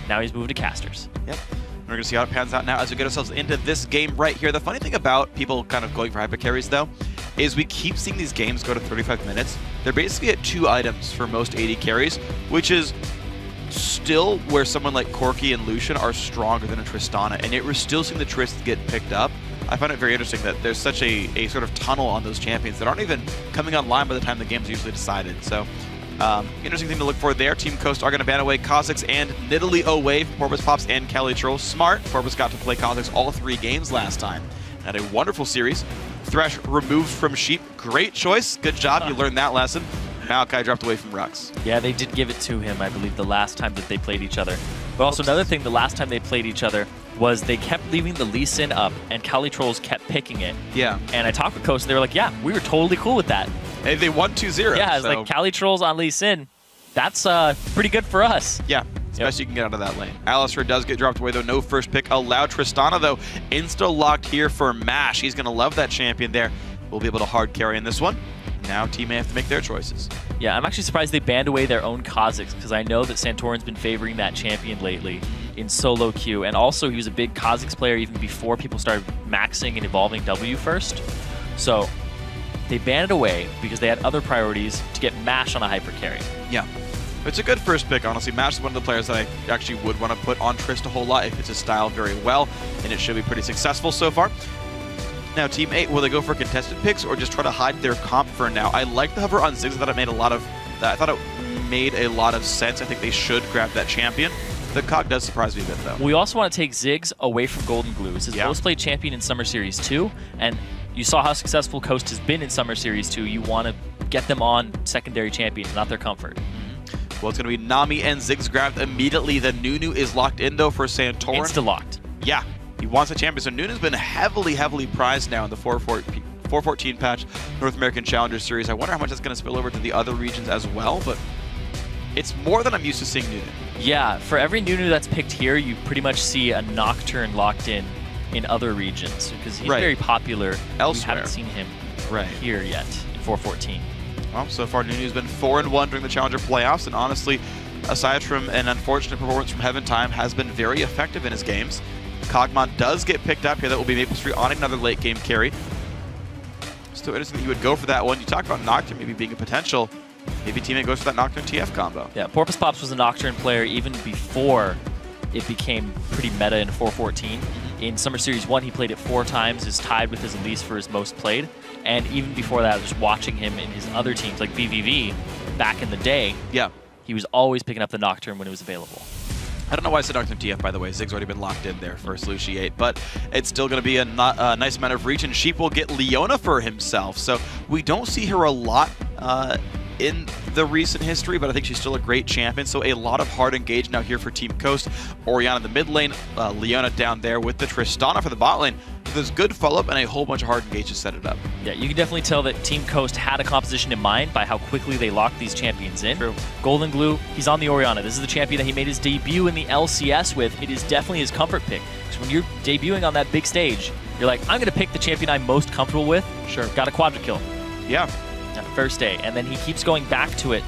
Now he's moving to casters. Yep. We're going to see how it pans out now as we get ourselves into this game right here. The funny thing about people kind of going for hyper carries, though, is we keep seeing these games go to 35 minutes. They're basically at 2 items for most AD carries, which is still where someone like Corki and Lucian are stronger than a Tristana, and yet we're still seeing the Trist get picked up. I find it very interesting that there's such a sort of tunnel on those champions that aren't even coming online by the time the game's usually decided. So, interesting thing to look for there. Team Coast are going to ban away Kha'Zix and Nidalee away from Porpoise Pops and Cali Troll. Smart. Porpoise got to play Kha'Zix all 3 games last time. Had a wonderful series. Thresh removed from Sheep. Great choice. Good job. You learned that lesson. Maokai dropped away from Rux. Yeah, they did give it to him, I believe, the last time that they played each other. But also another thing, the last time they played each other was they kept leaving the Lee Sin up, and Cali Trolls kept picking it. Yeah. And I talked with Coast, and they were like, yeah, we were totally cool with that. Hey, they won 2-0. Yeah, it's like Cali Trolls on Lee Sin. That's pretty good for us. Yeah. Best you can get out of that lane. Alistar does get dropped away, though. No first pick allowed. Tristana, though, insta-locked here for Mash. He's going to love that champion there. We'll be able to hard carry in this one. Now Team may have to make their choices. Yeah, I'm actually surprised they banned away their own Kha'Zix, because I know that Santorin's been favoring that champion lately in solo queue, and also he was a big Kha'Zix player even before people started maxing and evolving W first. So they banned it away because they had other priorities to get Mash on a hyper carry. Yeah. It's a good first pick, honestly. Mash is one of the players that I actually would want to put on Trist a whole lot. It fits his style very well, and it should be pretty successful so far. Now, Team 8, will they go for contested picks or just try to hide their comp for now? I like the hover on Ziggs. I thought it made a lot of sense. I think they should grab that champion. The cog does surprise me a bit, though. We also want to take Ziggs away from Golden Glue. It's his most played champion in Summer Series 2, and you saw how successful Coast has been in Summer Series 2. You want to get them on secondary champions, not their comfort. Well, it's going to be Nami and Ziggs grabbed immediately. The Nunu is locked in, though, for Santorin. Insta-locked. Yeah, he wants a champion. So Nunu's been heavily prized now in the 414 patch North American Challenger Series. I wonder how much that's going to spill over to the other regions as well, but it's more than I'm used to seeing Nunu. Yeah, for every Nunu that's picked here, you pretty much see a Nocturne locked in other regions because he's very popular elsewhere. We haven't seen him here yet in 414. Well, so far Nunu's been 4-1 during the Challenger playoffs, and honestly, aside from an unfortunate performance from Heaven Time, has been very effective in his games. Kog'Maw does get picked up here. That will be Maple Street on another late game carry. Still interesting that you would go for that one. You talked about Nocturne maybe being a potential. Maybe teammate goes for that Nocturne TF combo. Yeah, Porpoise Pops was a Nocturne player even before it became pretty meta in 414. In Summer Series 1, he played it 4 times, is tied with his Elise for his most played. And even before that, just watching him in his other teams, like VVV, back in the day, he was always picking up the Nocturne when it was available. I don't know why I said Nocturne TF, by the way. Zig's already been locked in there for Slushi 8, but it's still going to be a nice amount of reach, and Sheep will get Leona for himself. So we don't see her a lot in the recent history, but I think she's still a great champion. So a lot of hard engage now here for Team Coast. Orianna in the mid lane, Leona down there with the Tristana for the bot lane. So there's good follow-up and a whole bunch of hard engage to set it up. Yeah, you can definitely tell that Team Coast had a composition in mind by how quickly they locked these champions in. True. Golden Glue, he's on the Orianna. This is the champion that he made his debut in the LCS with. It is definitely his comfort pick. So when you're debuting on that big stage, you're like, I'm going to pick the champion I'm most comfortable with. Sure. Got a quadra kill. Yeah. First day, and then he keeps going back to it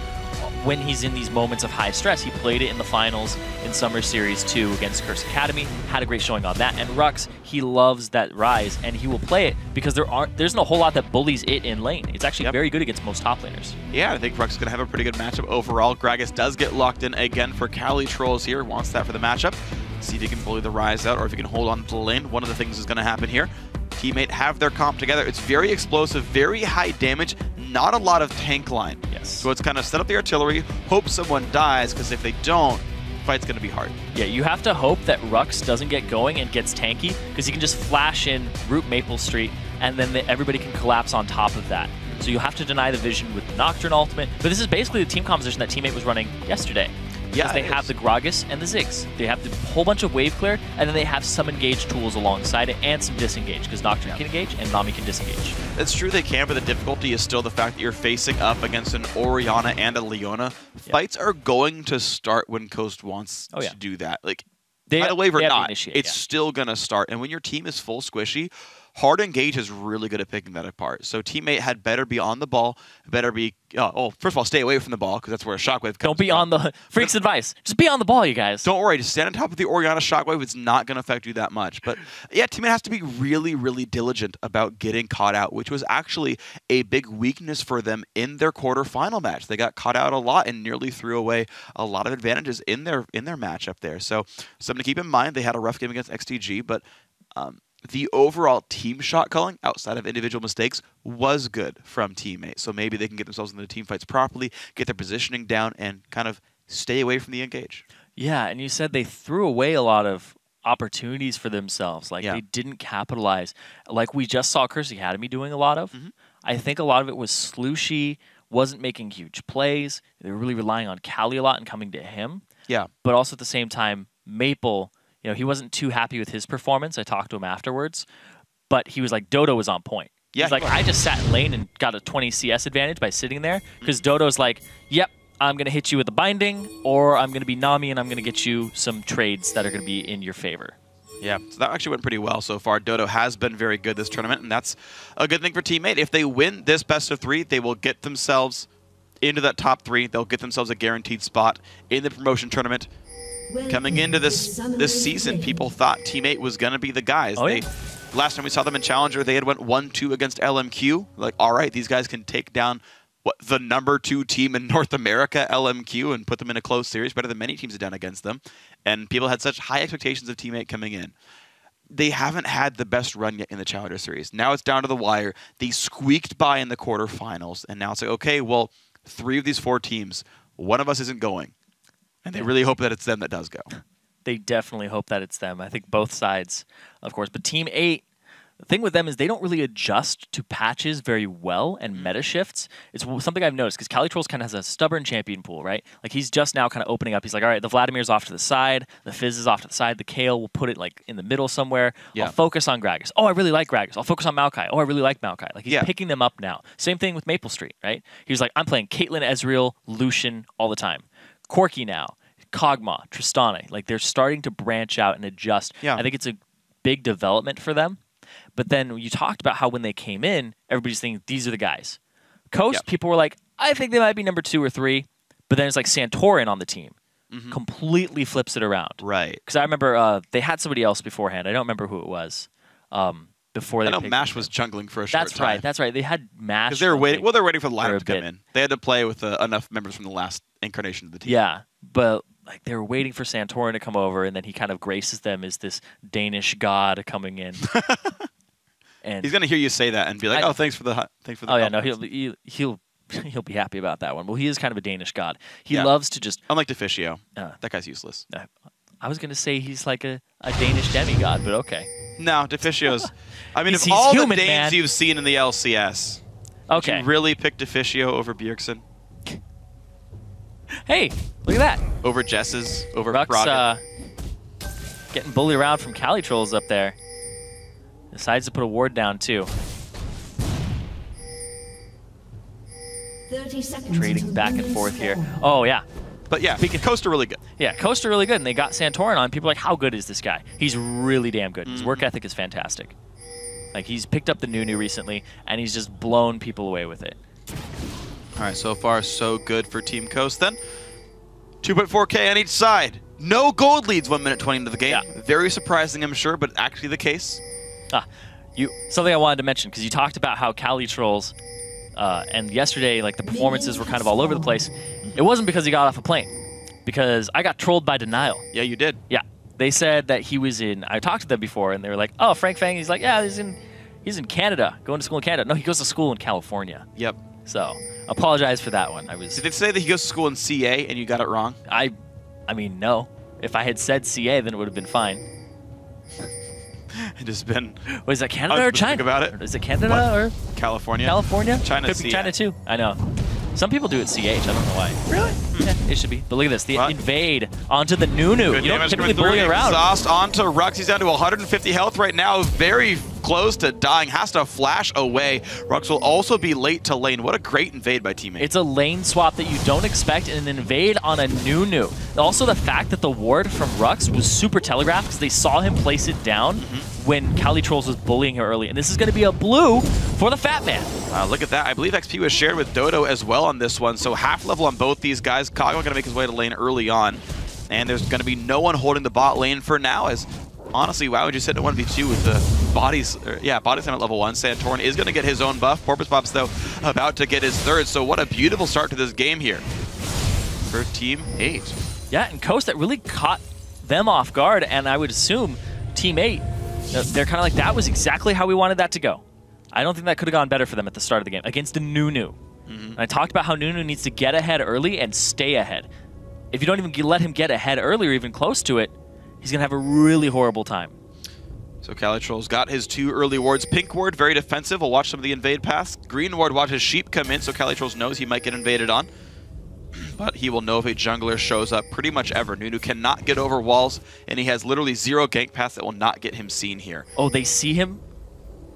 when he's in these moments of high stress. He played it in the finals in Summer Series 2 against Curse Academy, had a great showing on that, and Rux, he loves that Rise, and he will play it because there isn't a whole lot that bullies it in lane. It's actually very good against most top laners. Yeah, I think Rux is going to have a pretty good matchup overall. Gragas does get locked in again for Cali Trolls here, wants that for the matchup. See if he can bully the Rise out or if he can hold on to the lane. One of the things is going to happen here. Teammate have their comp together. It's very explosive, very high damage, not a lot of tank line. Yes. So it's kind of set up the artillery, hope someone dies, because if they don't, fight's going to be hard. Yeah, you have to hope that Rux doesn't get going and gets tanky, because he can just flash in, root Maple Street, and then everybody can collapse on top of that. So you have to deny the vision with the Nocturne ultimate. But this is basically the team composition that Teammate was running yesterday. Yeah, they have the Gragas and the Ziggs. They have the whole bunch of wave clear, and then they have some engage tools alongside it and some disengage, because Nocturne can engage and Nami can disengage. It's true they can, but the difficulty is still the fact that you're facing up against an Orianna and a Leona. Fights are going to start when Coast wants to do that. Like, by the wave or not, it's still going to start. And when your team is full squishy, hard engage is really good at picking that apart. So teammate had better be on the ball, better be, first of all, stay away from the ball, because that's where a shockwave comes Don't be on the, Freak's advice, just be on the ball, you guys. Don't worry, just stand on top of the Orianna shockwave. It's not going to affect you that much. But yeah, teammate has to be really diligent about getting caught out, which was actually a big weakness for them in their quarterfinal match. They got caught out a lot and nearly threw away a lot of advantages in their matchup there. So something to keep in mind. They had a rough game against XTG, but the overall team shot calling, outside of individual mistakes, was good from teammates. So maybe they can get themselves into the team fights properly, get their positioning down, and kind of stay away from the engage. Yeah, and you said they threw away a lot of opportunities for themselves. Like, they didn't capitalize. Like we just saw Curse Academy doing a lot of. I think a lot of it was Slushi wasn't making huge plays. They were really relying on Cali a lot and coming to him. Yeah. But also at the same time, Maple, he wasn't too happy with his performance. I talked to him afterwards, but he was like, Dodo was on point. Yeah, he's like, I just sat in lane and got a 20 CS advantage by sitting there, because Dodo's like, yep, I'm going to hit you with a binding, or I'm going to be Nami and I'm going to get you some trades that are going to be in your favor. Yeah, so that actually went pretty well so far. Dodo has been very good this tournament, and that's a good thing for teammate. If they win this best of 3, they will get themselves into that top 3. They'll get themselves a guaranteed spot in the promotion tournament. Coming into this season, people thought Teammate was going to be the guys. Last time we saw them in Challenger, they had went 1-2 against LMQ. Like, all right, these guys can take down the number 2 team in North America, LMQ, and put them in a close series, better than many teams have done against them. And people had such high expectations of Teammate coming in. They haven't had the best run yet in the Challenger series. Now it's down to the wire. They squeaked by in the quarterfinals, and now it's like, okay, well, 3 of these 4 teams, one of us isn't going. And they really hope that it's them that does go. They definitely hope that it's them. I think both sides, of course. But Team 8, The thing with them is they don't really adjust to patches very well and meta shifts. It's something I've noticed because Calitrolls kind of has a stubborn champion pool, right? Like he's just now kind of opening up. He's like, all right, the Vladimir's off to the side, the Fizz is off to the side, the Kale will put it like in the middle somewhere. Yeah. I'll focus on Gragas. Oh, I really like Gragas. I'll focus on Maokai. Oh, I really like Maokai. Like he's Yeah. picking them up now. Same thing with Maple Street, right? He was like, I'm playing Caitlyn, Ezreal, Lucian all the time. Corki now, Kog'Maw, Tristana. Like they're starting to branch out and adjust. Yeah. I think it's a big development for them. But then you talked about how when they came in, everybody's thinking, these are the guys. Coast, people were like, I think they might be number 2 or 3. But then it's like Santorin on the team. Completely flips it around. Right. Because I remember they had somebody else beforehand. I don't remember who it was. Before they I know picked Mash him. was jungling for a short That's time. right. That's right. They had Mash. Because they were waiting. Well, they're waiting for the for a lineup to come bit. in. They had to play with enough members from the last incarnation of the team. Yeah, but like they were waiting for Santorin to come over, and then he kind of graces them as this Danish god coming in. And He's gonna hear you say that and be like, "Oh, thanks for the oh yeah, no, compliments." he'll be happy about that one. Well, he is kind of a Danish god. He Yeah. loves to just. Unlike Deficio, Uh, that guy's useless. I was gonna say he's like a Danish demigod, but okay. No, Deficio's. I mean, He's of all human, the Danes man. you've seen in the LCS, would Okay. you really pick Deficio over Bjergsen, Hey, look at that. over Jesses, over Rux Braga? getting bullied around from Calitrolls up there. Decides to put a ward down too. 30 seconds Trading until back and minions forth here. fall. Oh yeah. But yeah, Coast are really good. Yeah, Coast are really good, and they got Santorin on. People are like, how good is this guy? He's really damn good. His work ethic is fantastic. Like, he's picked up the Nunu recently, and he's just blown people away with it. All right, so far so good for Team Coast then. 2.4K on each side. No gold leads 1 minute 20 into the game. Yeah. Very surprising, I'm sure, but actually the case. Something I wanted to mention, because you talked about how Calitrolls, and yesterday, like, the performances were kind of all over the place. It wasn't because he got off a plane, because I got trolled by Denial. Yeah, you did. Yeah. They said that he was in, I talked to them before, and they were like, oh, Frank Fang, he's like, yeah, he's in Canada, going to school in Canada. No, he goes to school in California. Yep. So, apologize for that one. Did they say that he goes to school in CA and you got it wrong? I mean, no. If I had said CA, then it would have been fine. It has been Was it Canada or unspecific China? about it. Is it Canada or California. California? China's Could be CA. China too. I know. Some people do it CH. I don't know why. Really? Yeah, it should be. But look at this. The What? invade onto the Nunu. Good You don't damage typically coming bully through. around. Exhaust onto Rux. He's down to 150 health right now. Very close to dying. Has to flash away. Rux will also be late to lane. What a great invade by teammate. It's a lane swap that you don't expect in an invade on a Nunu. Also, the fact that the ward from Rux was super telegraphed because they saw him place it down when Calitrolls was bullying her early. And this is going to be a blue for the Fat Man. Look at that. I believe XP was shared with Dodo as well on this one. So half level on both these guys. Kog'Maw going to make his way to lane early on. And there's going to be no one holding the bot lane for now, as honestly, why would you sit at 1v2 with the bodies? Body slam at level 1. Santorin is going to get his own buff. Porpoise Pops, though, about to get his third. So what a beautiful start to this game here for Team 8. Yeah, and Coast, that really caught them off guard, and I would assume Team 8, they're kind of like, that was exactly how we wanted that to go. I don't think that could have gone better for them at the start of the game against the Nunu. And I talked about how Nunu needs to get ahead early and stay ahead. If you don't even let him get ahead early or even close to it, he's going to have a really horrible time. So Calitrolls got his 2 early wards. Pink ward, very defensive. We'll watch some of the invade paths. Green ward watches sheep come in, so Calitrolls knows he might get invaded on. But he will know if a jungler shows up pretty much ever. Nunu cannot get over walls, and he has literally 0 gank paths that will not get him seen here. Oh, they see him.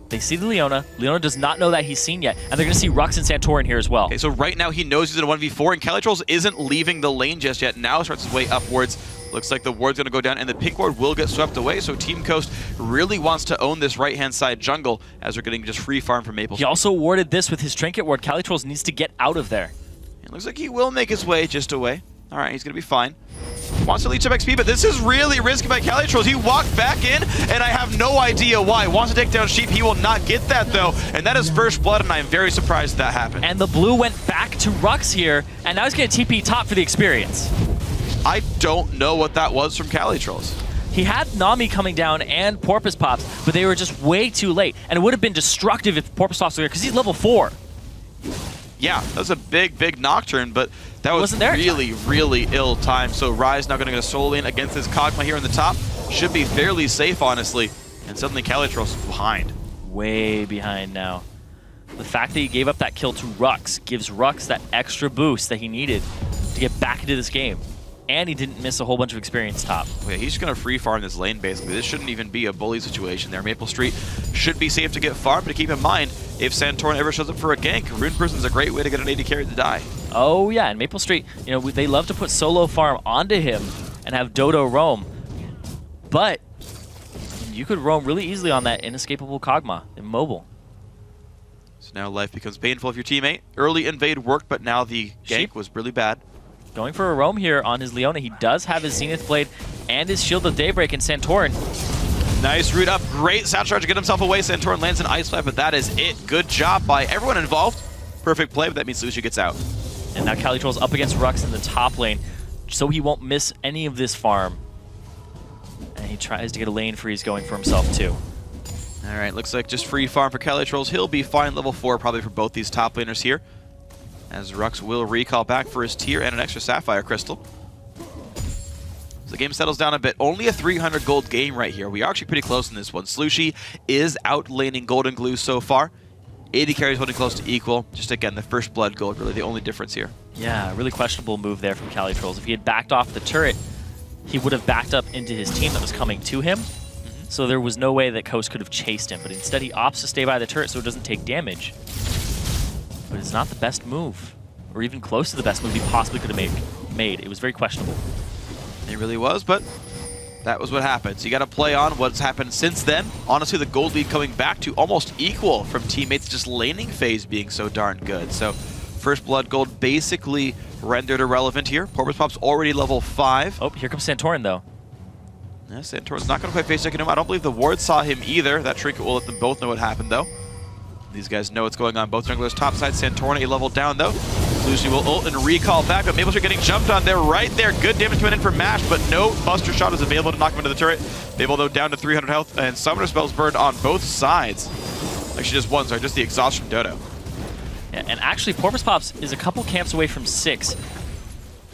They see the Leona. Leona does not know that he's seen yet. And they're going to see Rux and Santorin here as well. Okay, so right now he knows he's in a 1v4, and Calitrolls isn't leaving the lane just yet. Now starts his way upwards. Looks like the ward's going to go down, and the pink ward will get swept away. So Team Coast really wants to own this right-hand side jungle as they're getting just free farm from Maple. He also warded this with his Trinket ward. Calitrolls needs to get out of there. It looks like he will make his way just away. All right, he's going to be fine. Wants to leech up XP, but this is really risky by Calitrolls. He walked back in, and I have no idea why. Wants to take down Sheep. He will not get that, though. And that is first blood, and I am very surprised that happened. And the blue went back to Rux here, and now he's going to TP top for the experience. I don't know what that was from Calitrolls. He had Nami coming down and Porpoise Pops, but they were just way too late. And it would have been destructive if Porpoise Pops were there, because he's level 4. Yeah, that was a big, big Nocturne, but that was Wasn't there really, really ill timed. So Rise now going to go solo lane against his Kog'Maw here on the top. Should be fairly safe, honestly. And suddenly Calitrolls behind. way behind now. The fact that he gave up that kill to Rux gives Rux that extra boost that he needed to get back into this game. And he didn't miss a whole bunch of experience top. Yeah, he's just going to free farm this lane, basically. This shouldn't even be a bully situation there. Maple Street should be safe to get farmed, but keep in mind, if Santorin ever shows up for a gank, Rune Person's a great way to get an AD carry to die. Oh yeah, and Maple Street, you know, they love to put solo farm onto him and have Dodo roam. But you could roam really easily on that inescapable Kog'Maw, immobile. So now life becomes painful if your teammate. Early invade worked, but now the gank was really bad. Going for a roam here on his Leona. He does have his Zenith Blade and his Shield of Daybreak in Santorin. Nice root up. Great sound charge to get himself away. Santorin lands an Ice Flap, but that is it. Good job by everyone involved. Perfect play, but that means Lucio gets out. And now Calitroll's up against Rux in the top lane, so he won't miss any of this farm. And he tries to get a lane freeze going for himself too. All right, looks like just free farm for Calitrolls. He'll be fine level 4 probably for both these top laners here, as Rux will recall back for his tier and an extra Sapphire Crystal. So the game settles down a bit. Only a 300 gold game right here. We are actually pretty close in this one. Slushy is outlaning Golden Glue so far. 80 carries holding close to equal. Just again, the first blood gold, really the only difference here. Yeah, really questionable move there from Calitrolls. If he had backed off the turret, he would have backed up into his team that was coming to him. So there was no way that Coast could have chased him. But instead, he opts to stay by the turret so it doesn't take damage. But it's not the best move, or even close to the best move he possibly could have made. It was very questionable. It really was, but that was what happened. So you got to play on what's happened since then. Honestly, the gold lead coming back to almost equal from teammates, just laning phase being so darn good. So first blood gold basically rendered irrelevant here. Porpoise Pop's already level 5. Oh, here comes Santorin, though. Yeah, Santorin's not going to quite face checking him. I don't believe the ward saw him either. That trinket will let them both know what happened, though. These guys know what's going on. Both junglers topside. Santorin a level down, though. Lucy will ult and recall back, but Maple Street getting jumped on there right there. Good damage coming in from Mash, but no Buster Shot is available to knock him into the turret. Maple, though, down to 300 health, and Summoner Spells burned on both sides. Actually, just one, sorry, just the exhaust from Dodo. Yeah, and actually, Porpoise Pops is a couple camps away from 6.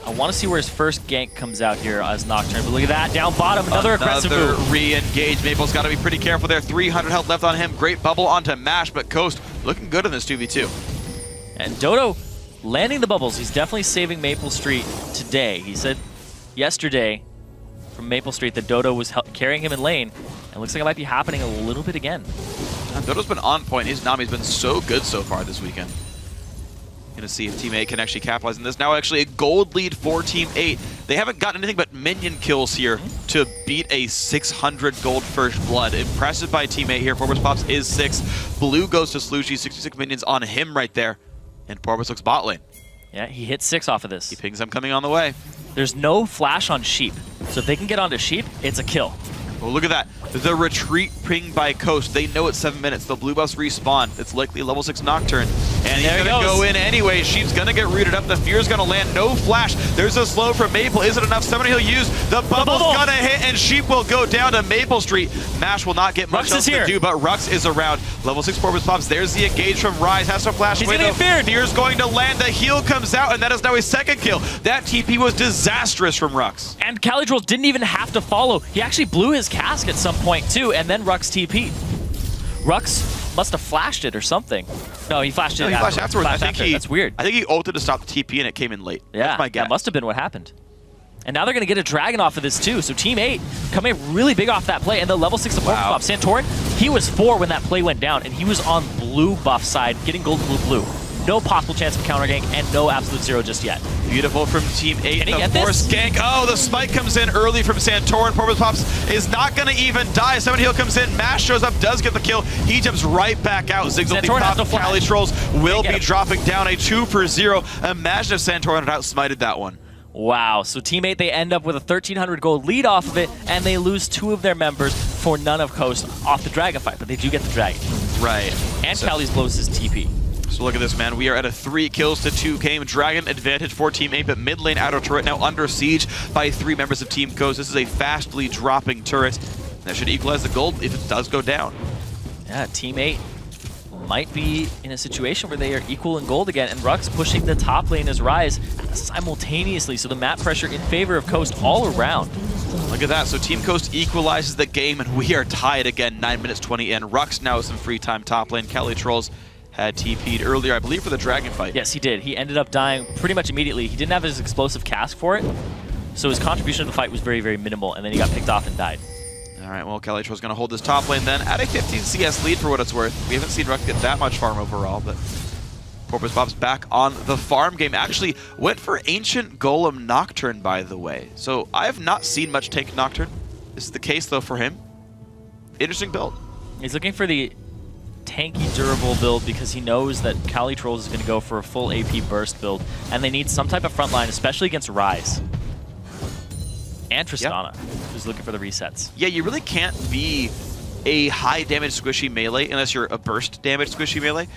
I want to see where his first gank comes out here as Nocturne, but look at that, down bottom, another aggressive move. Re-engage. Maple's got to be pretty careful there. 300 health left on him. Great bubble onto Mash, but Coast looking good in this 2v2. And Dodo landing the bubbles. He's definitely saving Maple Street today. He said yesterday from Maple Street that Dodo was carrying him in lane, and looks like it might be happening a little bit again. Dodo's been on point. His Nami's been so good so far this weekend. Gonna see if Team 8 can actually capitalize on this. Now actually a gold lead for Team 8. They haven't gotten anything but minion kills here to beat a 600 gold first blood. Impressive by Team 8 here. Porpoise Pops is 6. Blue goes to Slushy. 66 minions on him right there. And Porpoise looks bot lane. Yeah, he hit 6 off of this. He pings them coming on the way. There's no flash on Sheep, so if they can get onto Sheep, it's a kill. Oh, look at that. The retreat ping by Coast. They know it's 7 minutes. The blue buffs respawn. It's likely level 6 Nocturne. And he's going to go in anyway. Sheep's going to get rooted up. The Fear's going to land. No flash. There's a slow from Maple. Is it enough? Somebody he'll use. The bubble's going to hit, and Sheep will go down to Maple Street. Mash will not get much else to do, but Rux is around. Level 6 Porpoise Pops. There's the engage from Rise. Has to flash away, though. Fear's going to land. The heal comes out, and that is now a second kill. That TP was disastrous from Rux. And Calitrolls didn't even have to follow. He actually blew his cask at some point too, and then Rux TP'd. Rux must have flashed it or something. No, he flashed it. No, he flashed afterwards. That's weird. I think he ulted to stop the TP and it came in late. Yeah, that's my guess. That must have been what happened. And now they're going to get a dragon off of this too. So Team 8 coming really big off that play, and the level 6 support buff. Santorin, he was 4 when that play went down, and he was on blue buff side, getting gold, blue. No possible chance of counter gank, and no absolute 0 just yet. Beautiful from Team 8. Can he get force this? gank. Oh, the spike comes in early from Santorin. Porpoise Pops is not going to even die. Somebody heal comes in. Mash shows up, does get the kill. He jumps right back out. Zigzag the top. Calitrolls will be dropping down a 2-for-0. Imagine if Santorin had outsmited that one. Wow, so Team 8, they end up with a 1,300 gold lead off of it, and they lose 2 of their members for none of Coast off the dragon fight, but they do get the dragon. Right. And Cali's blows his TP. So look at this, man. We are at a 3 kills to 2 game. Dragon advantage for Team 8, but mid lane outer turret now under siege by 3 members of Team Coast. This is a fastly dropping turret that should equalize the gold if it does go down. Yeah, Team 8 might be in a situation where they are equal in gold again, and Rux pushing the top lane as Rise simultaneously, so the map pressure in favor of Coast all around. Look at that. So Team Coast equalizes the game, and we are tied again, 9 minutes 20 in. Rux now with some free time top lane. Kelly Trolls had TP'd earlier, I believe, for the Dragon fight. Yes, he did. He ended up dying pretty much immediately. He didn't have his explosive cask for it, so his contribution to the fight was very, very minimal, and then he got picked off and died. All right, well, Kelly Trolls going to hold this top lane then at a 15 CS lead for what it's worth. We haven't seen Rux get that much farm overall, but Porpoise Pop's back on the farm game. Actually went for Ancient Golem Nocturne, by the way. So I have not seen much take Nocturne. This is the case, though, for him. Interesting build. He's looking for the tanky, durable build because he knows that Cali Trolls is going to go for a full AP burst build, and they need some type of front line, especially against Rise. And Tristana, who's looking for the resets. Yeah, you really can't be a high damage squishy melee unless you're a burst damage squishy melee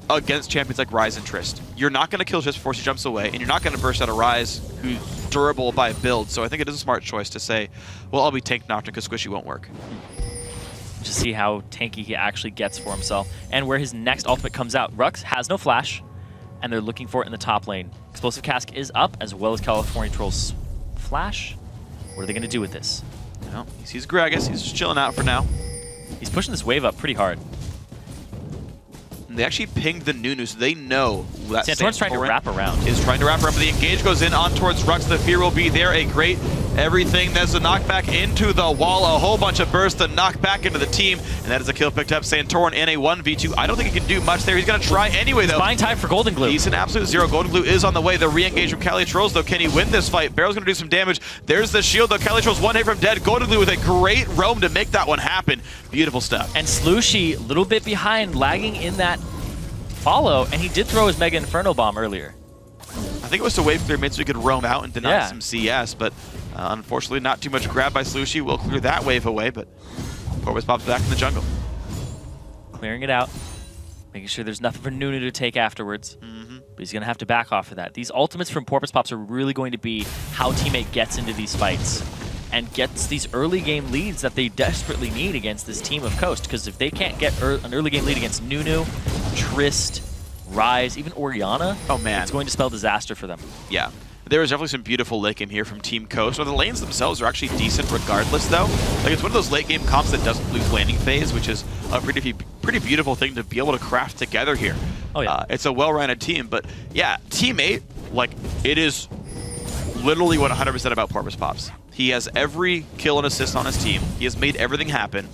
against champions like Rise and Trist. You're not going to kill Trist before she jumps away, and you're not going to burst out a Rise who's durable by build. So I think it is a smart choice to say, well, I'll be tank Nocturne because squishy won't work. Just see how tanky he actually gets for himself and where his next ultimate comes out. Rux has no flash, and they're looking for it in the top lane. Explosive Cask is up, as well as California Trolls flash. What are they going to do with this? Well, he sees Gragas. He's just chilling out for now. He's pushing this wave up pretty hard. And they actually pinged the Nunu, so they know that Santorin's trying to wrap around. Is trying to wrap around, but the engage goes in on towards Rux. The fear will be there. A great everything. There's a knockback into the wall. A whole bunch of bursts to knock back into the team. And that is a kill picked up. Santorin in a 1v2. I don't think he can do much there. He's going to try anyway, though. He's buying time for Golden Glue. He's an absolute zero. Golden Glue is on the way. The re-engage from Cali Trolls, though. Can he win this fight? Barrel's going to do some damage. There's the shield, though. Cali Trolls one hit from dead. Golden Glue with a great roam to make that one happen. Beautiful stuff. And Slooshy, a little bit behind, lagging in that follow, and he did throw his Mega Inferno Bomb earlier. I think it was to wait for their mid so we could roam out and deny some CS, but unfortunately not too much grab by Slooshy. We'll clear that wave away, but Porpoise Pop's back in the jungle. Clearing it out, making sure there's nothing for Nunu to take afterwards. But he's going to have to back off of that. These ultimates from Porpoise Pops are really going to be how Teammate gets into these fights and gets these early game leads that they desperately need against this team of Coast. Because if they can't get an early game lead against Nunu, Trist, Rise, even Orianna, oh man, it's going to spell disaster for them. Yeah. There is definitely some beautiful late game here from Team Coast. Now, the lanes themselves are actually decent regardless, though. Like, it's one of those late game comps that doesn't lose laning phase, which is a pretty beautiful thing to be able to craft together here. Oh, yeah. It's a well-rounded team, but yeah, Teammate, like, it is literally 100% about Porpoise Pops. He has every kill and assist on his team. He has made everything happen,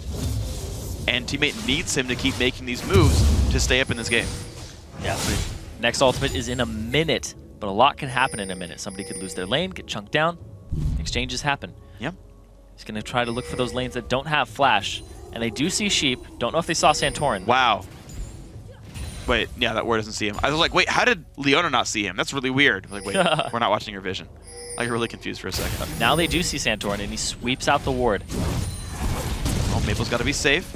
and Teammate needs him to keep making these moves to stay up in this game. Yeah, next ultimate is in a minute, but a lot can happen in a minute. Somebody could lose their lane, get chunked down, exchanges happen. Yep. He's going to try to look for those lanes that don't have flash, and they do see Sheep. Don't know if they saw Santorin. Wow. Wait, yeah, that word doesn't see him. I was like, wait, how did Leona not see him? That's really weird. Like, wait, we're not watching your vision. I got really confused for a second. Now they do see Santorin, and he sweeps out the ward. Oh, Maple's got to be safe.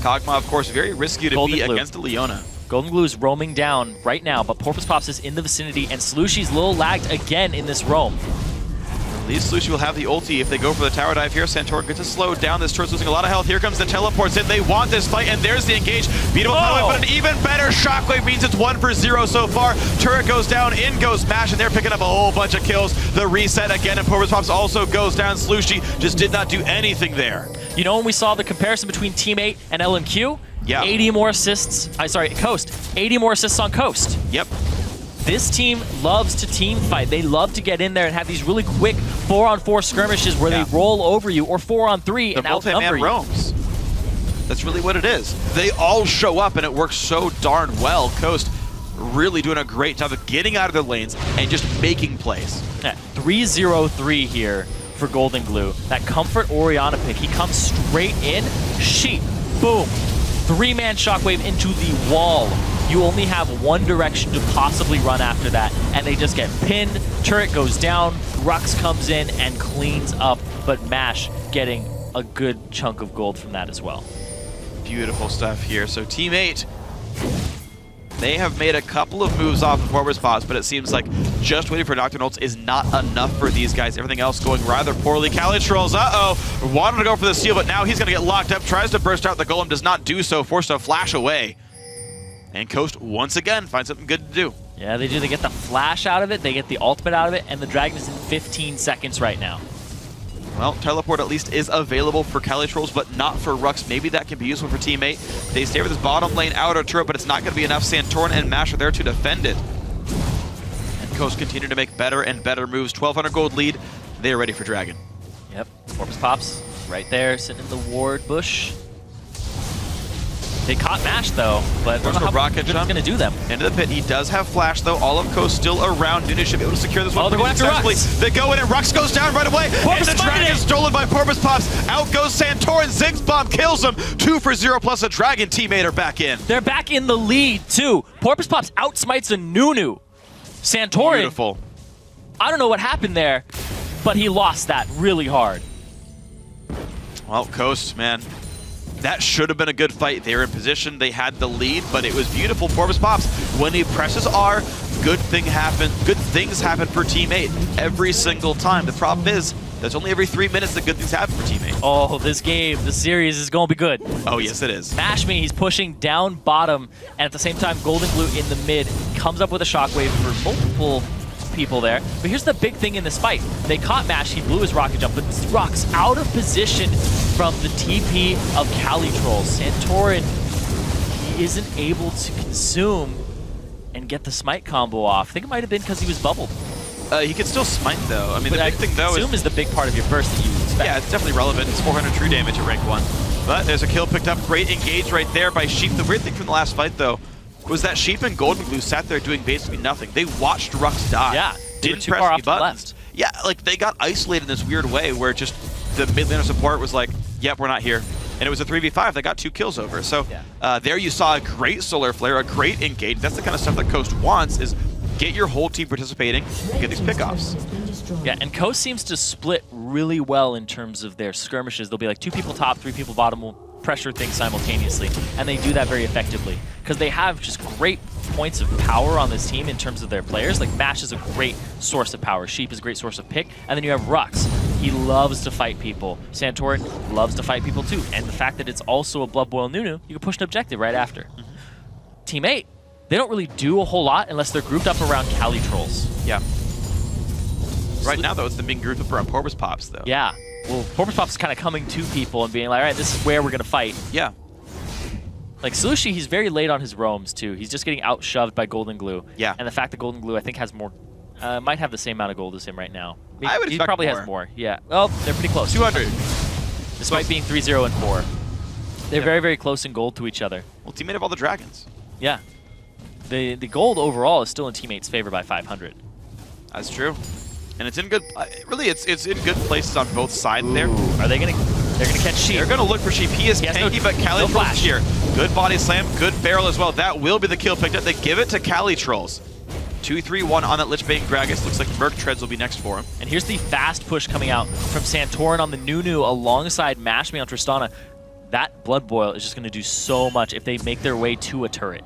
Kog'Maw, of course, very risky to be against a Leona. Golden Glue is roaming down right now, but Porpoise Pops is in the vicinity, and Slooshy's a little lagged again in this roam. At least Slooshy will have the ulti if they go for the tower dive here. Santorin gets to slow down. This turret's losing a lot of health. Here comes the teleports in. They want this fight, and there's the engage. Beautiful power, but an even better shockwave means it's 1 for 0 so far. Turret goes down, in goes Mash, and they're picking up a whole bunch of kills. The reset again, and Porpoise Pops also goes down. Slooshy just did not do anything there. You know when we saw the comparison between Teammate and LMQ? Yeah. 80 more assists, Coast. 80 more assists on Coast. Yep. This team loves to team fight. They love to get in there and have these really quick 4-on-4 skirmishes where they roll over you, or 4-on-3 and outnumber you. Roams. That's really what it is. They all show up and it works so darn well. Coast really doing a great job of getting out of their lanes and just making plays. Yeah, 3-0-3 here for Golden Glue. That Comfort Orianna pick, he comes straight in. Sheep, boom. 3-man shockwave into the wall. You only have one direction to possibly run after that, and they just get pinned. Turret goes down, Rux comes in and cleans up, but Mash getting a good chunk of gold from that as well. Beautiful stuff here. So Team 8, they have made a couple of moves off of Porpoise Pops, but it seems like just waiting for Nocturne ults is not enough for these guys. Everything else going rather poorly. Cali Trolls, wanted to go for the steal, but now he's going to get locked up. Tries to burst out the golem, does not do so, forced to flash away. And Coast, once again, finds something good to do. Yeah, they do. They get the flash out of it, they get the ultimate out of it, and the Dragon is in 15 seconds right now. Well, teleport at least is available for Calitrolls, but not for Rux. Maybe that can be useful for Teammate. They stay with this bottom lane outer turret, but it's not going to be enough. Santorin and Mash are there to defend it. And Coast continue to make better and better moves. 1,200 gold lead. They are ready for Dragon. Yep, Porpoise Pops right there, sitting in the ward bush. They caught Mash though, but I don't know how rocket jump going to do them. into the pit. He does have flash though. All of Coast still around. Nunu should be able to secure this one. Oh, they're going after Rux. They go in and Rux goes down right away. Porpoise and the Dragon is stolen by Porpoise Pops. Out goes Santorin. Ziggs Bomb kills him. 2 for 0 plus a Dragon teammate are back in. They're back in the lead too. Porpoise Pops outsmites a Nunu. Santorin. Beautiful. I don't know what happened there, but he lost that really hard. Well, Coast, man, that should have been a good fight. They were in position, they had the lead, but it was beautiful. Porpoise Pops, when he presses R, good things happen for teammate every single time. The problem is, there's only every 3 minutes that good things happen for teammate. Oh, this series is going to be good. Oh, yes, it is. Mash Me, he's pushing down bottom, and at the same time, Golden Glue in the mid comes up with a shockwave for multiple people there. But here's the big thing in this fight. They caught Mash, he blew his rocket jump, but Rux out of position from the TP of Calitrolls. Santorin, he isn't able to consume and get the smite combo off. I think it might have been because he was bubbled. He can still smite though. I mean, But the big thing though consume is the big part of your burst that you expect. yeah, it's definitely relevant. It's 400 true damage at rank 1. But there's a kill picked up. Great engage right there by Sheep. The weird thing from the last fight though was that Sheep and Golden Glue sat there doing basically nothing. They watched Rux die. Yeah, they were didn't too press far any off to the buttons. left. Yeah, like they got isolated in this weird way where just the mid laner support was like, yep, we're not here. And it was a 3v5. They got 2 kills over. So there you saw a great Solar Flare, a great engage. That's the kind of stuff that Coast wants, is get your whole team participating and get these pickoffs. Yeah, and Coast seems to split really well in terms of their skirmishes. There'll be like 2 people top, 3 people bottom will pressure things simultaneously, and they do that very effectively because they have just great points of power on this team in terms of their players. Like Mash is a great source of power, Sheep is a great source of pick, and then you have Rux. He loves to fight people. Santorin loves to fight people too, and the fact that it's also a Blood Boil Nunu, you can push an objective right after. Team 8, they don't really do a whole lot unless they're grouped up around Calitrolls. Yeah. Right now, though, it's them being grouped up around Porpoise Pops, though. Yeah. Well, Porpoise Pops is kind of coming to people and being like, all right, this is where we're going to fight. Yeah. Like, Slushy, he's very late on his roams, too. He's just getting out-shoved by Golden Glue. Yeah. And the fact that Golden Glue, I think, has more, might have the same amount of gold as him right now. I would he expect probably more. has more. Yeah. Well, they're pretty close. 200. Despite being 3-0 and 4. They're very, very close in gold to each other. Well, teammate of all the Dragons. Yeah. The gold overall is still in Teammate's favor by 500. That's true. And it's in good, really, it's in good places on both sides there. Are they going to, they're going to catch Sheep. They're going to look for Sheep. He is tanky, but Calitrolls here. Good body slam, good barrel as well. That will be the kill picked up. They give it to Calitrolls. 2-3-1 on that Lichbane Gragas. Looks like Merc Treads will be next for him. And here's the fast push coming out from Santorin on the Nunu alongside Mash Me on Tristana. That Blood Boil is just going to do so much if they make their way to a turret.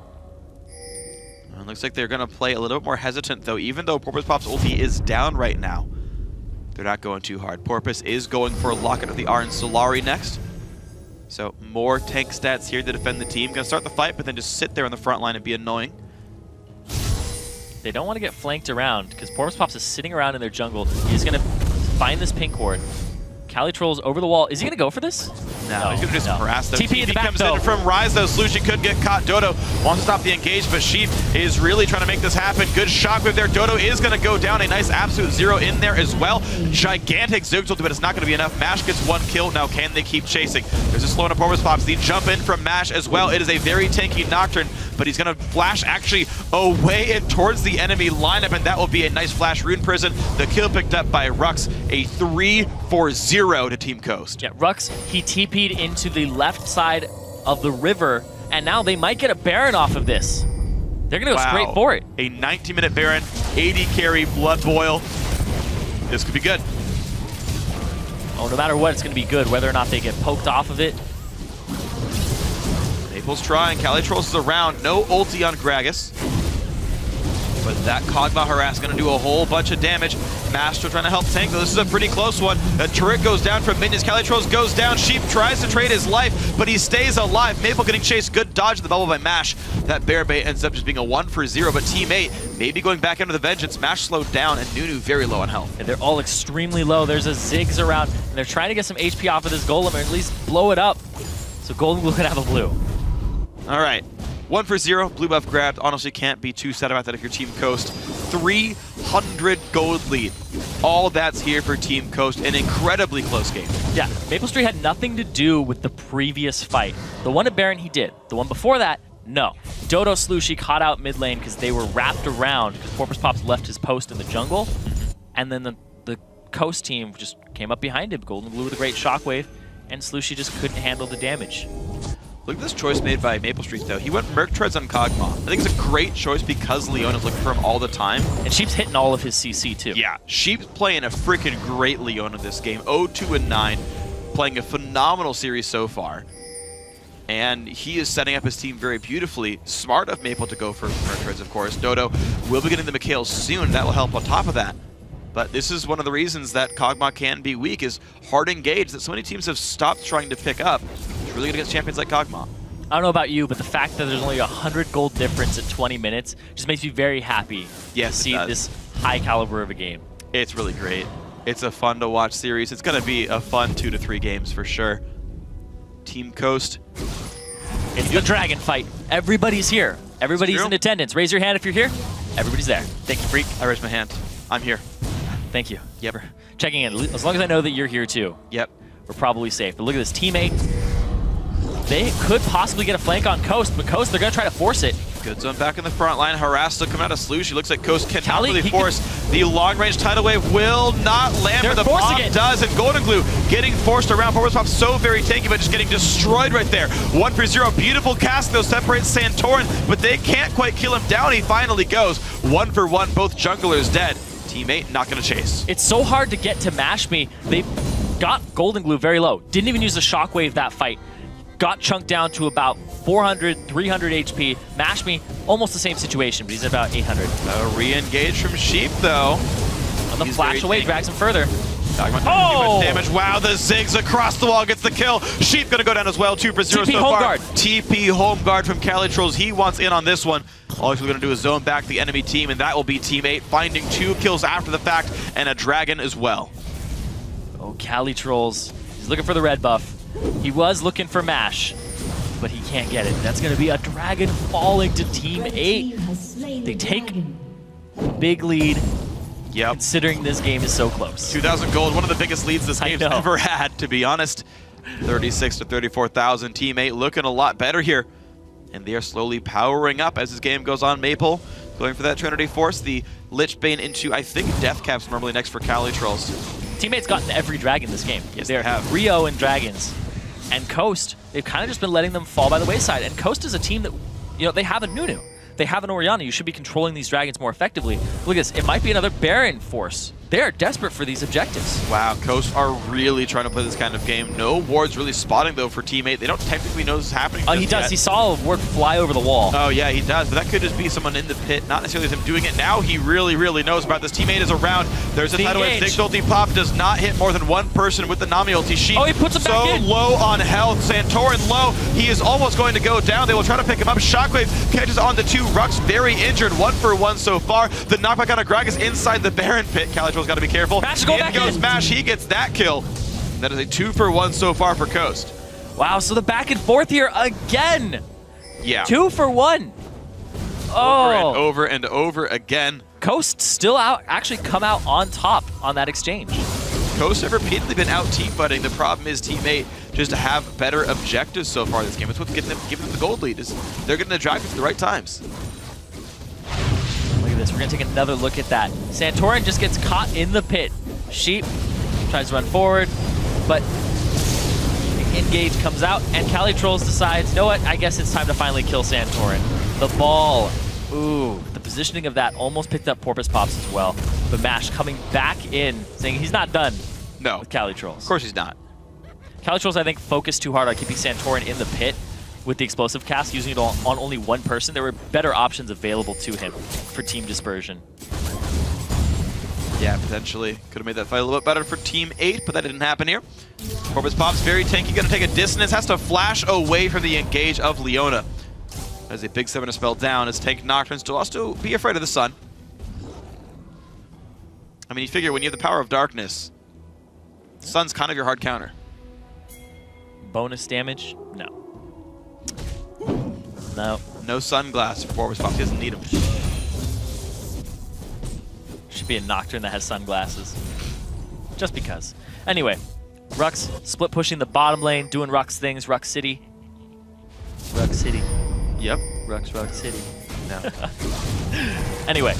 It looks like they're going to play a little bit more hesitant, though. Even though Porpoise Pop's ulti is down right now, they're not going too hard. Porpoise is going for Locket of the R and Solari next. So more tank stats here to defend the team. Going to start the fight, but then just sit there on the front line and be annoying. They don't want to get flanked around because Porpoise Pops is sitting around in their jungle. He's going to find this pink ward. Calitrolls over the wall. Is he going to go for this? No, he's going to just harass them. TP in the back, comes though. in from Rise, though. Slushy could get caught. Dodo wants to stop the engage, but Sheep is really trying to make this happen. Good shockwave there. Dodo is going to go down. A nice absolute 0 in there as well. Gigantic Zoogs ulti, but it's not going to be enough. Mash gets 1 kill. Now, can they keep chasing? There's a slow on Porpoise Pops. The jump in from Mash as well. It is a very tanky Nocturne, but he's going to flash actually away and towards the enemy lineup, and that will be a nice flash Rune Prison. The kill picked up by Rux. A 3-4-0 to Team Coast. Yeah, Rux, he TP'd into the left side of the river, and now they might get a Baron off of this. They're going to go straight for it. A 19-minute Baron, 80 carry, Blood Boil. This could be good. Oh, no matter what, it's going to be good, whether or not they get poked off of it. Naples trying. Calitrolls is around. No ulti on Gragas. But that Kog'Maw harass going to do a whole bunch of damage. Master trying to help tank, though this is a pretty close one. A turret goes down from minions. Calitrolls goes down. Sheep tries to trade his life, but he stays alive. Maple getting chased. Good dodge of the bubble by Mash. That bear bait ends up just being a 1-for-0, but Team 8 maybe going back into the vengeance. Mash slowed down, and Nunu very low on health. And they're all extremely low. There's a Ziggs around, and they're trying to get some HP off of this Golem, or at least blow it up. So Golden Glue could have a blue. All right. 1-for-0, blue buff grabbed. Honestly, can't be too sad about that if you're Team Coast. 300 gold lead. All that's here for Team Coast. An incredibly close game. Yeah, Maple Street had nothing to do with the previous fight. The one at Baron, he did. The one before that, no. Dodo Slushy caught out mid lane because they were wrapped around because Porpoise Pops left his post in the jungle. And then the Coast team just came up behind him. Golden Glue with a great shockwave, and Slushy just couldn't handle the damage. Look at this choice made by Maple Street, though. He went Merc Treads on Kog'Maw. I think it's a great choice because Leon is looking for him all the time. And Sheep's hitting all of his CC, too. Yeah, Sheep's playing a freaking great Leona this game. 0-2-9, playing a phenomenal series so far. And he is setting up his team very beautifully. Smart of Maple to go for Merc Treads, of course. Dodo will be getting the Mikhails soon. That will help on top of that. But this is one of the reasons that Kog'Maw can be weak, is hard engaged that so many teams have stopped trying to pick up. It's really good against champions like Kog'Maw. I don't know about you, but the fact that there's only 100 gold difference at 20 minutes just makes me very happy to see this high caliber of a game. It's really great. It's a fun to watch series. It's going to be a fun 2 to 3 games for sure. Team Coast. It's the dragon fight. Everybody's here. Everybody's in attendance. Raise your hand if you're here. Everybody's there. Thank you, Freak. I raised my hand. I'm here. Thank you. Yep. For checking in. As long as I know that you're here too. Yep. We're probably safe. But look at this teammate. They could possibly get a flank on Coast, but Coast, they're going to try to force it. Good zone back in the front line. Harass still coming out of Slush. He looks like Coast cannot really he force. The long-range tidal wave will not land, but the bomb does, and Golden Glue getting forced around. Porpoise Pop so very tanky, but just getting destroyed right there. 1-for-0. Beautiful cast, though, separates Santorin, but they can't quite kill him down. He finally goes. 1-for-1. Both junglers dead. Teammate not going to chase. It's so hard to get to Mash Me. They got Golden Glue very low. Didn't even use the shockwave that fight. Got chunked down to about 400, 300 HP. Mash Me, almost the same situation, but he's at about 800. Re-engage from Sheep, though. On the flash away, drags him further. Oh! Damage. Wow, the Ziggs across the wall gets the kill. Sheep gonna go down as well. 2-for-0 TP so home far. guard. TP home guard from Calitrolls. He wants in on this one. All he's gonna do is zone back the enemy team, and that will be Team 8 finding 2 kills after the fact, and a dragon as well. Oh, Calitrolls. He's looking for the red buff. He was looking for Mash, but he can't get it. That's gonna be a dragon falling to Team 8. They take big lead. Yep. Considering this game is so close. 2,000 gold, one of the biggest leads this game's ever had, to be honest. 36 to 34,000. Team 8 looking a lot better here. And they are slowly powering up as this game goes on. Maple going for that Trinity Force. The Lich Bane into, I think, Death Cap's normally next for Calitrolls. Teammates gotten every dragon this game. Yes, they have Rio and dragons. And Coast, they've kind of just been letting them fall by the wayside. And Coast is a team that, you know, they have a Nunu. They have an Orianna. You should be controlling these dragons more effectively. Look at this. It might be another Baron force. They are desperate for these objectives. Wow, Coast are really trying to play this kind of game. No wards really spotting, though, for Team 8. They don't technically know this is happening. Oh, he does. Yet. He saw a ward fly over the wall. Oh, yeah, he does. But that could just be someone in the pit, not necessarily him doing it. Now he really, really knows about this. Team 8 is around. There's a tidal wave. Ziggs ulti pop does not hit more than one person with the Nami ulti. Sheep he puts him back in. So low on health. Santorin low. He is almost going to go down. They will try to pick him up. Shockwave catches on the 2. Rux very injured. 1-for-1 so far. The knockback on a Gragas inside the Baron pit. Calitrolls got to be careful. In goes Mash. He gets that kill. That is a 2-for-1 so far for Coast. Wow, so the back and forth here again. Yeah. 2-for-1. Oh. Over and over again. Coast still actually come out on top on that exchange. Coast have repeatedly been out team fighting. The problem is Team 8 just to have better objectives so far this game. It's what's giving them the gold lead. Is they're getting the dragons at the right times. Look at this. We're going to take another look at that. Santorin just gets caught in the pit. Sheep tries to run forward, but Engage comes out, and Calitrolls decides, you know what, I guess it's time to finally kill Santorin. The ball. Ooh, the positioning of that almost picked up Porpoise Pops as well. But Mash coming back in, saying he's not done with Calitrolls. Of course he's not. Calitrolls, I think, focused too hard on keeping Santorin in the pit, with the explosive cast, using it on only one person, there were better options available to him for team dispersion. Yeah, potentially. Could have made that fight a little bit better for Team 8, but that didn't happen here. Corvus Pop's very tanky, gonna take a dissonance, has to flash away from the engage of Leona. As a big 7 spell down, as Tank Nocturne still has to be afraid of the sun. I mean, you figure when you have the power of darkness, the sun's kind of your hard counter. Bonus damage? No. No. No sunglass for Corvus Pop, he doesn't need them. Should be a Nocturne that has sunglasses. Just because. Anyway, Rux split pushing the bottom lane, doing Rux things. Rux City. Rux City. Yep. Rux City. No. Anyway,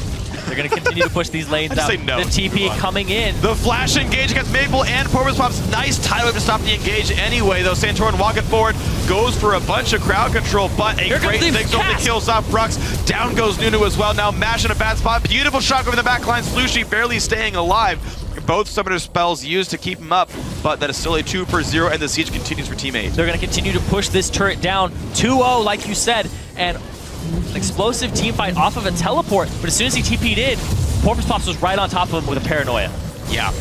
they're going to continue to push these lanes out. Say no. The TP coming in. The flash engage against Maple and Corvus Pop's nice tie whip to stop the engage anyway, though. Santorin walking forward, goes for a bunch of crowd control, but a great thing only kills off Rux. Down goes Nunu as well, now Mash in a bad spot. Beautiful shot over the back line, Slushi barely staying alive. Both summoner spells used to keep him up, but that is still a 2 for 0, and the siege continues for Team 8. They're going to continue to push this turret down 2-0, like you said, and an explosive team fight off of a teleport, but as soon as he TP'd in, Corvus Pops was right on top of him with a paranoia. Yeah.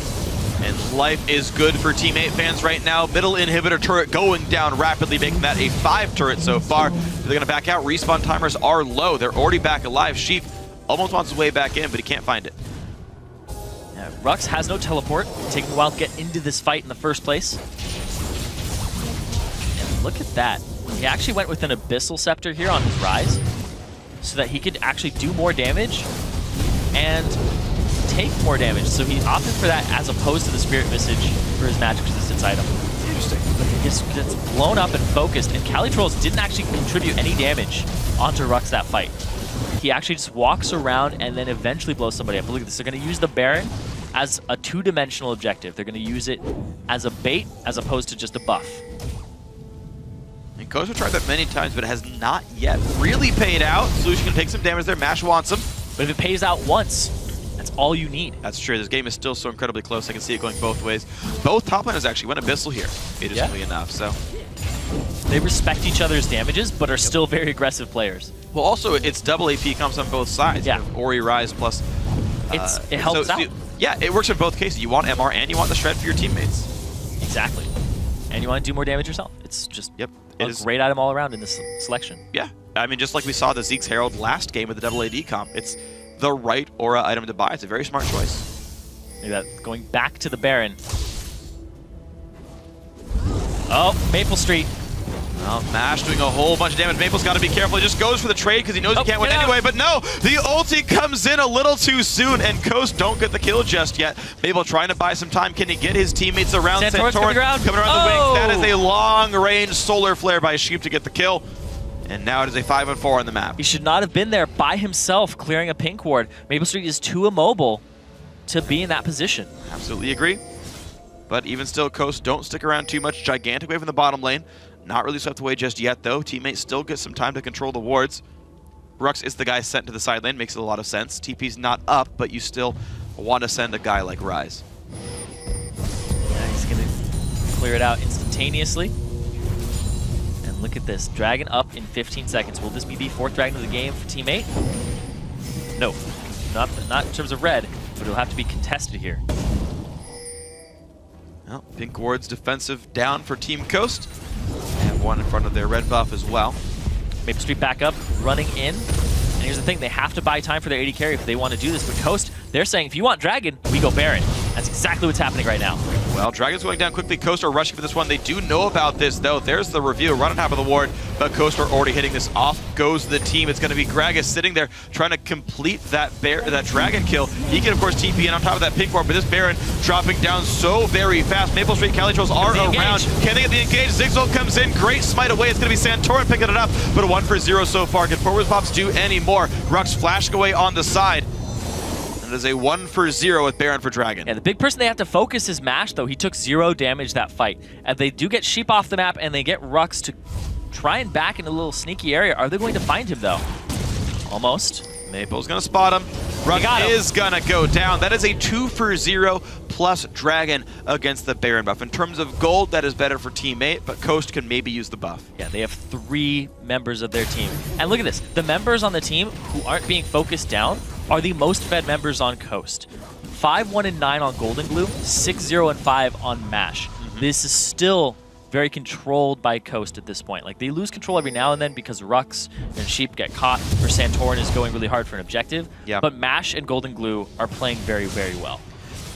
And life is good for Team 8 fans right now. Middle inhibitor turret going down rapidly, making that a 5 turret so far. They're going to back out. Respawn timers are low. They're already back alive. Sheep almost wants his way back in, but he can't find it. Yeah, Rux has no teleport. Taking a while to get into this fight in the first place. And look at that. He actually went with an Abyssal Scepter here on his Rise, so that he could actually do more damage and take more damage. So he opted for that as opposed to the Spirit Visage for his magic resistance item. Interesting. But he gets blown up and focused, and Cali Trolls didn't actually contribute any damage onto Rux that fight. He actually just walks around and then eventually blows somebody up. But look at this, they're going to use the Baron as a 2-dimensional objective. They're going to use it as a bait as opposed to just a buff. And Koso tried that many times, but it has not yet really paid out. Solution can take some damage there. Mash wants him. But if it pays out once, that's all you need. That's true. This game is still so incredibly close. I can see it going both ways. Both top laners actually went Abyssal here, interestingly enough. So they respect each other's damages, but are still very aggressive players. Well, also, it's double AP comes on both sides. Yeah. You have Ori Rise plus... it helps out. Yeah, it works in both cases. You want MR and you want the shred for your teammates. Exactly. And you want to do more damage yourself. It's just a great item all around in this selection. Yeah. I mean, just like we saw the Zeke's Herald last game with the double AD comp, it's the right aura item to buy. It's a very smart choice. Look at that. Going back to the Baron. Oh, Maple Street. Well, Mash doing a whole bunch of damage. Maple's got to be careful. He just goes for the trade because he knows he can't win anyway. But no, the ulti comes in a little too soon, and Coast don't get the kill just yet. Maple trying to buy some time. Can he get his teammates around? Santorin coming around the wings. That is a long-range solar flare by Sheep to get the kill. And now it is a 5-on-4 on the map. He should not have been there by himself clearing a pink ward. Maple Street is too immobile to be in that position. Absolutely agree. But even still, Coast don't stick around too much. Gigantic wave in the bottom lane. Not really swept away just yet, though. Teammates still get some time to control the wards. Rux is the guy sent to the side lane. Makes a lot of sense. TP's not up, but you still want to send a guy like Rise. Yeah, he's going to clear it out instantaneously. And look at this. Dragon up in 15 seconds. Will this be the 4th Dragon of the game for Team 8? No. Not in terms of red, but it'll have to be contested here. Well, pink ward's defensive down for Team Coast. They have one in front of their red buff as well. Maple Street back up, running in. And here's the thing, they have to buy time for their AD carry if they want to do this. But Coast, they're saying, if you want Dragon, we go Baron. That's exactly what's happening right now. Well, Dragon's going down quickly. Coast are rushing for this one. They do know about this, though. There's the review. Run on top of the ward, but Coast are already hitting this. Off goes the team. It's going to be Gragas sitting there trying to complete that Dragon kill. He can, of course, TP in on top of that pink ward, but this Baron dropping down so very fast. Maple Street Cali Trolls are around. Can they get the engage? Zigzag comes in. Great smite away. It's going to be Santorin picking it up, but a 1-for-0 so far. Can Forward Pops do any more? Rux flashing away on the side. It is a 1-for-0 with Baron for Dragon. Yeah, the big person they have to focus is Mash, though. He took 0 damage that fight. And they do get Sheep off the map, and they get Rux to try and back in a little sneaky area. Are they going to find him, though? Almost. Maple's going to spot him. Ruck is going to go down. That is a 2-for-0 plus Dragon against the Baron buff. In terms of gold, that is better for teammate, but Coast can maybe use the buff. Yeah, they have 3 members of their team. And look at this. The members on the team who aren't being focused down are the most fed members on Coast. 5-1-9 on Golden Glue, 6-0-5 on MASH. This is still very controlled by Coast at this point. Like, they lose control every now and then because Rux and Sheep get caught, or Santorin is going really hard for an objective. Yeah. But MASH and Golden Glue are playing very, very well.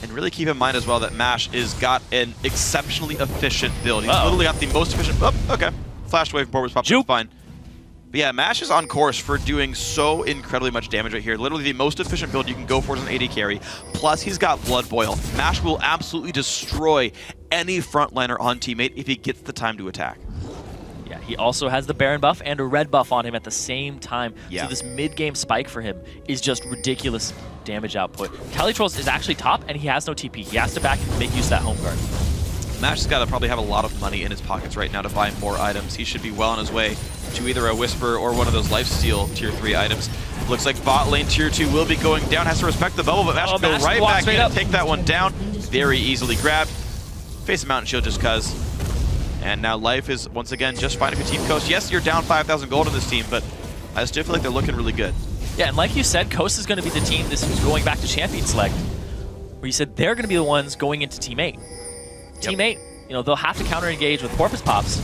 And really keep in mind as well that MASH is got an exceptionally efficient build. He's literally got the most efficient... Oh, okay. Flashed away from Porpoise Pop. That's fine. But yeah, MASH is on course for doing so incredibly much damage right here. Literally the most efficient build you can go for is an AD carry. Plus, he's got Blood Boil. MASH will absolutely destroy any frontliner on teammate if he gets the time to attack. Yeah, he also has the Baron buff and a red buff on him at the same time. Yeah. So this mid-game spike for him is just ridiculous damage output. Calitrolls is actually top, and he has no TP. He has to back and make use of that home guard. MASH has got to probably have a lot of money in his pockets right now to buy more items. He should be well on his way to either a Whisper or one of those Lifesteal Tier 3 items. Looks like bot lane Tier 2 will be going down. Has to respect the bubble, but MASH can go right back in and take that one down. Very easily grabbed. Face a Mountain Shield just cuz. And now Life is, once again, just fine if you team Coast. Yes, you're down 5,000 gold in this team, but I still feel like they're looking really good. Yeah, and like you said, Coast is going to be the team this is going back to Champion Select, where you said they're going to be the ones going into Team 8. Team 8, you know, they'll have to counter-engage with Porpoise Pops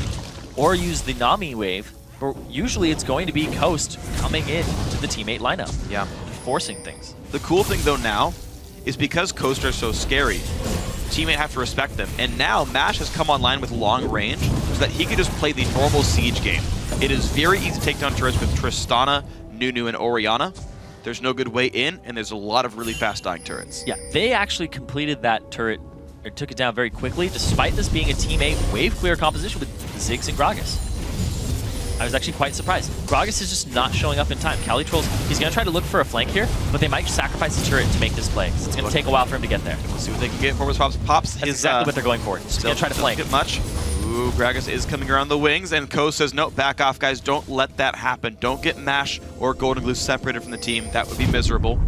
or use the Nami wave, but usually it's going to be Coast coming in to the Team 8 lineup. Yeah. Forcing things. The cool thing, though, now is because Coast are so scary, teammate have to respect them. And now MASH has come online with long range so that he can just play the normal siege game. It is very easy to take down turrets with Tristana, Nunu, and Orianna. There's no good way in, and there's a lot of really fast dying turrets. Yeah, they actually completed that turret, or took it down very quickly, despite this being a Team 8 wave clear composition with Ziggs and Gragas. I was actually quite surprised. Gragas is just not showing up in time. Calitrolls, he's going to try to look for a flank here, but they might sacrifice the turret to make this play. It's going to take a while for him to get there. Let's see what they can get. Porpoise Pops. That's exactly what they're going for. He's going to try to flank. Get much. Ooh, Gragas is coming around the wings, and Ko says, no, back off, guys. Don't let that happen. Don't get MASH or Golden Glue separated from the team. That would be miserable.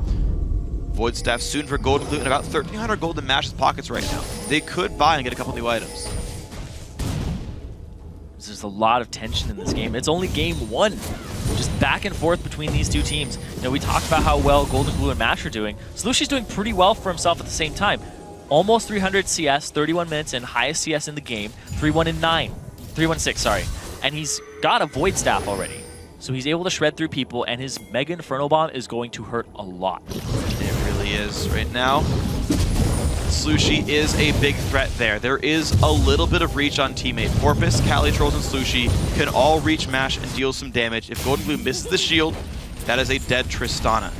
Void Staff soon for Golden Glue, and about 1,300 gold in MASH's pockets right now. They could buy and get a couple new items. There's a lot of tension in this game. It's only game 1. Just back and forth between these two teams. You know, we talked about how well Golden Glue and MASH are doing. Slushi's doing pretty well for himself at the same time. Almost 300 CS, 31 minutes in, highest CS in the game, 3-1-9. 3-1-6, sorry. And he's got a Void Staff already. So he's able to shred through people, and his Mega Inferno Bomb is going to hurt a lot. It really is right now. Slushi is a big threat there. There is a little bit of reach on teammate. Porpoise, Calitrolls, and Slushi can all reach MASH and deal some damage. If Golden Glue misses the shield, that is a dead Tristana.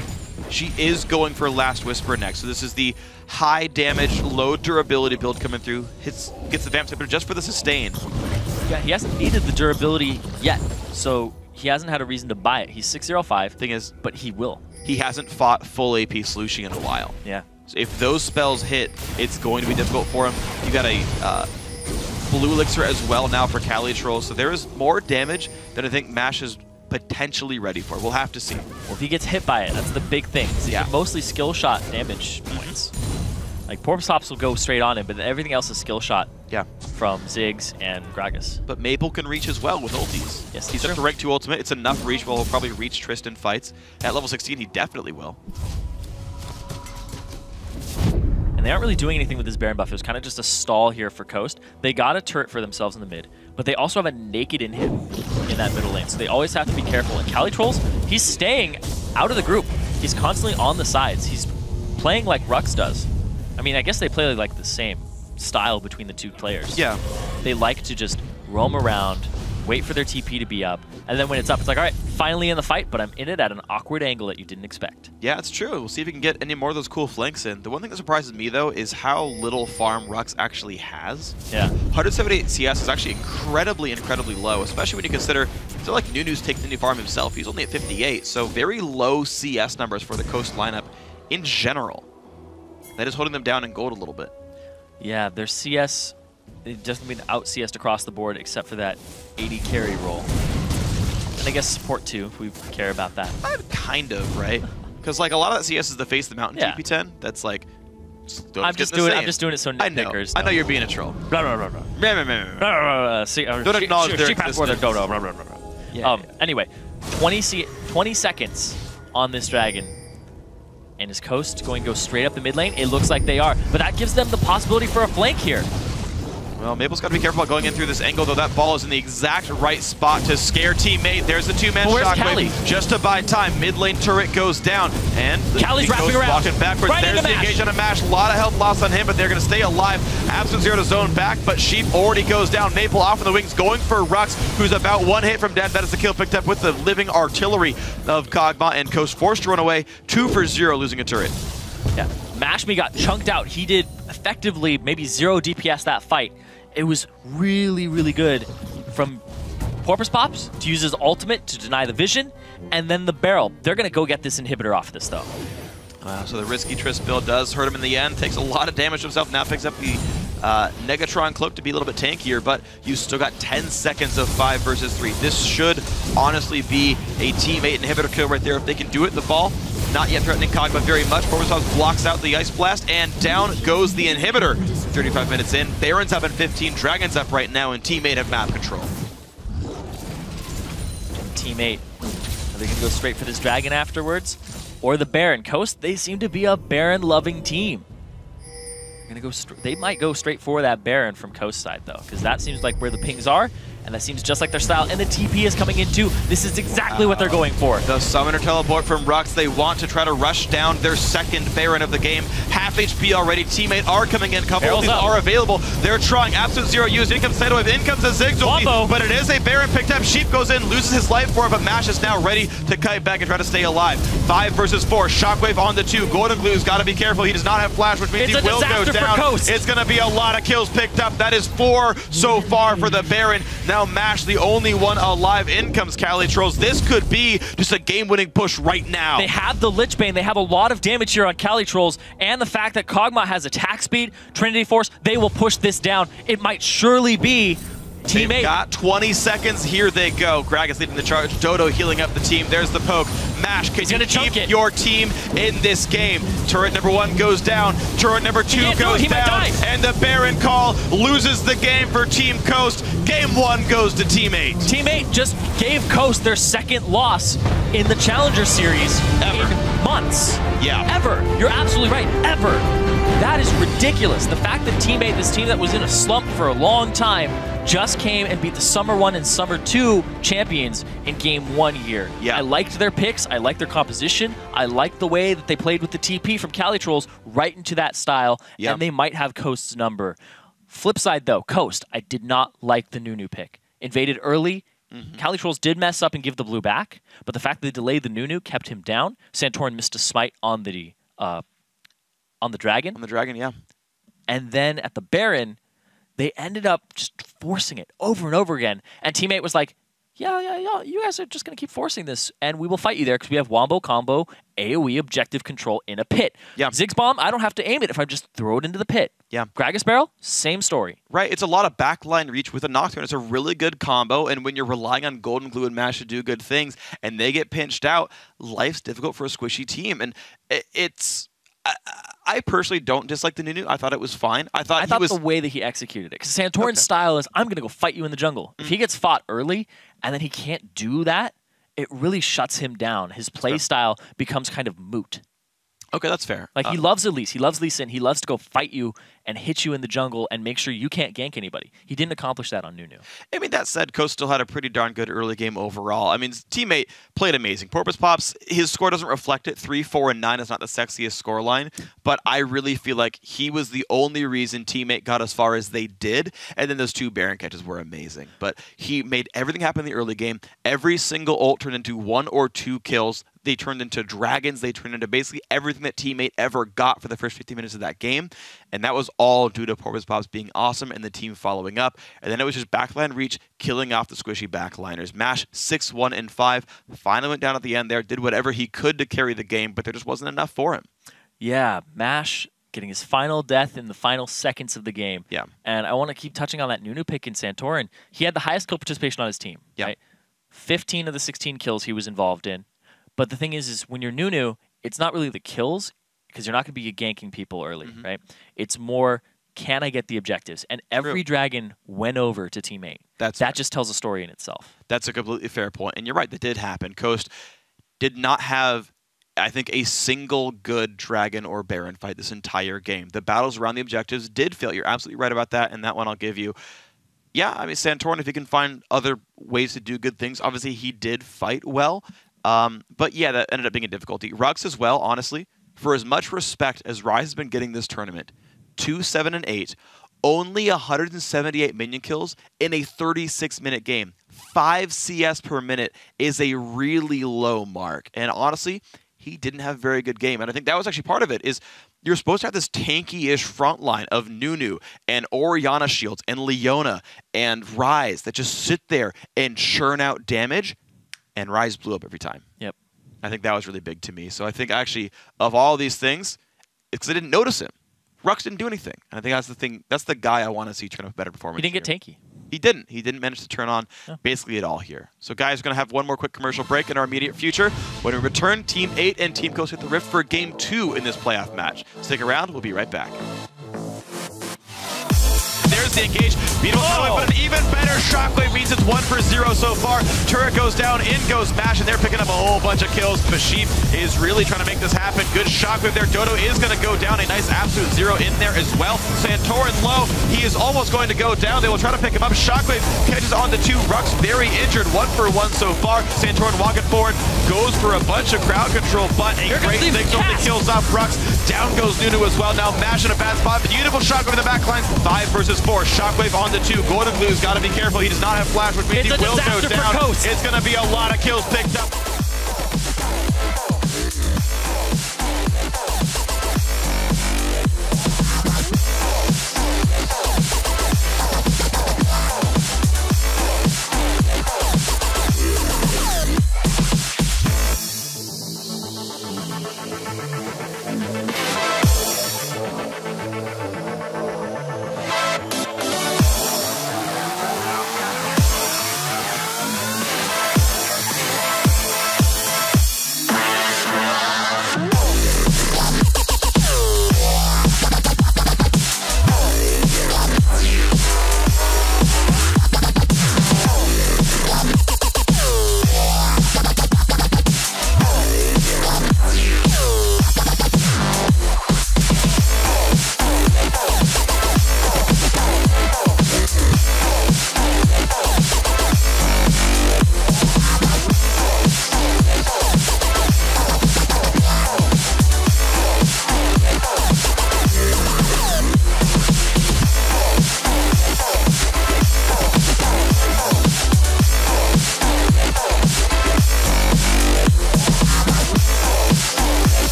She is going for Last Whisper next, so this is the high damage, low durability build coming through. Gets the Vamp Scepter just for the sustain. Yeah, he hasn't needed the durability yet, so he hasn't had a reason to buy it. He's 605. Thing is, but he will. He hasn't fought full AP Slushi in a while. Yeah. So if those spells hit, it's going to be difficult for him. You got a Blue Elixir as well now for Calitrolls, so there is more damage than I think MASH is potentially ready for. We'll have to see. Well, if he gets hit by it, that's the big thing. Yeah. Mostly skill shot damage points. Like, Porpoise Pops will go straight on him, but everything else is skill shot. Yeah. From Ziggs and Gragas. But Maple can reach as well with ultis. Yes, he's up to rank 2 ultimate. It's enough reach where he'll probably reach Tristan fights. At level 16, he definitely will. And they aren't really doing anything with this Baron buff. It was kind of just a stall here for Coast. They got a turret for themselves in the mid, but they also have a naked inhib in that middle lane, so they always have to be careful. And Calitrolls, he's staying out of the group. He's constantly on the sides. He's playing like Rux does. I mean, I guess they play like the same style between the two players. Yeah. They like to just roam around, wait for their TP to be up, and then when it's up, it's like, all right, finally in the fight, but I'm in it at an awkward angle that you didn't expect. Yeah, it's true. We'll see if we can get any more of those cool flanks in. The one thing that surprises me, though, is how little farm Rux actually has. Yeah. 178 CS is actually incredibly, incredibly low, especially when you consider, it's not like Nunu's taking any farm himself. He's only at 58, so very low CS numbers for the Coast lineup in general. That is holding them down in gold a little bit. Yeah, their CS, it doesn't mean out CS'd across the board except for that 80 carry roll. And I guess support too, if we care about that. Kind of, right? Because like a lot of that CS is the face of the mountain Yeah. TP10. That's like. I'm just doing it so nitpickers. I know you're being a troll. Blah, blah, blah, blah. Meh, meh, meh, meh. See, Don't acknowledge their existence. Yeah, Anyway, 20 seconds on this dragon. And is Coast going to go straight up the mid lane? It looks like they are. But that gives them the possibility for a flank here. Well, Maple's got to be careful about going in through this angle, though that ball is in the exact right spot to scare teammate. There's the two-man shockwave just to buy time. Mid lane turret goes down, and Callie's wrapping around. Walking backwards. Right There's into the Mash. engage on a Mash. A lot of health lost on him, but they're going to stay alive. Absolute Zero to zone back, but Sheep already goes down. Maple off in the wings, going for Rux, who's about one hit from dead. That is the kill picked up with the living artillery of Kog'Maw, and Coast forced to run away. 2 for 0, losing a turret. Yeah, Mashme got chunked out. He did effectively maybe 0 DPS that fight. It was really, really good from Porpoise Pops to use his ultimate to deny the vision, and then the barrel. They're going to go get this inhibitor off this, though. So the risky Triss build does hurt him in the end. Takes a lot of damage to himself. Now picks up the Negatron cloak to be a little bit tankier, but you still got 10 seconds of 5 versus 3. This should honestly be a teammate inhibitor kill right there if they can do it. The ball not yet threatening Kog'Maw very much. Porpoise Pops blocks out the Ice Blast, and down goes the inhibitor. 35 minutes in. Baron's up in 15. Dragon's up right now, and teammate have map control. Teammate, are they going to go straight for this dragon afterwards? Or the Baron? Coast, they seem to be a Baron-loving team. They're gonna go. They might go straight for that Baron from Coast side, though, because that seems like where the pings are, and that seems just like their style. And the TP is coming in, too. This is exactly what they're going for. The Summoner teleport from Rux. They want to try to rush down their second Baron of the game. Half HP already. Teammate are coming in. Couple of these are available. They're trying. Absolute Zero used. In comes Tidal Wave. In comes a Zigzag. But it is a Baron picked up. Sheep goes in, loses his life for it, but Mash is now ready to kite back and try to stay alive. 5 versus 4. Shockwave on the 2. Golden Glue's got to be careful. He does not have Flash, which means he will go down. It's going to be a lot of kills picked up. That is 4 so far for the Baron. Now Mash, the only one alive. In comes Cali Trolls. This could be just a game-winning push right now. They have the Lich Bane. They have a lot of damage here on Cali Trolls, and the fact that Kog'Maw has attack speed, Trinity Force, they will push this down. It might surely be teammate. They've got 20 seconds. Here they go. Gragas leading the charge. Dodo healing up the team. There's the poke. Mash, can you keep your team in this game? Turret number 1 goes down. Turret number 2 goes down. And the Baron call loses the game for Team Coast. Game 1 goes to Teammate. Teammate just gave Coast their second loss in the Challenger Series in months. Yeah. Ever. You're absolutely right. Ever. That is ridiculous. The fact that Teammate, this team that was in a slump for a long time, just came and beat the Summer 1 and Summer 2 champions in Game 1 here. Yeah. I liked their picks. I liked their composition. I liked the way that they played with the TP from Cali Trolls right into that style, and they might have Coast's number. Flip side, though, Coast, I did not like the Nunu pick. Invaded early. Cali Trolls did mess up and give the blue back, but the fact that they delayed the Nunu kept him down. Santorin missed a smite on the Dragon. On the Dragon, yeah. And then at the Baron, they ended up just forcing it over and over again. And Teammate was like, yeah, you guys are just going to keep forcing this, and we will fight you there because we have Wombo, Combo, AoE, objective control in a pit. Yeah. Ziggs Bomb, I don't have to aim it if I just throw it into the pit. Yeah. Gragas Barrel, same story. Right, it's a lot of backline reach with a Nocturne. It's a really good combo, and when you're relying on Golden Glue and Mash to do good things, and they get pinched out, life's difficult for a squishy team. And it's... I personally don't dislike the Nunu. I thought it was fine. I thought the way that he executed it, because Santorin's style is, I'm going to go fight you in the jungle. If he gets fought early and then he can't do that, it really shuts him down. His play style becomes kind of moot. Okay, that's fair. Like, he loves Elise. He loves Lee Sin. He loves to go fight you and hit you in the jungle and make sure you can't gank anybody. He didn't accomplish that on Nunu. I mean, that said, Coast still had a pretty darn good early game overall. I mean, his teammate played amazing. Porpoise Pops, his score doesn't reflect it. 3, 4, and 9 is not the sexiest scoreline, but I really feel like he was the only reason teammate got as far as they did, and then those 2 Baron catches were amazing. But he made everything happen in the early game. Every single ult turned into 1 or 2 kills. They turned into dragons. They turned into basically everything that teammate ever got for the first 15 minutes of that game. And that was all due to Porpoise Pops being awesome and the team following up. And then it was just backline reach, killing off the squishy backliners. Mash 6, 1, and 5. Finally went down at the end there, did whatever he could to carry the game, but there just wasn't enough for him. Yeah, Mash getting his final death in the final seconds of the game. Yeah. And I want to keep touching on that Nunu pick in Santorin. He had the highest kill participation on his team. Yeah. Right? 15 of the 16 kills he was involved in. But the thing is when you're Nunu, it's not really the kills, because you're not going to be ganking people early, right? It's more, can I get the objectives? And every dragon went over to Team 8. That just tells a story in itself. That's a completely fair point. And you're right, that did happen. Coast did not have, I think, a single good dragon or baron fight this entire game. The battles around the objectives did fail. You're absolutely right about that, and that one I'll give you. Yeah, I mean, Santorin, if he can find other ways to do good things, obviously he did fight well. But yeah, that ended up being a difficulty. Rux as well, honestly, for as much respect as Rise has been getting this tournament, 2, 7, and 8, only 178 minion kills in a 36-minute game. 5 CS per minute is a really low mark. And honestly, he didn't have a very good game. And I think that was actually part of it, is you're supposed to have this tanky-ish front line of Nunu and Orianna shields and Leona and Rise that just sit there and churn out damage, and Rise blew up every time. Yep. I think that was really big to me. So I think actually of all these things, it's because I didn't notice him. Rux didn't do anything. And I think that's the thing. That's the guy I want to see turn up better performance. He didn't get tanky. He didn't. He didn't manage to turn on basically at all here. So guys, we're going to have one more quick commercial break in our immediate future. When we return, Team 8 and Team Coast hit the Rift for Game 2 in this playoff match. Stick around. We'll be right back. There's the engage. Beautiful shockwave, but an even better shockwave means it's 1 for 0 so far. Turret goes down, in goes Mash, and they're picking up a whole bunch of kills. Bashif is really trying to make this happen. Good shockwave there. Dodo is going to go down. A nice absolute 0 in there as well. Santorin low. He is almost going to go down. They will try to pick him up. Shockwave catches on the 2. Rux very injured. 1 for 1 so far. Santorin walking forward. Goes for a bunch of crowd control, but a great thing only kills off Rux. Down goes Nunu as well. Now Mash in a bad spot. Beautiful shockwave in the back line. 5 versus 4. Shockwave on the 2. Golden Blue's got to be careful. He does not have flash, which means he will go down. It's going to be a lot of kills picked up.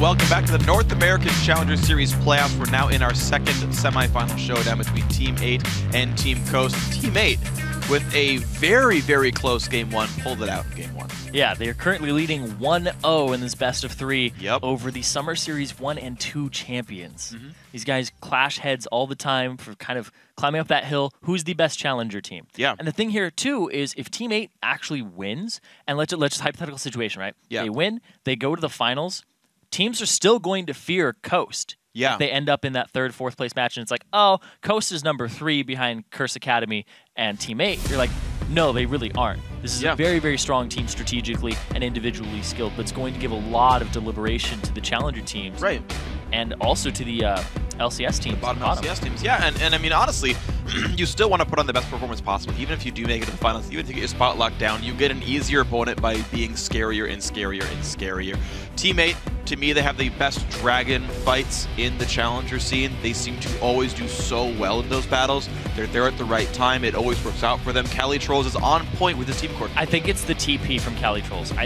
welcome back to the North American Challenger Series playoffs. We're now in our second semifinal showdown between Team 8 and Team Coast. Team 8, with a very, very close Game 1, pulled it out in Game 1. Yeah, they are currently leading 1-0 in this best of 3 Yep. over the Summer Series 1 and 2 champions. These guys clash heads all the time for kind of climbing up that hill. Who's the best challenger team? Yeah. And the thing here, too, is if Team 8 actually wins, and let's just hypothetical situation, right? Yeah. They win, they go to the finals, teams are still going to fear Coast. Yeah. If they end up in that third, fourth place match, and it's like, oh, Coast is number 3 behind Curse Academy and Team 8. You're like, no, they really aren't. This is a very, very strong team strategically and individually skilled, but it's going to give a lot of deliberation to the challenger teams. Right. And also to the LCS teams. Bottom LCS teams, yeah, and I mean, honestly, you still want to put on the best performance possible. Even if you do make it to the finals, even if you get your spot locked down, you get an easier opponent by being scarier and scarier and scarier. Team 8, to me, they have the best dragon fights in the challenger scene. They seem to always do so well in those battles. They're there at the right time. It always works out for them. Cali Trolls is on point with his team core. I think it's the TP from Cali Trolls. I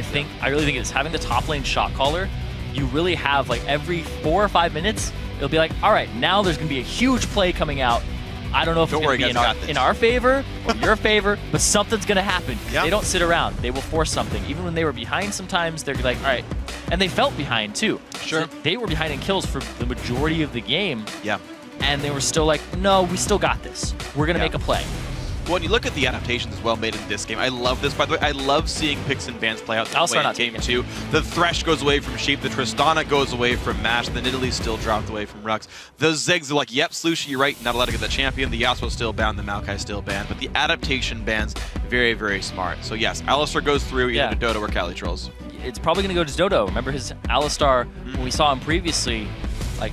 really think it's having the top lane shot caller. You really have, like, every 4 or 5 minutes, it'll be like, all right, now there's going to be a huge play coming out. I don't know if it's going to be in our favor or your favor, but something's going to happen. They don't sit around. They will force something. Even when they were behind sometimes, they're like, all right. And they felt behind, too. Sure. So they were behind in kills for the majority of the game. Yeah. And they were still like, no, we still got this. We're going to make a play. When you look at the adaptations as well made in this game, I love this, by the way. I love seeing picks and bans play out this way in Game 2. The Thresh goes away from Sheep, the Tristana goes away from Mash, the Nidalee's still dropped away from Rux. The Ziggs are like, yep, Slushie, you're right, not allowed to get the champion. The Yasuo's still banned, the Maokai still banned, but the adaptation bans, very, very smart. So yes, Alistar goes through either to Dodo or Cali Trolls. It's probably going to go to Dodo. Remember his Alistar, when we saw him previously, like,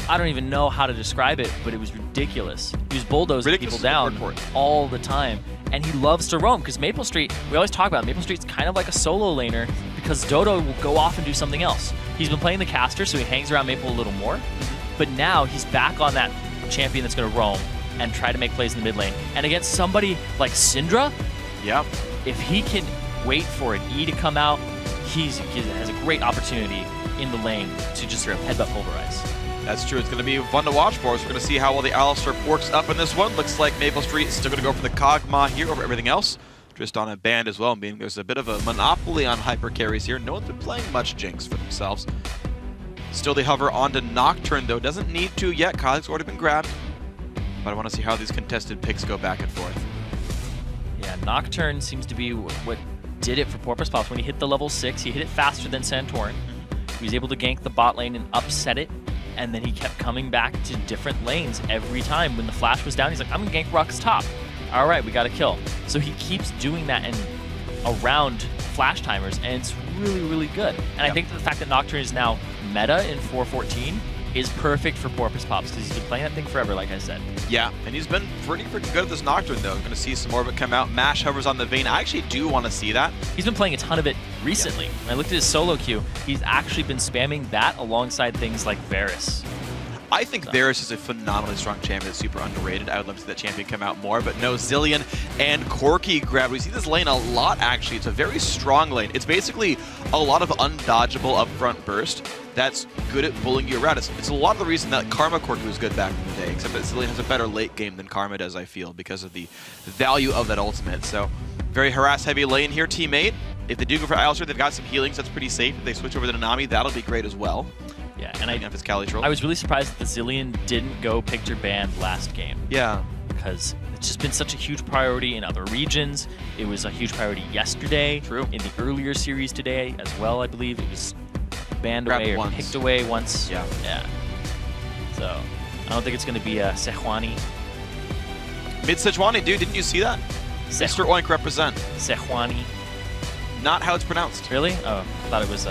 I don't even know how to describe it, but it was ridiculous. He was bulldozing people down all the time. And he loves to roam, because Maple Street, we always talk about it, Maple Street's kind of like a solo laner, because Dodo will go off and do something else. He's been playing the caster, so he hangs around Maple a little more. But now he's back on that champion that's going to roam and try to make plays in the mid lane. And against somebody like Syndra, if he can wait for an E to come out, he has a great opportunity in the lane to just headbutt Pulverize. That's true. It's going to be fun to watch for us. We're going to see how well the Alistar works up in this one. Looks like Maple Street is still going to go for the Kog'Maw here over everything else. Tristana banned as well, meaning there's a bit of a monopoly on hyper carries here. No one's been playing much Jinx for themselves. Still they hover onto Nocturne, though. Doesn't need to yet. Kha'Zix's already been grabbed. But I want to see how these contested picks go back and forth. Yeah, Nocturne seems to be what did it for Porpoise Pops. When he hit the level 6, he hit it faster than Santorin. He was able to gank the bot lane and upset it. And then he kept coming back to different lanes every time. When the flash was down, he's like, I'm going to gank Rux top. All right, we got a kill. So he keeps doing that around flash timers, and it's really, really good. And I think that the fact that Nocturne is now meta in 4.14 is perfect for Porpoise Pops, because he's been playing that thing forever, like I said. Yeah, and he's been pretty freaking good at this Nocturne, though. I'm going to see some more of it come out. Mash hovers on the Vayne. I actually do want to see that. He's been playing a ton of it recently. When I looked at his solo queue, he's actually been spamming that alongside things like Varus. I think Varus is a phenomenally strong champion that's super underrated. I would love to see that champion come out more, but no, Zilean and Corki grab. We see this lane a lot, actually. It's a very strong lane. It's basically a lot of undodgeable upfront burst that's good at pulling you around. It's a lot of the reason that Karma Corki was good back in the day, except that Zilean has a better late game than Karma does, I feel, because of the value of that ultimate. So, very harass-heavy lane here, Team 8. If they do go for Alistar, they've got some healings. That's pretty safe. If they switch over to Nami, that'll be great as well. Yeah, and if it's Cali Troll. I was really surprised that the Zilean didn't go Picture banned last game. Yeah. Because it's just been such a huge priority in other regions. It was a huge priority yesterday. True. In the earlier series today as well, I believe. It was banned away or picked away once. Yeah. Yeah. So, I don't think it's going to be Sejuani. Mid-Sejuani, dude. Didn't you see that? Mr. Oink represent. Sejuani. Not how it's pronounced. Really? Oh, I thought it was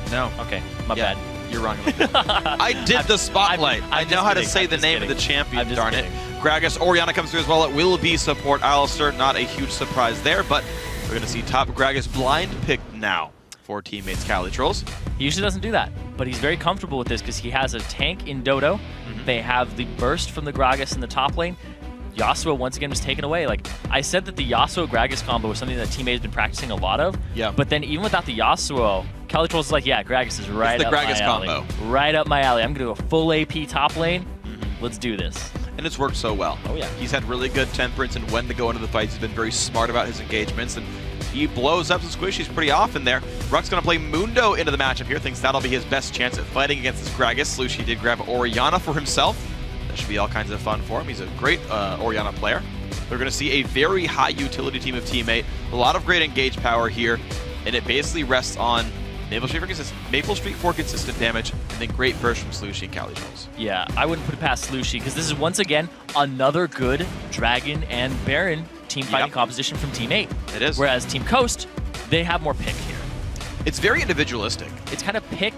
No. Okay, my bad. You're wrong. I did the spotlight. I know how to say the name of the champion, darn it. Gragas, Orianna comes through as well. It will be support Alistar. Not a huge surprise there, but we're going to see top Gragas blind picked now for teammates Cali Trolls. He usually doesn't do that, but he's very comfortable with this because he has a tank in Dodo. They have the burst from the Gragas in the top lane. Yasuo once again was taken away. Like I said that the Yasuo Gragas combo was something that Team A has been practicing a lot of. Yeah. But then even without the Yasuo, Cali Trolls is like, yeah, Gragas is right It's the up Gragas my alley. combo. Right up my alley. I'm going to go full AP top lane. Let's do this. And it's worked so well. Oh, yeah. He's had really good temperance and when to go into the fights. He's been very smart about his engagements, and he blows up some squishies pretty often there. Ruck's going to play Mundo into the matchup here. Thinks that'll be his best chance at fighting against this Gragas. Slushi did grab Orianna for himself. That should be all kinds of fun for him. He's a great Orianna player. We're going to see a very high utility team of teammate. A lot of great engage power here, and it basically rests on Maple Street for consistent damage, and then great burst from Slushi and Cali Trolls. Yeah, I wouldn't put it past Slushi because this is once again another good Dragon and Baron team fighting composition from Team 8. It is. Whereas Team Coast, they have more pick here. It's very individualistic. It's kind of pick,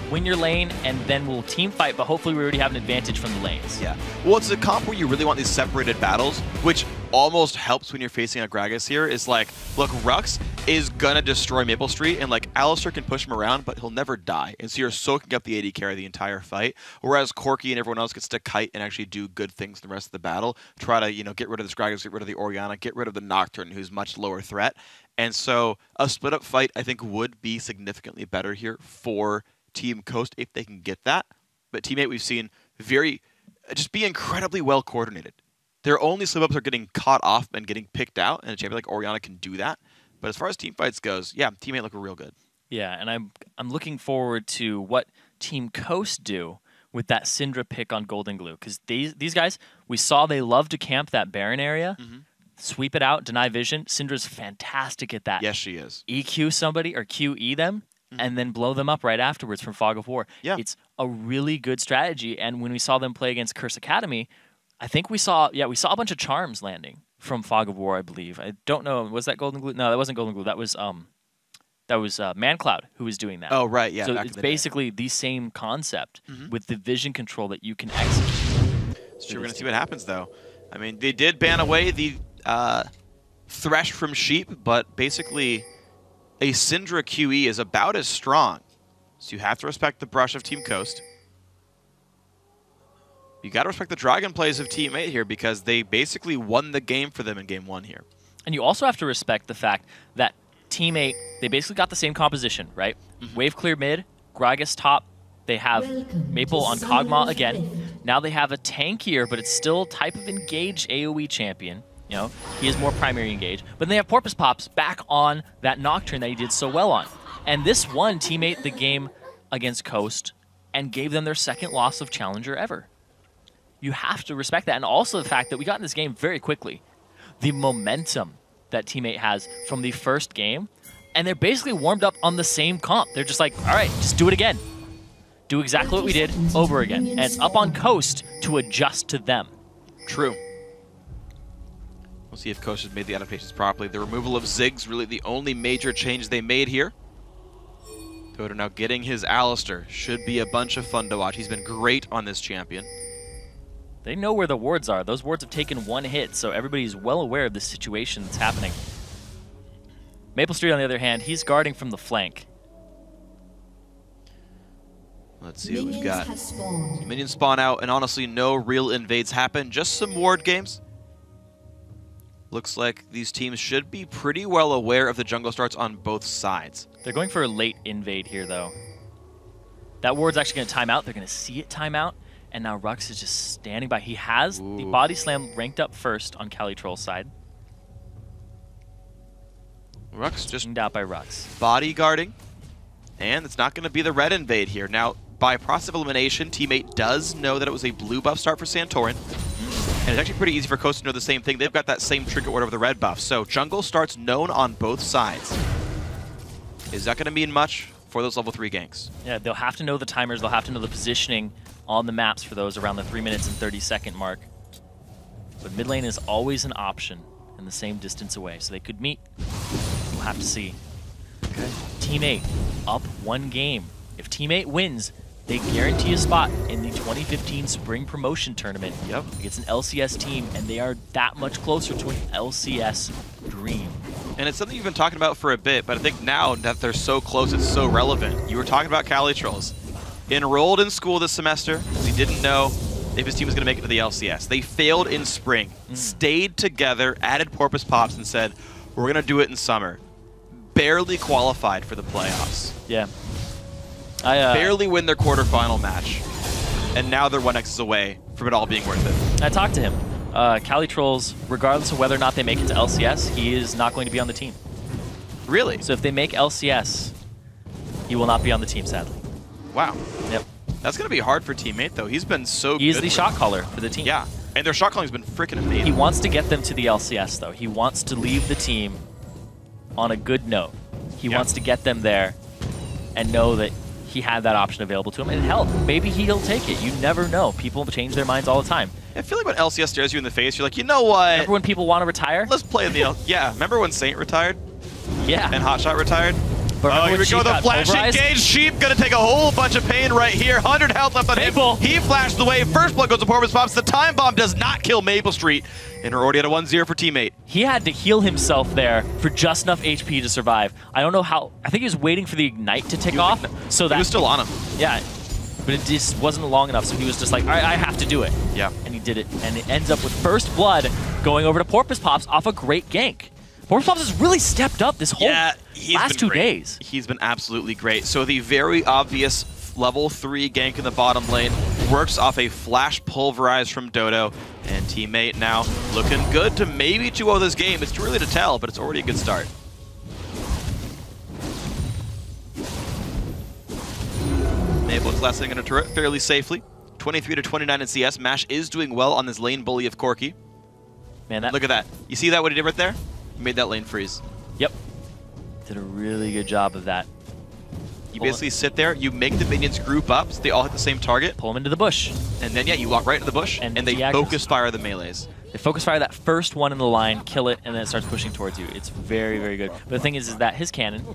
win your lane, and then we'll team fight, but hopefully we already have an advantage from the lanes. Yeah. Well, it's a comp where you really want these separated battles, which almost helps when you're facing a Gragas here. Is like, look, Rux is gonna destroy Maple Street, and like Alistair can push him around, but he'll never die. And so you're soaking up the AD carry the entire fight, whereas Corki and everyone else gets to kite and actually do good things the rest of the battle. Try to, get rid of this Gragas, get rid of the Orianna, get rid of the Nocturne, who's much lower threat. And so a split up fight, I think, would be significantly better here for Team Coast if they can get that. But Team 8 we've seen just be incredibly well coordinated. Their only slip-ups are getting caught off and getting picked out, and a champion like Orianna can do that. But as far as team fights goes, yeah, Team 8 look real good. Yeah, and I'm looking forward to what Team Coast do with that Syndra pick on Golden Glue, because these guys, we saw they love to camp that Baron area, sweep it out, deny vision. Syndra's fantastic at that. Yes, she is. EQ somebody or QE them, and then blow them up right afterwards from Fog of War. Yeah. It's a really good strategy, and when we saw them play against Curse Academy, I think we saw a bunch of charms landing from Fog of War, I believe. I don't know, was that Golden Glue? No, that wasn't Golden Glue. That was ManCloud who was doing that. Oh, right, yeah. So back it's in the basically the same concept with the vision control that you can execute. So we're going to see what happens, though. I mean, they did ban away the Thresh from Sheep, but basically a Syndra QE is about as strong. So you have to respect the brush of Team Coast. You got to respect the Dragon plays of Team 8 here, because they basically won the game for them in Game 1 here. And you also have to respect the fact that Team 8, they basically got the same composition, right? Wave clear mid, Gragas top. They have Welcome Maple to on Silent Kog'Maw again. Fifth. Now they have a tankier, but it's still type of engage AoE champion. He is more primary engage. But then they have Porpoise Pops back on that Nocturne that he did so well on. And this won Team 8 the game against Coast and gave them their second loss of Challenger ever. You have to respect that. And also the fact that we got in this game very quickly. The momentum that Team 8 has from the first game. And they're basically warmed up on the same comp. They're just like, all right, just do it again. Do exactly what we did over again. And it's up on Coast to adjust to them. True. We'll see if Coast has made the adaptations properly. The removal of Ziggs, really the only major change they made here. Dodo now getting his Alistair. Should be a bunch of fun to watch. He's been great on this champion. They know where the wards are. Those wards have taken one hit, so everybody's well aware of the situation that's happening. Maple Street, on the other hand, he's guarding from the flank. Let's see what we've Minions got. have spawned. Minions spawn out, and honestly, no real invades happen. Just some ward games. Looks like these teams should be pretty well aware of the jungle starts on both sides. They're going for a late invade here, though. That ward's actually going to time out. They're going to see it time out. And now Rux is just standing by. He has the body slam ranked up first on Cali Troll's side. Rux just Out by Rux. bodyguarding. And it's not going to be the red invade here. Now, by process of elimination, Team 8 does know that it was a blue buff start for Santorin. And it's actually pretty easy for Coast to know the same thing. They've got that same trinket ward over the red buff. So jungle starts known on both sides. Is that going to mean much for those level 3 ganks? Yeah, they'll have to know the timers. They'll have to know the positioning on the maps for those around the 3 minutes and 30-second mark. But mid lane is always an option and the same distance away. So they could meet. We'll have to see. Okay. Team 8 up one game. If Team 8 wins, they guarantee a spot in the 2015 Spring Promotion Tournament. Yep. It's an LCS team, and they are that much closer to an LCS dream. And it's something you've been talking about for a bit, but I think now that they're so close, it's so relevant. You were talking about Cali Trolls. Enrolled in school this semester, he didn't know if his team was going to make it to the LCS. They failed in spring, stayed together, added Porpoise Pops, and said, we're going to do it in summer. barely qualified for the playoffs. Yeah. Barely win their quarterfinal match. And now they're 1 X's away from it all being worth it. I talked to him. Cali Trolls, regardless of whether or not they make it to LCS, he is not going to be on the team. Really? So if they make LCS, he will not be on the team, sadly. Wow. Yep. That's going to be hard for teammate, though. He's been so good. He is the shot caller for the team. Yeah. And their shot calling has been freaking amazing. He wants to get them to the LCS, though. He wants to leave the team on a good note. He wants to get them there and know that he had that option available to him. And hell, maybe he'll take it. You never know. People change their minds all the time. I feel like when LCS stares you in the face, you're like, you know what? Remember when people want to retire? Let's play in the Yeah, remember when Saint retired? Yeah. And Hotshot retired? But Oh, here we go, the flash engage. Sheep gonna take a whole bunch of pain right here. 100 health left on Maple. him. He flashed the wave. First blood goes to Porpoise Pops. The time bomb does not kill Maple Street. And we're already at a 1-0 for teammate. He had to heal himself there for just enough HP to survive. I don't know how. I think he was waiting for the ignite to tick off. So that He was still on him. Yeah. But it just wasn't long enough, so he was just like, all right, I have to do it. Yeah. And he did it. And it ends up with first blood going over to Porpoise Pops off a great gank. Porpoise Pops has really stepped up this whole last 2 days. He's been absolutely great. So the very obvious level 3 gank in the bottom lane works off a flash pulverize from Dodo. And teammate now looking good to maybe 2-0 this game. It's too early to tell, but it's already a good start. Maple is last thing in a turret fairly safely. 23-29 in CS. Mash is doing well on this lane bully of Corki. Man, that Look at that. You see that, what he did right there? He made that lane freeze. Yep. Did a really good job of that. You basically sit there, you make the minions group up so they all hit the same target, Pull him into the bush. and then, yeah, you walk right into the bush, And and they deactivates. focus fire the melees. They focus fire that first one in the line, kill it, and then it starts pushing towards you. It's very, very good. But the thing is that his cannon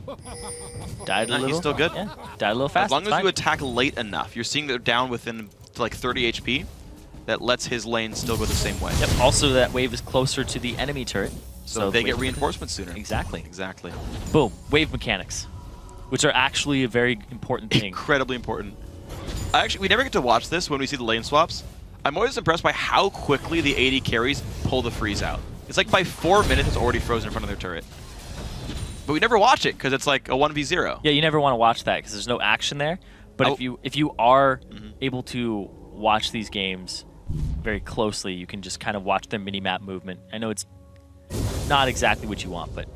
died a He's little. still good. Yeah, died a little fast. As long it's as fine. you attack late enough, you're seeing they're down within like 30 HP, that lets his lane still go the same way. Yep. Also, that wave is closer to the enemy turret. So they the get wave- reinforcements sooner. Exactly. Exactly. Boom. Wave mechanics, which are actually a very important thing. Incredibly important. We never get to watch this when we see the lane swaps. I'm always impressed by how quickly the AD carries pull the freeze out. It's like by 4 minutes, it's already frozen in front of their turret. But we never watch it because it's like a 1v0. Yeah, you never want to watch that because there's no action there. But if you are able to watch these games very closely, you can just kind of watch their mini-map movement. I know it's not exactly what you want, but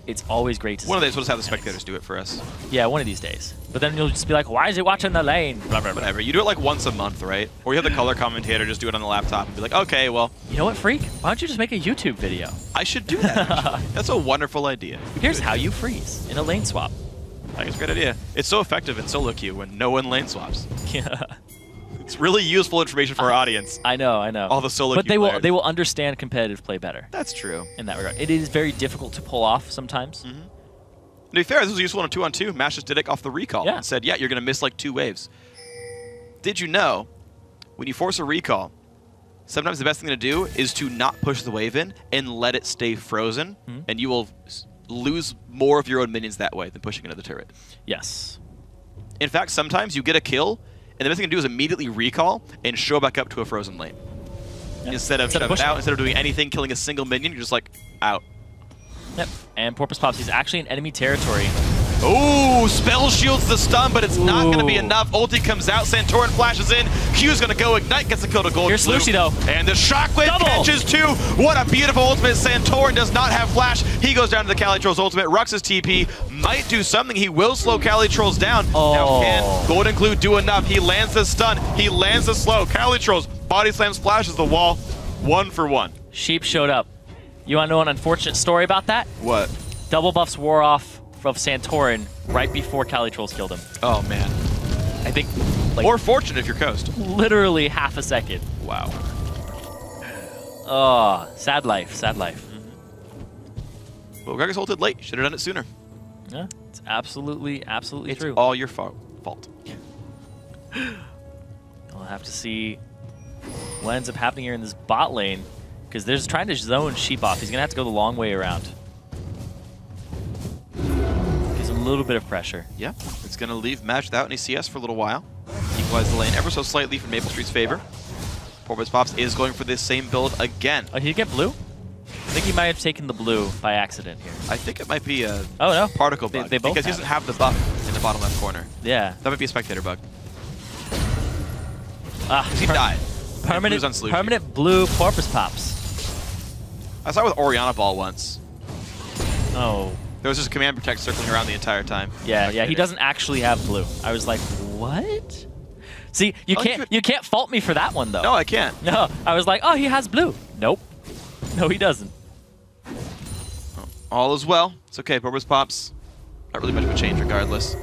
it's always great to see. One of these, we'll just have the spectators do it for us. Yeah, one of these days. But then you'll just be like, why is he watching the lane? Blah, blah, blah. Whatever. You do it like once a month, right? Or you have the color commentator just do it on the laptop and be like, okay, well, You know what, Freak? Why don't you just make a YouTube video? I should do that. actually. That's a wonderful idea. Here's how you freeze in a lane swap. I think it's a great idea. It's so effective in solo queue when no one lane swaps. Yeah. It's really useful information for our audience. I know, I know. All the solo but queue they will players. they will understand competitive play better That's true. in that regard. It is very difficult to pull off sometimes. To be fair, this was useful in a 2-on-2. Mash just did it off the recall Yeah. and said, yeah, you're going to miss like 2 waves. Did you know, when you force a recall, sometimes the best thing to do is to not push the wave in and let it stay frozen, and you will lose more of your own minions that way than pushing into the turret. Yes. In fact, sometimes you get a kill, and the best thing to do is immediately recall and show back up to a frozen lane. Yeah. Instead of pushing. out, instead of doing anything, killing a single minion, you're just like, out. Yep. And Porpoise Pops, he's actually in enemy territory. Ooh, spell shields the stun, but it's not going to be Ooh. enough. Ulti comes out, Santorin flashes in, Q's going to go, Ignite gets the kill to gold. Here's blue. Lucy, though. And the shockwave Double. catches 2. What a beautiful ultimate. Santorin does not have flash. He goes down to the Cali Trolls ultimate. Rux's TP might do something. He will slow Cali Trolls down. Now can Golden Glue do enough? He lands the stun. He lands the slow. Cali Trolls body slams, flashes the wall. 1 for 1. Sheep showed up. You want to know an unfortunate story about that? What? Double buffs wore off of Santorin right before Cali Trolls killed him. Oh, man. I think like Or fortunate if you're Coast. literally half a second. Wow. Oh, sad life, sad life. Well, Gregus ulted late. Should have done it sooner. Yeah, it's absolutely It's true. all your fault. We'll have to see what ends up happening here in this bot lane because they're just trying to zone Sheep off. He's going to have to go the long way around. Gives him a little bit of pressure. Yeah, it's going to leave Mash without any CS for a little while. Equalize the lane ever so slightly for Maple Street's favor. Porpoise Pops is going for this same build again. Oh, did he get blue? I think he might have taken the blue by accident here. I think it might be a Oh, no. particle bug. They both because he doesn't have the buff in the bottom left corner. Yeah. That might be a spectator bug. Ah, He died. permanent, on Slushie. permanent blue porpoise pops. I saw it with Orianna Ball once. Oh. There was just a command protect circling around the entire time. Yeah, yeah, he doesn't actually have blue. I was like, what? See, you can't fault me for that one though. No, I can't. No, I was like, oh, he has blue. Nope. No, he doesn't. All is well. It's okay. Porpoise Pops. Not really much of a change regardless.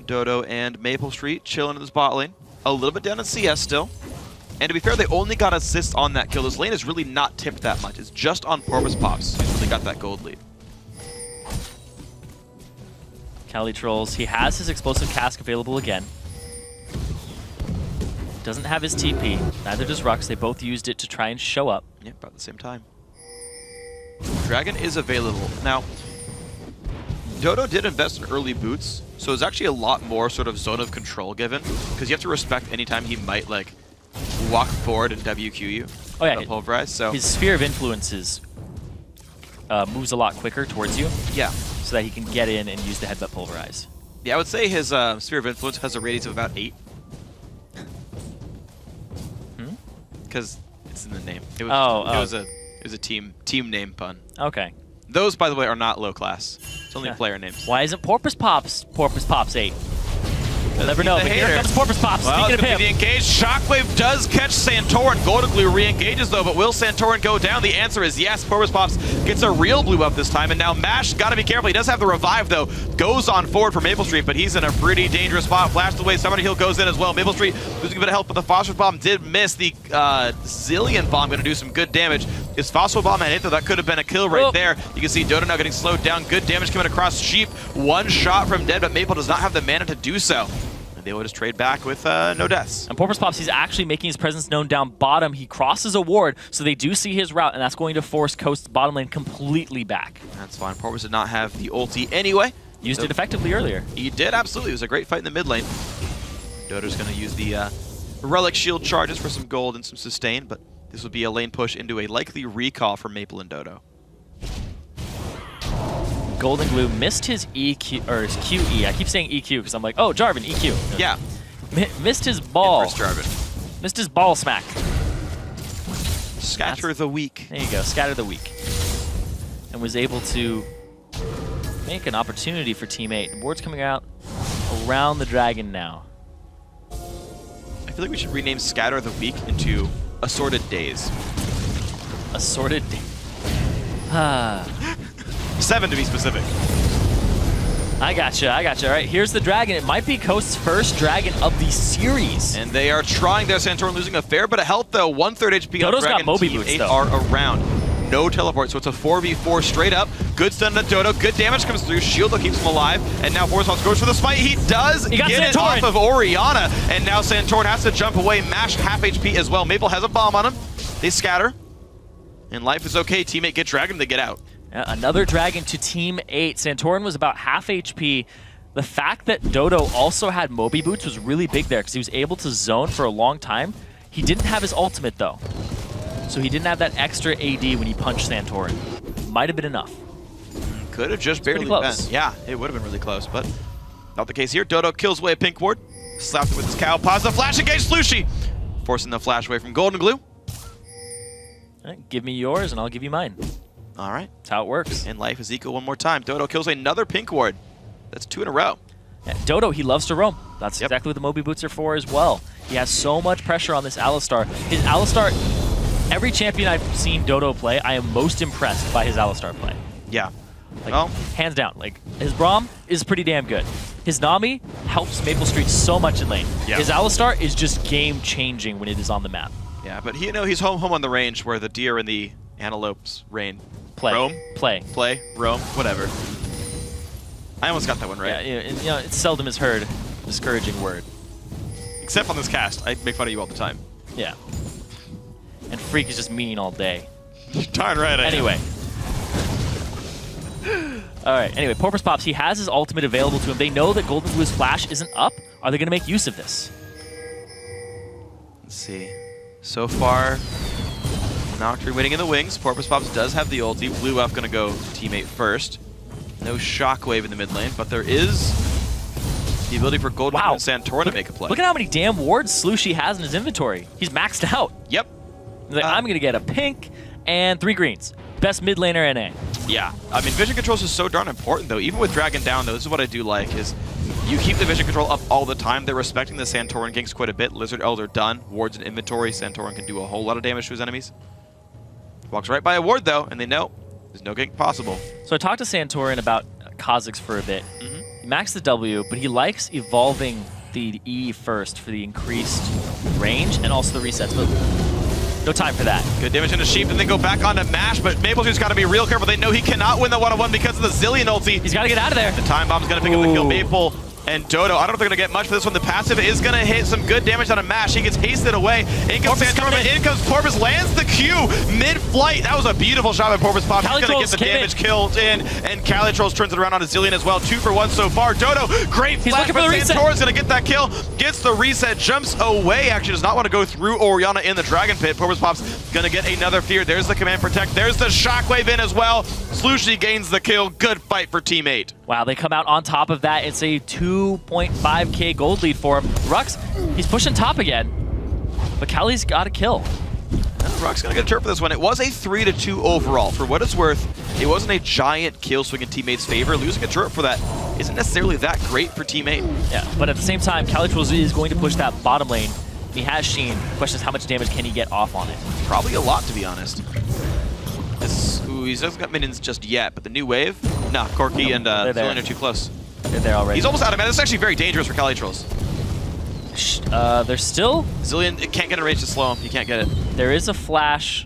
Dodo and Maple Street chilling in this bot lane. A little bit down in CS still. And to be fair, they only got assists on that kill. This lane is really not tipped that much. It's just on Porpoise Pops who's really got that gold lead. Cali Trolls, he has his explosive cask available again. Doesn't have his TP. Neither does Rux. They both used it to try and show up. Yeah, about the same time. Dragon is available. Now, Dodo did invest in early boots, so there's actually a lot more sort of zone of control given, because you have to respect any time he might, like, walk forward and WQ you. Oh yeah, Pulverize, so his sphere of influences moves a lot quicker towards you. yeah. So that he can get in and use the headbutt pulverize. Yeah, I would say his sphere of influence has a radius of about 8. Because it's in the name. It was, it was a team name pun. Okay. Those, by the way, are not low class. It's only player names. Why isn't Porpoise Pops 8? We'll never know, but here comes Porpoise Pops. Well, Speaking of him. the engage. Shockwave does catch Santorin. Golden Glue re-engages, though, but will Santorin go down? The answer is yes. Porpoise Pops gets a real blue up this time, and now Mash, got to be careful. He does have the revive, though. Goes on forward for Maple Street, but he's in a pretty dangerous spot. Flashed away. Somebody Heal goes in as well. Maple Street losing a bit of help, but the Phosphor Bomb did miss. The Zillion Bomb going to do some good damage. His Phosphor Bomb had hit, though. That could have been a kill right there. You can see Dodo now getting slowed down. Good damage coming across Sheep. One shot from dead, but Maple does not have the mana to do so. They will just trade back with no deaths. And Porpoise Pops, he's actually making his presence known down bottom. He crosses a ward, so they do see his route, and that's going to force Coast's bottom lane completely back. That's fine. Porpoise did not have the ulti anyway. Used it effectively earlier. He did, absolutely. It was a great fight in the mid lane. Dodo's going to use the Relic Shield charges for some gold and some sustain, but this will be a lane push into a likely recall for Maple and Dodo. Golden Glue missed his EQ, or his QE. I keep saying EQ because I'm like, oh, Jarvan, EQ. Yeah. Missed his ball. Inverse Jarvan. Missed his ball smack. Scatter the weak. There you go, scatter the weak. And was able to make an opportunity for Team 8. The ward's coming out around the dragon now. I feel like we should rename Scatter the Weak into Assorted Days. Assorted Ah. 7 to be specific. I gotcha. All right, here's the dragon. It might be Coast's first dragon of the series. And they are trying there. Santorin losing a fair bit of health, though. 1/3 HP Dodo's on Dragon. got Moby Team boots, 8 though. are around. No teleport, so it's a 4v4 straight up. Good stun to Dodo. Good damage comes through. Shield keeps him alive. And now Porpoise Pops goes for the smite. He does get it off of Orianna. And now Santorin has to jump away. Mash half HP as well. Maple has a bomb on him. They scatter. And life is okay. Teammate get Dragon. They get out. Another dragon to Team 8. Santorin was about half HP. The fact that Dodo also had Moby Boots was really big there because he was able to zone for a long time. He didn't have his ultimate, though. So he didn't have that extra AD when he punched Santorin. Might have been enough. Could have just barely been. Yeah, it would have been really close, but not the case here. Dodo kills away a pink ward. Slaps it with his cow. Pause the flash engage. Slushie forcing the flash away from Golden Glue. All right, give me yours and I'll give you mine. All right. That's how it works. And life is equal one more time. Dodo kills another pink ward. That's 2 in a row. Yeah, Dodo, he loves to roam. That's exactly what the Moby Boots are for as well. He has so much pressure on this Alistar. His Alistar, every champion I've seen Dodo play, I am most impressed by his Alistar play. Yeah. Like, hands down. Like, his Braum is pretty damn good. His Nami helps Maple Street so much in lane. Yeah. His Alistar is just game-changing when it is on the map. Yeah, but he's home on the range where the deer and the antelopes reign. Roam? Roam, whatever. I almost got that one right. Yeah, it seldom is heard. Discouraging word. Except on this cast. I make fun of you all the time. Yeah. And Freak is just mean all day. Darn right I Anyway. Alright, anyway, Porpoise Pops, he has his ultimate available to him. They know that Golden Glue's flash isn't up. Are they going to make use of this? Let's see. So far, Nocturne waiting in the wings. Porpoise Pops does have the ulti. Blue Elf gonna go teammate first. No Shockwave in the mid lane, but there is the ability for Golden and Santorin to make a play. Look at how many damn wards Slushy has in his inventory. He's maxed out. Yep. He's like, I'm gonna get a pink and 3 greens. Best mid laner NA. Yeah, I mean, vision controls is so darn important, though. Even with Dragon down, though, this is what I do like, is you keep the vision control up all the time. They're respecting the Santorin ganks quite a bit. Lizard Elder done. Wards in inventory. Santorin can do a whole lot of damage to his enemies. Walks right by a ward, though, and they know there's no gank possible. So I talked to Santorin about Kha'Zix for a bit. He maxed the W, but he likes evolving the E first for the increased range and also the resets. But no time for that. Good damage into Sheep, and they go back onto Mash, but Maple's got to be real careful. They know he cannot win the one-on-one because of the Zillion ulti. He's got to get out of there. The Time Bomb's going to pick up the kill. Maple and Dodo, I don't know if they're going to get much for this one. The passive is going to hit some good damage on a Mash. He gets hasted away. In comes Santorin, in comes Porpoise, lands the Q mid-flight. That was a beautiful shot by Porpoise Pop. He's going to get the damage killed in, and Calitrolls turns it around on a Zillion as well. 2 for 1 so far. Dodo, great flash, but Santorin's going to get that kill. Gets the reset, jumps away. Actually does not want to go through Orianna in the Dragon Pit. Porpoise Pop's going to get another fear. There's the Command Protect. There's the Shockwave in as well. Slushy gains the kill. Good fight for teammate. Wow, they come out on top of that. It's a 2.5k gold lead for him. Rux, he's pushing top again, but Cali's got a kill. Rux gonna get a turf for this one. It was a 3-2 overall. For what it's worth, it wasn't a giant kill swing in teammate's favor. Losing a turf for that isn't necessarily that great for teammate. Yeah, but at the same time, Calitrolls is going to push that bottom lane. He has Sheen. The question is, how much damage can he get off on it? Probably a lot, to be honest. Ooh, he doesn't got minions just yet, but the new wave? Nah, Corki and Zillion are too close. They're there already. He's almost out of mana. This is actually very dangerous for Calitrolls. There's still... Zillion, it can't get a range to slow him. You can't get it. There is a flash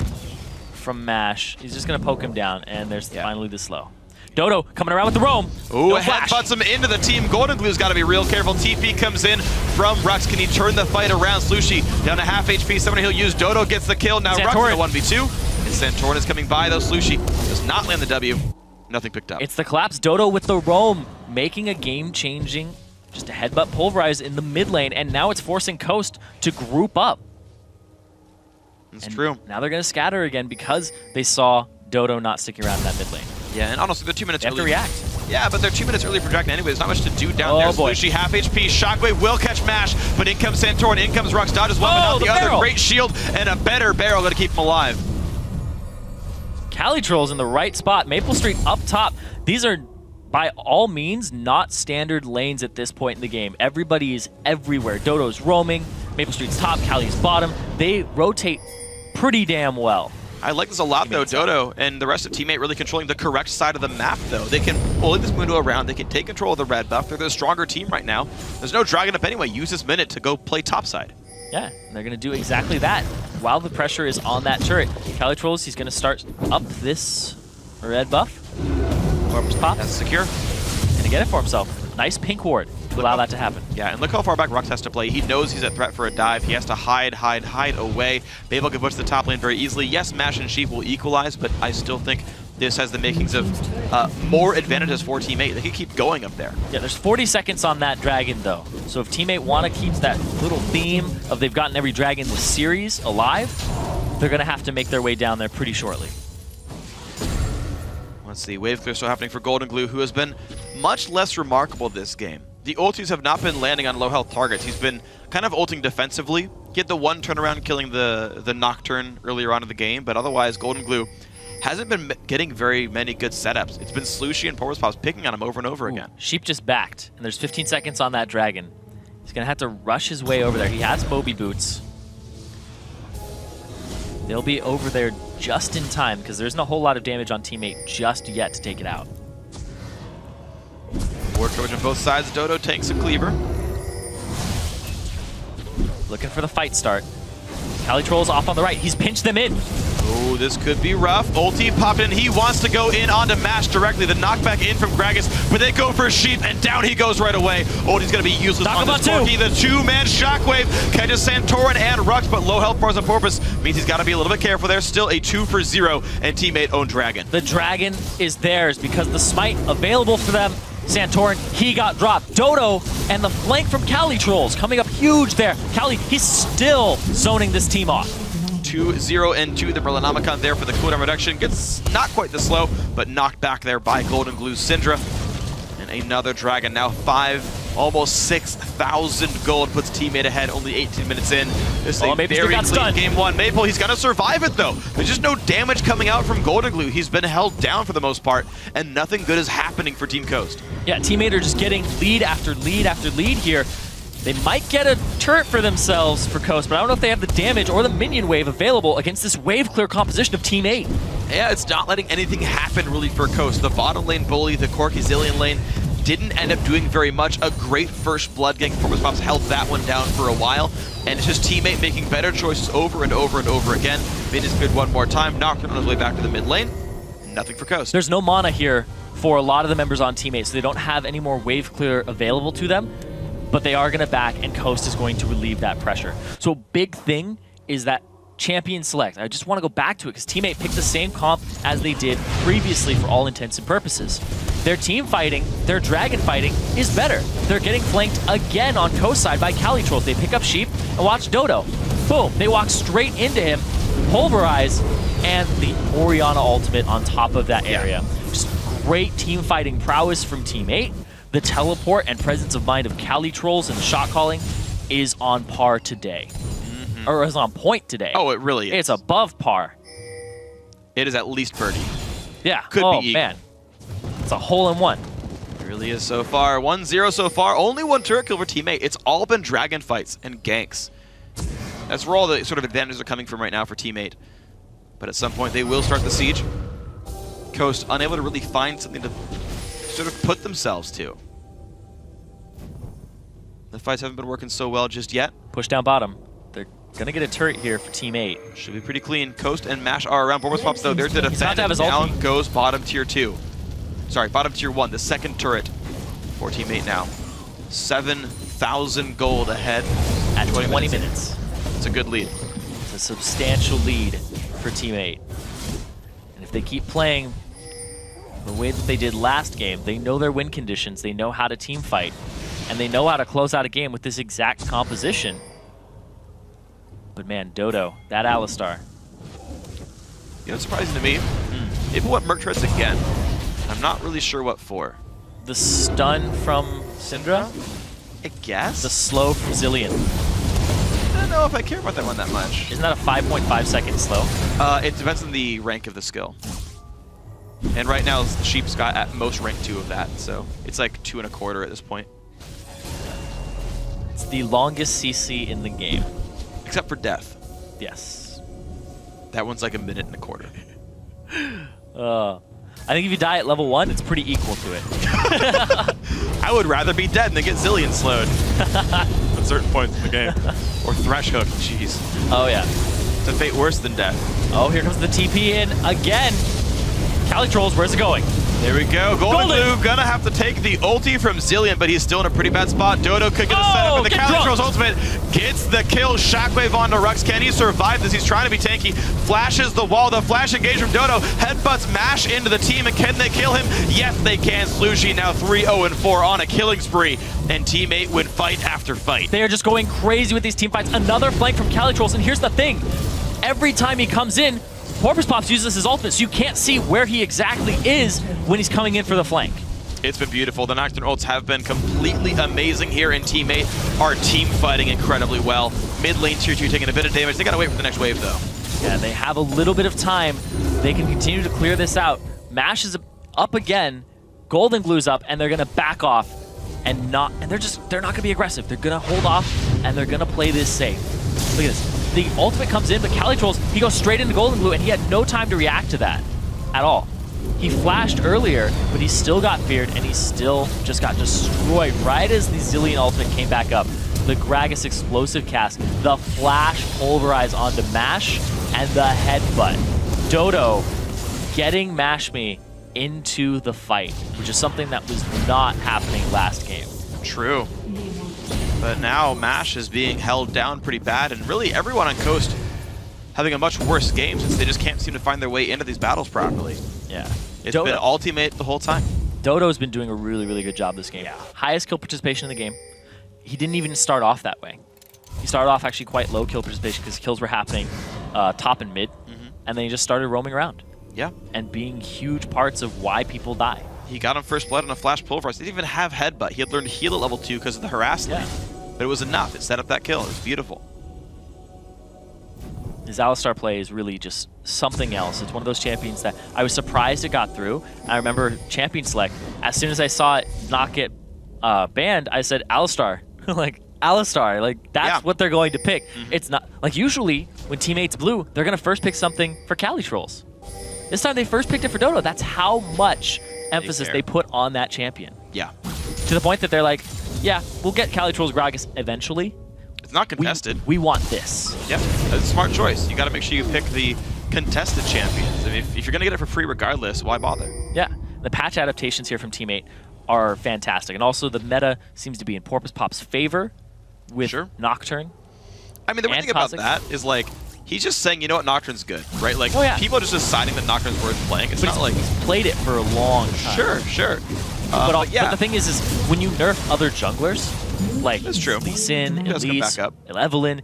from Mash. He's just going to poke him down, and there's finally the slow. Dodo coming around with the roam. Ooh, no headbutts him into the team. Golden Glue's got to be real careful. TP comes in from Rux. Can he turn the fight around? Slushy down to half HP. Somebody he'll use. Dodo gets the kill. Now Rux in a 1v2. And Santorin is coming by, though. Slushy does not land the W. Nothing picked up. It's the collapse. Dodo with the roam, making a game-changing, just a headbutt pulverize in the mid lane, and now it's forcing Coast to group up. That's true. Now they're going to scatter again because they saw Dodo not sticking around in that mid lane. Yeah, and honestly, they're 2 minutes early. They have to react. Yeah, but they're 2 minutes early for Dragon anyway. There's not much to do down there. Boy. Slushy, half HP. Shockwave will catch Mash, but in comes Santorin. In comes Rux. Dodge as well, but not the other. Great shield and a better barrel going to keep him alive. Calitrolls in the right spot. Maple Street up top. These are, by all means, not standard lanes at this point in the game. Everybody is everywhere. Dodo's roaming. Maple Street's top. Cali's bottom. They rotate pretty damn well. I like this a lot, though. Dodo and the rest of teammate really controlling the correct side of the map, though. They can bully this Mundo around. They can take control of the red buff. They're the stronger team right now. There's no Dragon up anyway. Use this minute to go play topside. Yeah, they're going to do exactly that while the pressure is on that turret. Calitrolls, he's going to start up this red buff. Corpus Pop. That's secure. Going to get it for himself. Nice pink ward to allow that to happen. Yeah, and look how far back Rux has to play. He knows he's a threat for a dive. He has to hide away. Babel can push the top lane very easily. Yes, Mash and Sheep will equalize, but I still think this has the makings of more advantages for teammate. They can keep going up there. Yeah, there's 40 seconds on that dragon, though. So if teammate want to keep that little theme of they've gotten every dragon this series alive, they're going to have to make their way down there pretty shortly. Let's see, wave clear still happening for Golden Glue, who has been much less remarkable this game. The ultis have not been landing on low health targets. He's been kind of ulting defensively. He had the one turnaround killing the Nocturne earlier on in the game, but otherwise Golden Glue hasn't been getting very many good setups. It's been Slushy and Porpoise Pops picking on him over and over again. Sheep just backed, and there's 15 seconds on that dragon. He's going to have to rush his way over there. He has Moby Boots. They'll be over there just in time because there's not a whole lot of damage on teammate just yet to take it out. War coverage on both sides. Dodo tanks a cleaver. Looking for the fight start. Calitrolls off on the right. He's pinched them in. Oh, this could be rough. Ulti popped in. He wants to go in onto Mash directly. The knockback in from Gragas, but they go for Sheep, and down he goes right away. Ulti's going to be useless on this Corki. The two-man Shockwave catches Santorin and Rux, but low health bars on Porpoise means he's got to be a little bit careful there. Still a 2 for 0, and teammate owned Dragon. The Dragon is theirs because the smite available for them. Santorin, he got dropped. Dodo and the flank from Calitrolls coming up huge there. Cali, he's still zoning this team off. 2-0 into the Merlinomicon there for the cooldown reduction. Gets not quite the slow, but knocked back there by Golden Glue's Syndra. And another Dragon, now 5, almost 6,000 gold, puts teammate ahead only 18 minutes in. This is a very clean game one. Maple, he's gonna survive it though. There's just no damage coming out from Golden Glue. He's been held down for the most part, and nothing good is happening for Team Coast. Yeah, teammate are just getting lead after lead after lead here. They might get a turret for themselves for Coast, but I don't know if they have the damage or the minion wave available against this wave clear composition of Team 8. Yeah, it's not letting anything happen really for Coast. The bottom lane bully, the Corki Zillion lane, didn't end up doing very much. A great first blood gank. Performance Pops held that one down for a while, and it's just teammate making better choices over and over and over again. Made his bid one more time, knocked him on his way back to the mid lane. Nothing for Coast. There's no mana here for a lot of the members on teammate, so they don't have any more wave clear available to them, but they are going to back, and Coast is going to relieve that pressure. So big thing is that champion select. I just want to go back to it because teammate picked the same comp as they did previously for all intents and purposes. Their team fighting, their dragon fighting is better. They're getting flanked again on Coast side by Cali Trolls. They pick up Sheep and watch Dodo. Boom, they walk straight into him, pulverize, and the Orianna ultimate on top of that area. Just great team fighting prowess from Team 8. The teleport and presence of mind of Cali Trolls and the shot calling is on par today. Or is on point today. Oh, it really is. It's above par. It is at least birdie. Yeah. Could be equal. Man. It's a hole-in-one. It really is so far. 1-0 so far. Only one turret kill for teammate. It's all been dragon fights and ganks. That's where all the sort of advantages are coming from right now for teammate. But at some point, they will start the siege. Coast unable to really find something to sort of put themselves to. The fights haven't been working so well just yet. Push down bottom. They're going to get a turret here for Team 8. Should be pretty clean. Coast and Mash are around. Borbos Pops, though, there's the defense. Down goes bottom tier 2. Sorry, bottom tier 1, the second turret for Team 8 now. 7,000 gold ahead At 20 minutes. It's a good lead. It's a substantial lead for Team 8. And if they keep playing the way that they did last game, they know their win conditions, they know how to team fight, and they know how to close out a game with this exact composition. But man, Dodo, that Alistar. You know what's surprising to me? People want Merc turrets again. I'm not really sure what for. The stun from Syndra? I guess? The slow from Zillion. I don't know if I care about that one that much. Isn't that a 5.5 second slow? It depends on the rank of the skill. And right now, Sheep's got at most rank 2 of that, so it's like 2.25 at this point. It's the longest CC in the game. Except for death. Yes. That one's like 1.25 minutes. I think if you die at level 1, it's pretty equal to it. I would rather be dead than get Zillion slowed at certain points in the game. Or Thresh Hook, jeez. Oh yeah. It's a fate worse than death. Oh, here comes the TP in again. Cali Trolls, where's it going? There we go. Golden Glue gonna have to take the ulti from Zillion, but he's still in a pretty bad spot. Dodo could get a setup, and the Cali Trolls ultimate gets the kill. Shockwave onto Rux. Can he survive this? He's trying to be tanky. Flashes the wall. The flash engage from Dodo. Headbutts Mash into the team, and can they kill him? Yes, they can. Slushi now 3-0-4 on a killing spree, and Team 8 win fight after fight. They are just going crazy with these team fights. Another flank from Cali Trolls, and here's the thing. Every time he comes in, Porpoise Pops uses his ultimate, so you can't see where he exactly is when he's coming in for the flank. It's been beautiful. The Nocturne ults have been completely amazing here in Team 8. Our team fighting incredibly well. Mid lane tier 2 taking a bit of damage. They gotta wait for the next wave though. Yeah, they have a little bit of time. They can continue to clear this out. Mash is up again. Golden Glue's up, and they're gonna back off and they're not gonna be aggressive. They're gonna hold off and they're gonna play this safe. Look at this. The ultimate comes in, but Cali Trolls, he goes straight into Golden Glue, and he had no time to react to that at all. He flashed earlier, but he still got feared, and he still just got destroyed right as the Zillion ultimate came back up. The Gragas explosive cast, the flash pulverize onto Mash, and the headbutt. Dodo getting Mash Me into the fight, which is something that was not happening last game. True. But now Mash is being held down pretty bad, and really everyone on Coast having a much worse game since they just can't seem to find their way into these battles properly. Yeah. It's been all teammate the whole time. Dodo's been doing a really, really good job this game. Yeah. Highest kill participation in the game. He didn't even start off that way. He started off actually quite low kill participation because kills were happening top and mid, and then he just started roaming around. Yeah. And being huge parts of why people die. He got him first blood on a flash pulverize. He didn't even have headbutt. He had learned to heal at level 2 because of the harass thing. But it was enough. It set up that kill. It was beautiful. His Alistar play is really just something else. It's one of those champions that I was surprised it got through. I remember champion select. As soon as I saw it not get banned, I said Alistar. Like, Alistar. Like, that's what they're going to pick. It's not... Like, usually, when teammates blue, they're going to first pick something for Cali Trolls. This time, they first picked it for Dodo. That's how much emphasis they put on that champion. Yeah. To the point that they're like, yeah, we'll get Cali Trolls Gragas eventually. It's not contested. We want this. Yeah, that's a smart choice. You got to make sure you pick the contested champions. I mean, if you're going to get it for free regardless, why bother? Yeah. The patch adaptations here from Teammate are fantastic. And also, the meta seems to be in Porpoise Pop's favor with Nocturne. I mean, the weird thing about that is, like, he's just saying, you know what, Nocturne's good, right? Like, people are just deciding that Nocturne's worth playing. It's not like... He's played it for a long time. Sure. But the thing is when you nerf other junglers, like That's true. Lee Sin, Elise, Evelyn,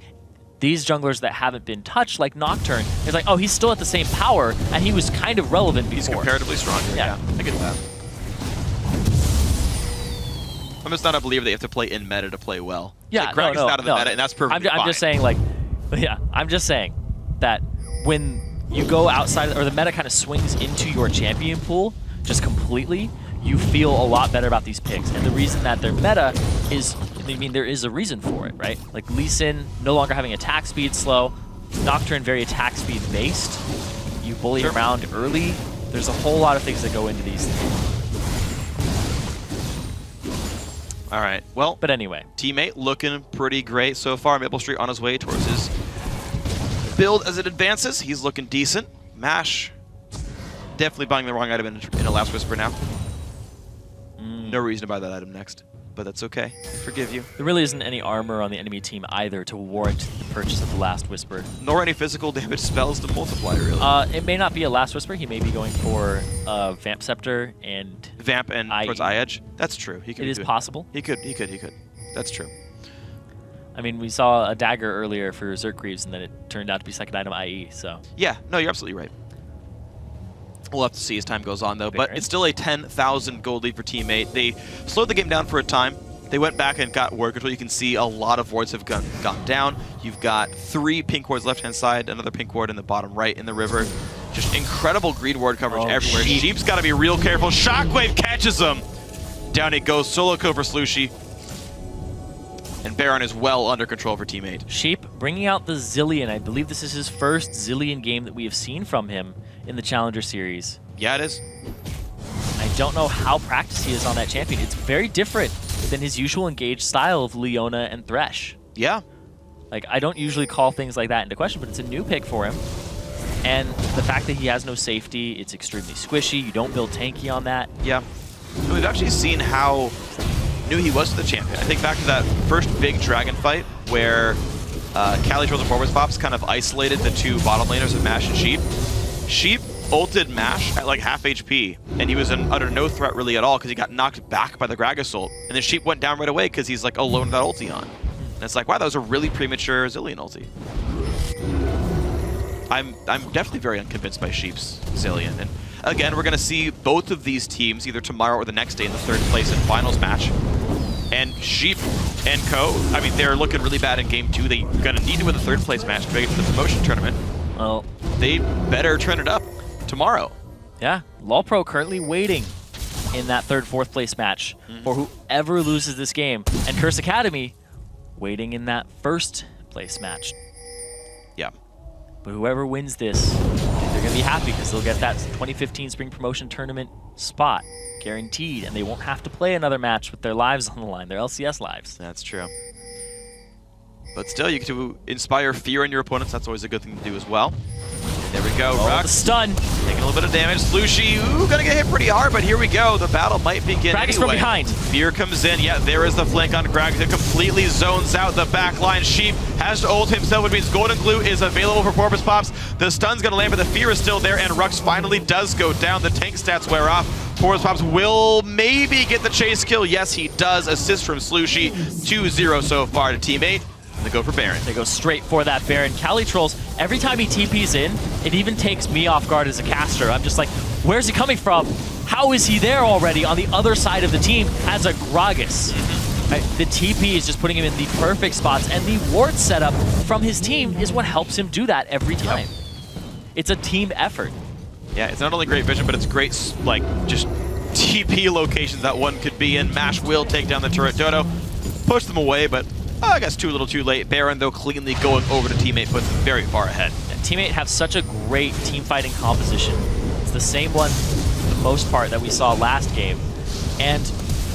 these junglers that haven't been touched, like Nocturne, it's like, oh, he's still at the same power, and he was kind of relevant before. He's comparatively stronger, yeah. I get that. I'm just not a believer that you have to play in meta to play well. Yeah, like, Greg is out of the meta, and that's perfectly fine. I'm just saying, like, I'm just saying that when you go outside, or the meta kind of swings into your champion pool just completely, you feel a lot better about these picks. And the reason that they're meta is, I mean, there is a reason for it, right? Like Lee Sin no longer having attack speed slow, Nocturne very attack speed based, you bully around early. There's a whole lot of things that go into these things. All right, well, but anyway, Teammate looking pretty great so far. Maple Street on his way towards his build as it advances. He's looking decent. Mash, definitely buying the wrong item in a Last Whisper now. No reason to buy that item next, but that's okay. I forgive you. There really isn't any armor on the enemy team either to warrant the purchase of the Last Whisper. Nor any physical damage spells to multiply, really. It may not be a Last Whisper. He may be going for Vamp Scepter and... Vamp and towards Eye Edge? That's true. He could. It is possible. He could. That's true. I mean, we saw a dagger earlier for Zerk Greaves, and then it turned out to be second item IE, so... Yeah, no, you're absolutely right. We'll have to see as time goes on, though. But it's still a 10,000 gold lead for Teammate. They slowed the game down for a time. They went back and got ward control. You can see a lot of wards have gone down. You've got 3 pink wards left-hand side, another pink ward in the bottom right in the river. Just incredible green ward coverage everywhere. Sheep's got to be real careful. Shockwave catches him. Down he goes. Solo kill for Slushy. And Baron is well under control for Teammate. Sheep bringing out the Zillion. I believe this is his first Zillion game that we have seen from him in the Challenger Series. Yeah, it is. I don't know how practiced he is on that champion. It's very different than his usual engaged style of Leona and Thresh. Yeah. Like, I don't usually call things like that into question, but it's a new pick for him. And the fact that he has no safety, it's extremely squishy. You don't build tanky on that. Yeah. And we've actually seen how new he was to the champion. I think back to that first big dragon fight where Cali Trolls and Porpoise Pops kind of isolated the 2 bottom laners of Mash and Sheep. Sheep ulted Mash at like half HP, and he was under no threat really at all because he got knocked back by the Gragas ult. And then Sheep went down right away because he's like alone with that ulti on. And it's like, wow, that was a really premature Zillion ulti. I'm definitely very unconvinced by Sheep's Zillion. And again, we're going to see both of these teams either tomorrow or the next day in the 3rd place in finals match. And Sheep and Co, I mean, they're looking really bad in game 2. They're going to need to win the 3rd place match to make it to the promotion tournament. Well, they better turn it up tomorrow. Yeah, LoLPro currently waiting in that 3rd, 4th place match for whoever loses this game. And Curse Academy waiting in that 1st place match. Yeah. But whoever wins this, they're going to be happy because they'll get that 2015 Spring Promotion Tournament spot guaranteed, and they won't have to play another match with their lives on the line, their LCS lives. That's true. But still, you get to inspire fear in your opponents. That's always a good thing to do as well. There we go. The stun. Taking a little bit of damage. Slushy, gonna get hit pretty hard, but here we go. The battle might begin Gragas anyway. from behind. Fear comes in. Yeah, there is the flank on Gragas. It completely zones out the back line. Sheep has to ult himself, which means Golden Glue is available for Porpoise Pops. The stun's gonna land, but the fear is still there, and Rux finally does go down. The tank stats wear off. Porpoise Pops will maybe get the chase kill. Yes, he does. Assist from Slushy. 2-0 so far to Teammate. They go for Baron. They go straight for that Baron. Cali Trolls, every time he TPs in, it even takes me off guard as a caster. I'm just like, where's he coming from? How is he there already on the other side of the team as a Gragas? Right, the TP is just putting him in the perfect spots, and the ward setup from his team is what helps him do that every time. It's a team effort. Yeah, it's not only great vision, but it's great, like, just TP locations that one could be in. Mash will take down the turret. Dodo push them away, but I guess a little too late. Baron, though, cleanly going over to teammate, puts him very far ahead. Yeah, teammate have such a great team fighting composition. It's the same one, for the most part, that we saw last game. And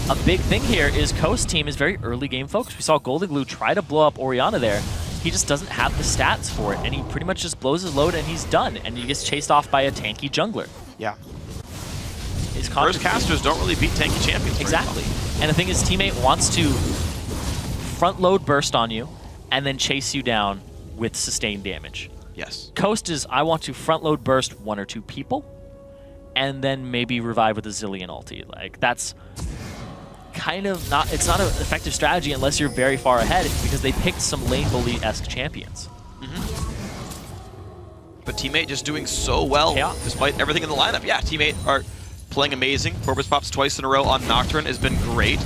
a big thing here is Coast team is very early game focused. We saw Golden Glue try to blow up Orianna there. He just doesn't have the stats for it, and he pretty much just blows his load and he's done, and he gets chased off by a tanky jungler. Yeah. His First casters don't really beat tanky champions. Exactly. And the thing is, teammate wants to front load burst on you and then chase you down with sustained damage. Yes. Coast is, I want to front load burst 1 or 2 people and then maybe revive with a Zillion ulti. Like, that's kind of not, it's not an effective strategy unless you're very far ahead, because they picked some lane bully-esque champions. But teammate just doing so well despite everything in the lineup. Yeah, teammate are playing amazing. Corpus Pops twice in a row on Nocturne has been great.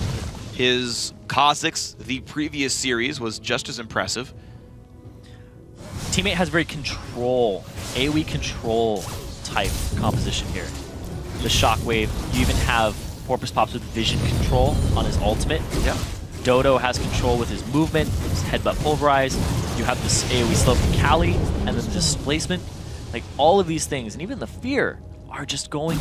His Kha'Zix, the previous series, was just as impressive. Teammate has very control, AoE control type composition here. The Shockwave, you even have Porpoise Pops with vision control on his ultimate. Yeah. Dodo has control with his movement, his headbutt pulverize. You have this AoE slow from Cali, and then the displacement. Like, all of these things, and even the fear, are just going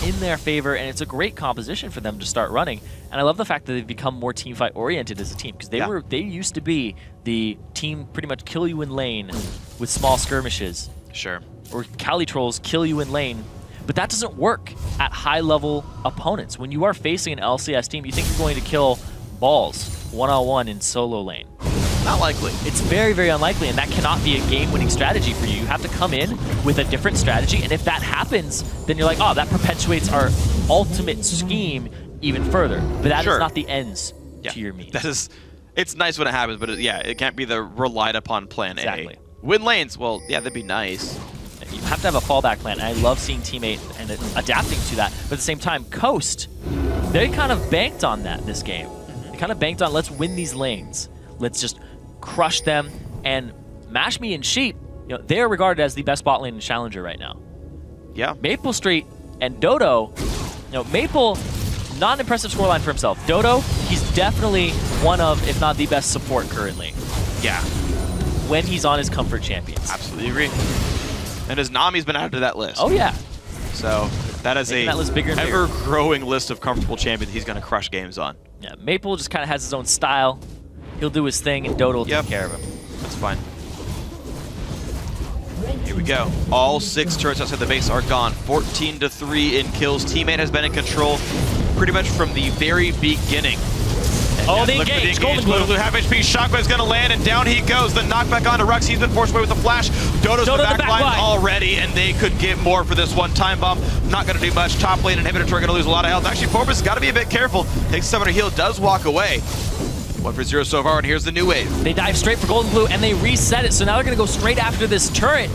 in their favor, and it's a great composition for them to start running. And I love the fact that they've become more teamfight oriented as a team, because they used to be the team pretty much kill you in lane with small skirmishes. Sure. Or Cali Trolls kill you in lane. But that doesn't work at high-level opponents. When you are facing an LCS team, you think you're going to kill balls one-on-one in solo lane. Not likely. It's very, very unlikely, and that cannot be a game-winning strategy for you. You have to come in with a different strategy, and if that happens, then you're like, oh, that perpetuates our ultimate scheme even further. But that is not the ends to your means. That is, it's nice when it happens, but it can't be the relied upon plan Exactly. A. Win lanes, well, yeah, that'd be nice. You have to have a fallback plan, and I love seeing teammate and adapting to that. But at the same time, Coast, they kind of banked on that this game. They kind of banked on, let's win these lanes. Let's just crush them and Mash Me and Sheep. You know, they're regarded as the best bot lane in Challenger right now. Yeah. Maple Street and Dodo, Maple, not an impressive scoreline for himself. Dodo, he's definitely one of, if not the best support currently. Yeah. When he's on his comfort champions. Absolutely agree. And his Nami's been added to that list. Oh, yeah. So that is that list bigger and bigger. ever-growing list of comfortable champions he's going to crush games on. Yeah, Maple just kind of has his own style. He'll do his thing, and Dodo will take care of him. That's fine. Here we go. All 6 turrets outside the base are gone. 14-3 in kills. Teammate has been in control pretty much from the very beginning. Oh, they engage. Golden Glue. Half HP. Shockwave's going to land, and down he goes. The knockback onto Rux. He's been forced away with the flash. Dodo's in the back line already, and they could get more for this one. Time Bomb, not going to do much. Top lane inhibitor turret going to lose a lot of health. Actually, Porpoise has got to be a bit careful. Takes 7 heal, does walk away. 1 for 0 so far, and here's the new wave. They dive straight for Golden Glue, and they reset it, so now they're going to go straight after this turret.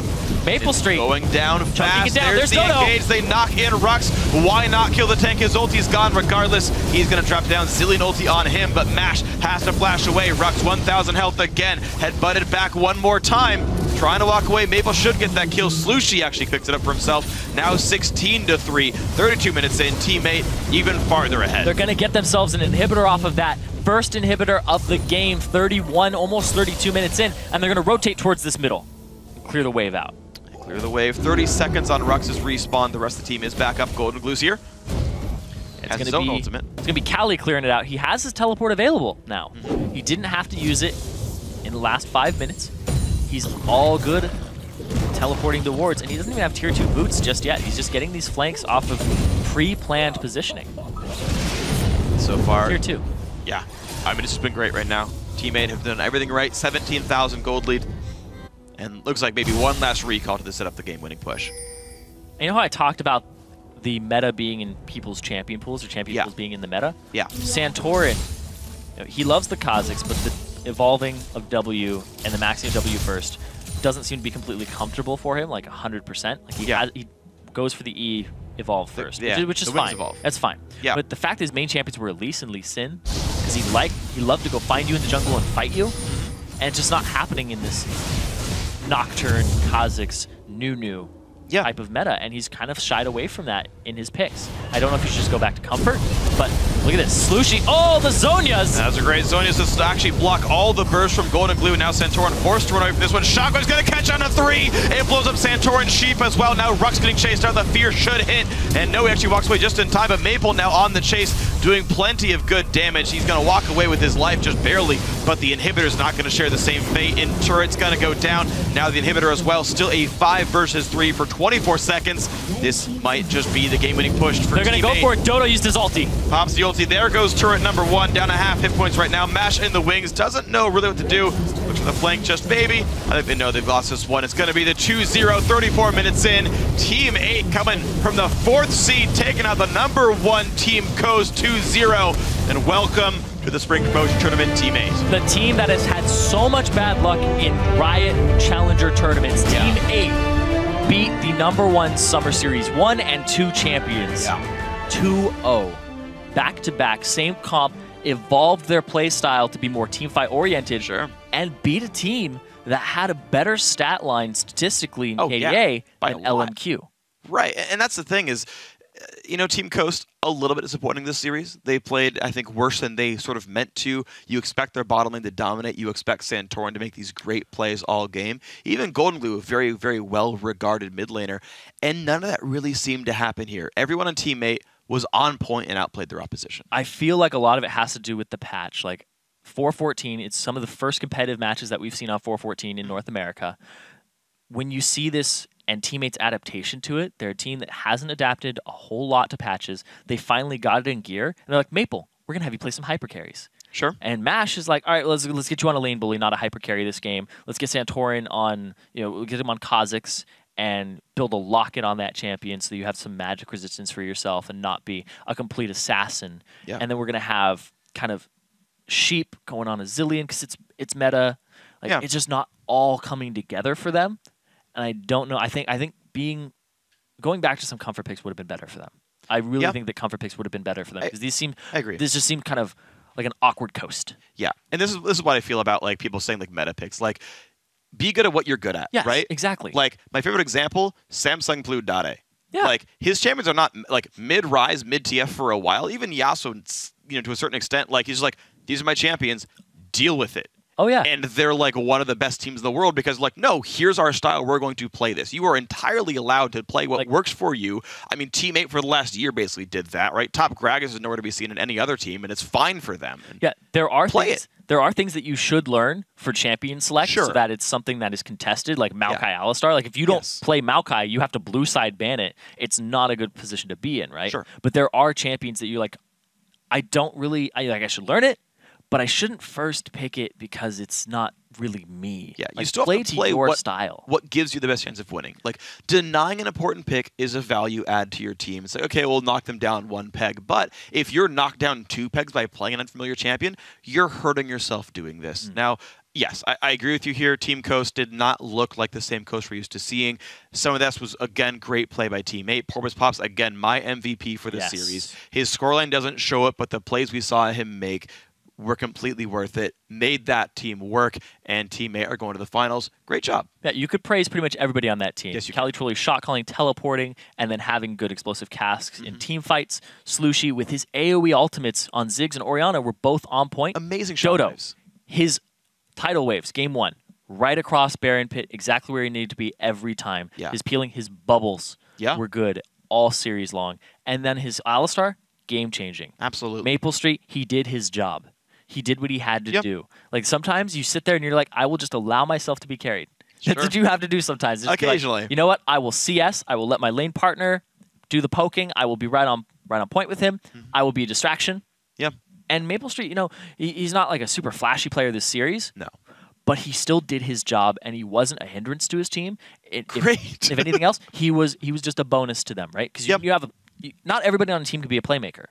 Maple Street. Going down fast. There's the engage. They knock in Rux. Why not kill the tank? His ulti's gone regardless. He's going to drop down Zillion ulti on him, but Mash has to flash away. Rux 1,000 health again. Head butted back one more time. Trying to walk away. Maple should get that kill. Slushy actually picks it up for himself. Now 16-3. 32 minutes in. Teammate even farther ahead. They're going to get themselves an inhibitor off of that. First inhibitor of the game. 31, almost 32 minutes in, and they're going to rotate towards this middle. Clear the wave out. Clear the wave. 30 seconds on Rux's respawn. The rest of the team is back up. Golden Glue's here. It's going to be ultimate. It's going to be Cali clearing it out. He has his teleport available now. He didn't have to use it in the last 5 minutes. He's all good teleporting the wards, and he doesn't even have tier 2 boots just yet. He's just getting these flanks off of pre-planned positioning. So far. Tier 2. Yeah. I mean, it's just been great right now. Teammate have done everything right. 17,000 gold lead. And looks like maybe one last recall to set up the game-winning push. And you know how I talked about the meta being in people's champion pools, or champion pools being in the meta? Yeah. Santorin, he loves the Kha'Zix, but evolving of W and the maxing of W first doesn't seem to be completely comfortable for him, like 100%. Like he goes for the E evolve first, which is fine. That's fine. Yeah. But the fact is, main champions were Elise and Lee Sin, because he loved to go find you in the jungle and fight you, and it's just not happening in this Nocturne, Kha'Zix, Nunu type of meta, and he's kind of shied away from that in his picks. I don't know if he should just go back to Comfort, but look at this. Slushie, oh, the Zhonya's! That's a great Zhonya's to actually block all the bursts from Golden Glue, and now Santorin forced to run away from this one. Shotgun's gonna catch on a 3! It blows up Santorin's Sheep as well. Now Ruck's getting chased out. The fear should hit, and no, he actually walks away just in time, but Maple now on the chase, doing plenty of good damage. He's gonna walk away with his life just barely, but the inhibitor's not gonna share the same fate. In turret's gonna go down. Now the inhibitor as well, still a 5 versus 3 for 24 seconds. This might just be the game-winning push for They're going to go for it. Dodo used his ulti. Pops the ulti. There goes turret number 1, down a half hit points right now. Mash in the wings, doesn't know really what to do. Looks for the flank just maybe. I think they know they've lost this one. It's going to be the 2-0, 34 minutes in. Team 8 coming from the 4th seed, taking out the number 1 Team Coast 2-0. And welcome to the Spring Promotion Tournament, Team 8. The team that has had so much bad luck in Riot Challenger tournaments, Team 8, beat the number 1 Summer Series 1 and 2 champions. 2-0. Back-to-back, same comp, evolved their play style to be more teamfight oriented, and beat a team that had a better stat line statistically in KDA than LMQ. Right, and that's the thing is, you know, Team Coast, a little bit disappointing this series. They played, I think, worse than they sort of meant to. You expect their bottom lane to dominate. You expect Santorin to make these great plays all game. Even Golden Glue, a very, very well-regarded mid laner. And none of that really seemed to happen here. Everyone on Team 8 was on point and outplayed their opposition. I feel like a lot of it has to do with the patch. Like, 4.14, it's some of the first competitive matches that we've seen on 4.14 in North America. When you see this and teammates' adaptation to it, they're a team that hasn't adapted a whole lot to patches. They finally got it in gear, and they're like, Maple, we're going to have you play some hyper carries. Sure. And Mash is like, all right, let's get you on a lane bully, not a hyper carry this game. Let's get Santorin on, we'll get him on Kha'Zix and build a locket on that champion so that you have some magic resistance for yourself and not be a complete assassin. Yeah. And then we're going to have kind of Sheep going on a Zillion because it's meta. Like, it's just not all coming together for them. And I don't know. I think going back to some comfort picks would have been better for them. I really think that comfort picks would have been better for them because these seem. I agree. This just seemed kind of like an awkward coast. Yeah, and this is what I feel about like people saying like meta picks. Like, be good at what you're good at. Yes, right? Exactly. Like my favorite example, Samsung Blue Dade. Yeah. Like his champions are not like mid-rise, mid-TF for a while. Even Yasuo, to a certain extent, like he's like, these are my champions. Deal with it. Oh, yeah. And they're like one of the best teams in the world because like, no, here's our style. We're going to play this. You are entirely allowed to play what works for you. I mean, Team 8 for the last year basically did that, right? Top Gragas is nowhere to be seen in any other team, and it's fine for them. Yeah, there are things that you should learn for champion select so that it's something that is contested, like Maokai Alistar. Like, if you don't play Maokai, you have to blue side ban it. It's not a good position to be in, right? Sure. But there are champions that you're like, I should learn it, but I shouldn't first pick it because it's not really me. Yeah, like, you still have to play your style. What gives you the best chance of winning. Like, denying an important pick is a value add to your team. It's like, okay, we'll knock them down 1 peg. But if you're knocked down 2 pegs by playing an unfamiliar champion, you're hurting yourself doing this. Now, yes, I agree with you here. Team Coast did not look like the same Coast we're used to seeing. Some of this was, again, great play by Team 8. Porpoise Pops, again, my MVP for this series. His scoreline doesn't show it, but the plays we saw him make were completely worth it, made that team work, and Team 8 are going to the finals. Great job. Yeah, you could praise pretty much everybody on that team. Yes, you Cali Trolley shot calling, teleporting, and then having good explosive casks in team fights. Slushie with his AoE ultimates on Ziggs and Orianna were both on point. Amazing shot waves. His tidal waves, game 1, right across Baron Pit, exactly where he needed to be every time. Yeah. His peeling, his bubbles were good all series long. And then his Alistar, game-changing. Absolutely. Maple Street, he did his job. He did what he had to do. Like, sometimes you sit there and you're like, I will just allow myself to be carried. That's what you have to do sometimes. Occasionally. Like, you know what? I will CS. I will let my lane partner do the poking. I will be right on point with him. I will be a distraction. Yep. And Maple Street, he's not like a super flashy player this series. No. But he still did his job, and he wasn't a hindrance to his team. Great. If anything else, he was just a bonus to them, right? Because you have not everybody on the team can be a playmaker.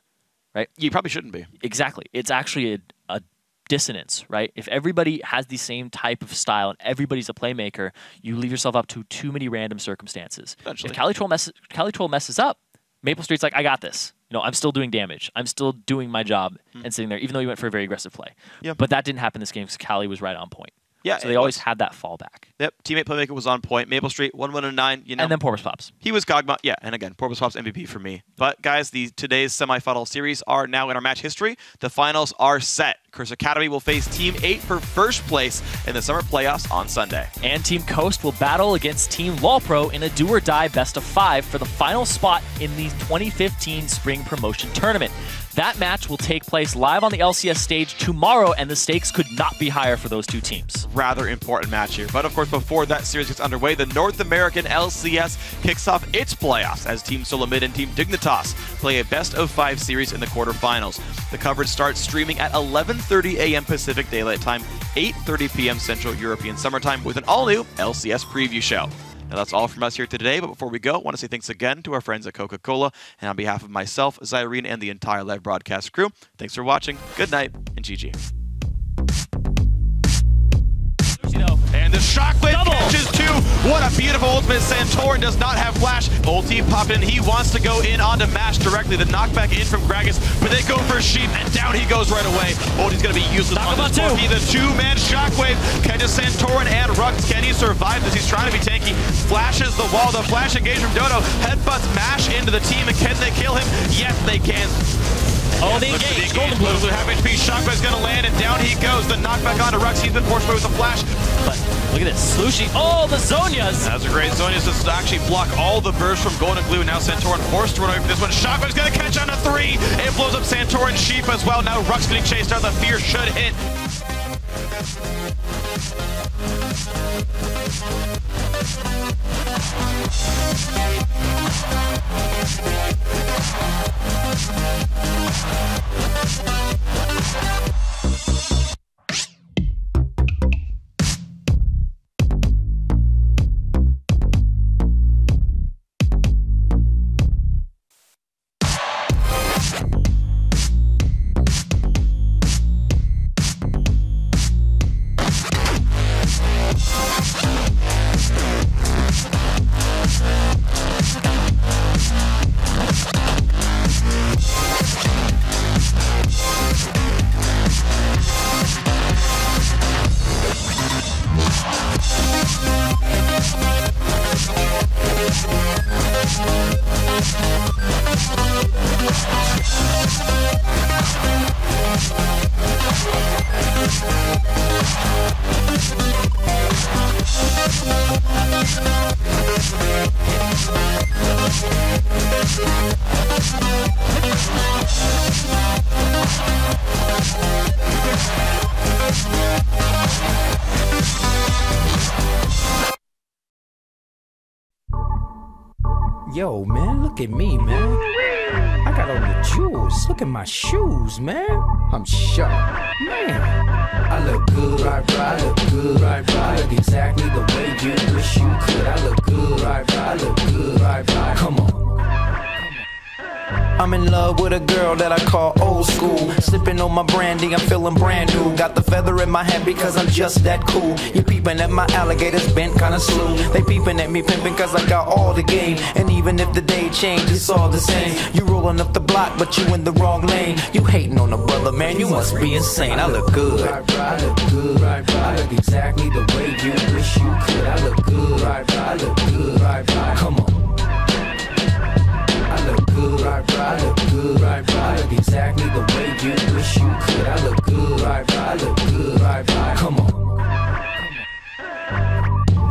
Right? You probably shouldn't be. Exactly. It's actually a dissonance, right? If everybody has the same type of style and everybody's a playmaker, you leave yourself up to too many random circumstances. Eventually. If Cali Troll messes up, Maple Street's like, I got this. I'm still doing damage. I'm still doing my job and sitting there, even though he went for a very aggressive play. Yeah. But that didn't happen this game because Cali was right on point. Yeah, so they always had that fallback. Yep, teammate playmaker was on point. Maple Street 1-1-9. And then Porpoise Pops. He was Kog'Maw. Yeah, and again, Porpoise Pops MVP for me. But guys, today's semifinal series are now in our match history. The finals are set. Curse Academy will face Team 8 for first place in the summer playoffs on Sunday. And Team Coast will battle against Team LoLPro in a do-or-die best-of-5 for the final spot in the 2015 Spring Promotion Tournament. That match will take place live on the LCS stage tomorrow, and the stakes could not be higher for those two teams. Rather important match here. But of course, before that series gets underway, the North American LCS kicks off its playoffs as Team Solomid and Team Dignitas play a best-of-5 series in the quarterfinals. The coverage starts streaming at 11:30 a.m. Pacific Daylight Time, 8:30 p.m. Central European Summertime with an all-new LCS preview show. Now, that's all from us here today, but before we go, I want to say thanks again to our friends at Coca-Cola, and on behalf of myself, Zyrene, and the entire live broadcast crew, thanks for watching, good night, and GG. And the shockwave catches two. What a beautiful ultimate. Santorin does not have flash. Ulti popped in. He wants to go in onto Mash directly. The knockback in from Gragas, but they go for Sheep, and down he goes right away. Ulti's going to be useless on this Porky. The two-man shockwave catches Santorin and Rux. Can he survive this? He's trying to be tanky. Flashes the wall. The flash engage from Dodo. Headbutts Mash into the team, and can they kill him? Yes, they can. Oh, they engage. Golden Blue. Half HP. Shockwave's going to land, and down he goes. The knockback onto Rux. He's been forced away with the flash. But look at this. Slushie. Oh, the Zonias. That's a great Zonias to actually block all the bursts from Golden Glue. Now Santorin forced to run away from this one. Shockwave's going to catch on to 3. It blows up Santorin's Sheep as well. Now Rux getting chased down. The fear should hit. Yo, man, look at me, man. I got all the jewels. Look at my shoes, man. I'm sharp. Man, I look good. I look good. I look exactly the way you wish you could. I look good. I look good. Come on. I'm in love with a girl that I call old school. Sipping on my brandy, I'm feeling brand new. Got the feather in my hat because I'm just that cool. You peeping at my alligators bent kinda slew. They peeping at me pimping cause I got all the game. And even if the day changed, it's all the same. You rolling up the block, but you in the wrong lane. You hating on a brother, man, you must be insane. I look good. I look good. I look exactly the way you wish you could. I look good. I look good. Come on. I look good, I look good, I look exactly the way you wish you could. I look good, I look good, come on.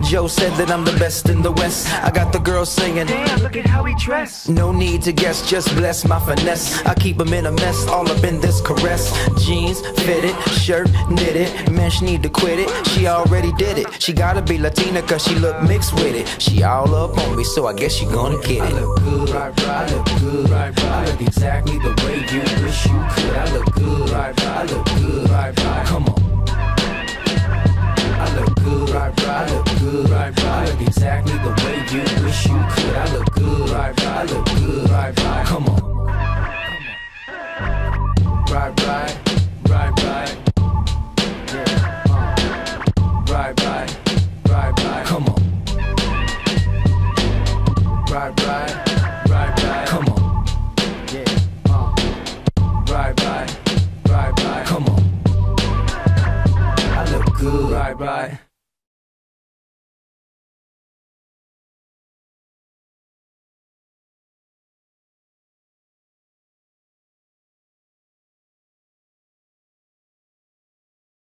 Joe said that I'm the best in the West. I got the girls singing, damn, look at how he dressed. No need to guess, just bless my finesse. I keep him in a mess, all up in this caress. Jeans, fitted, shirt, knitted. Man, she need to quit it, she already did it. She gotta be Latina cause she look mixed with it. She all up on me, so I guess she gonna get it. I look good, I look good, I look exactly the way you wish you could. I look good, I look good, come on. I look good, I look good, I look exactly the way you wish you could. I look good, I look good, come on. Right. right. Come on. Right. Come on. Yeah. Right. Come on. I look good. Right.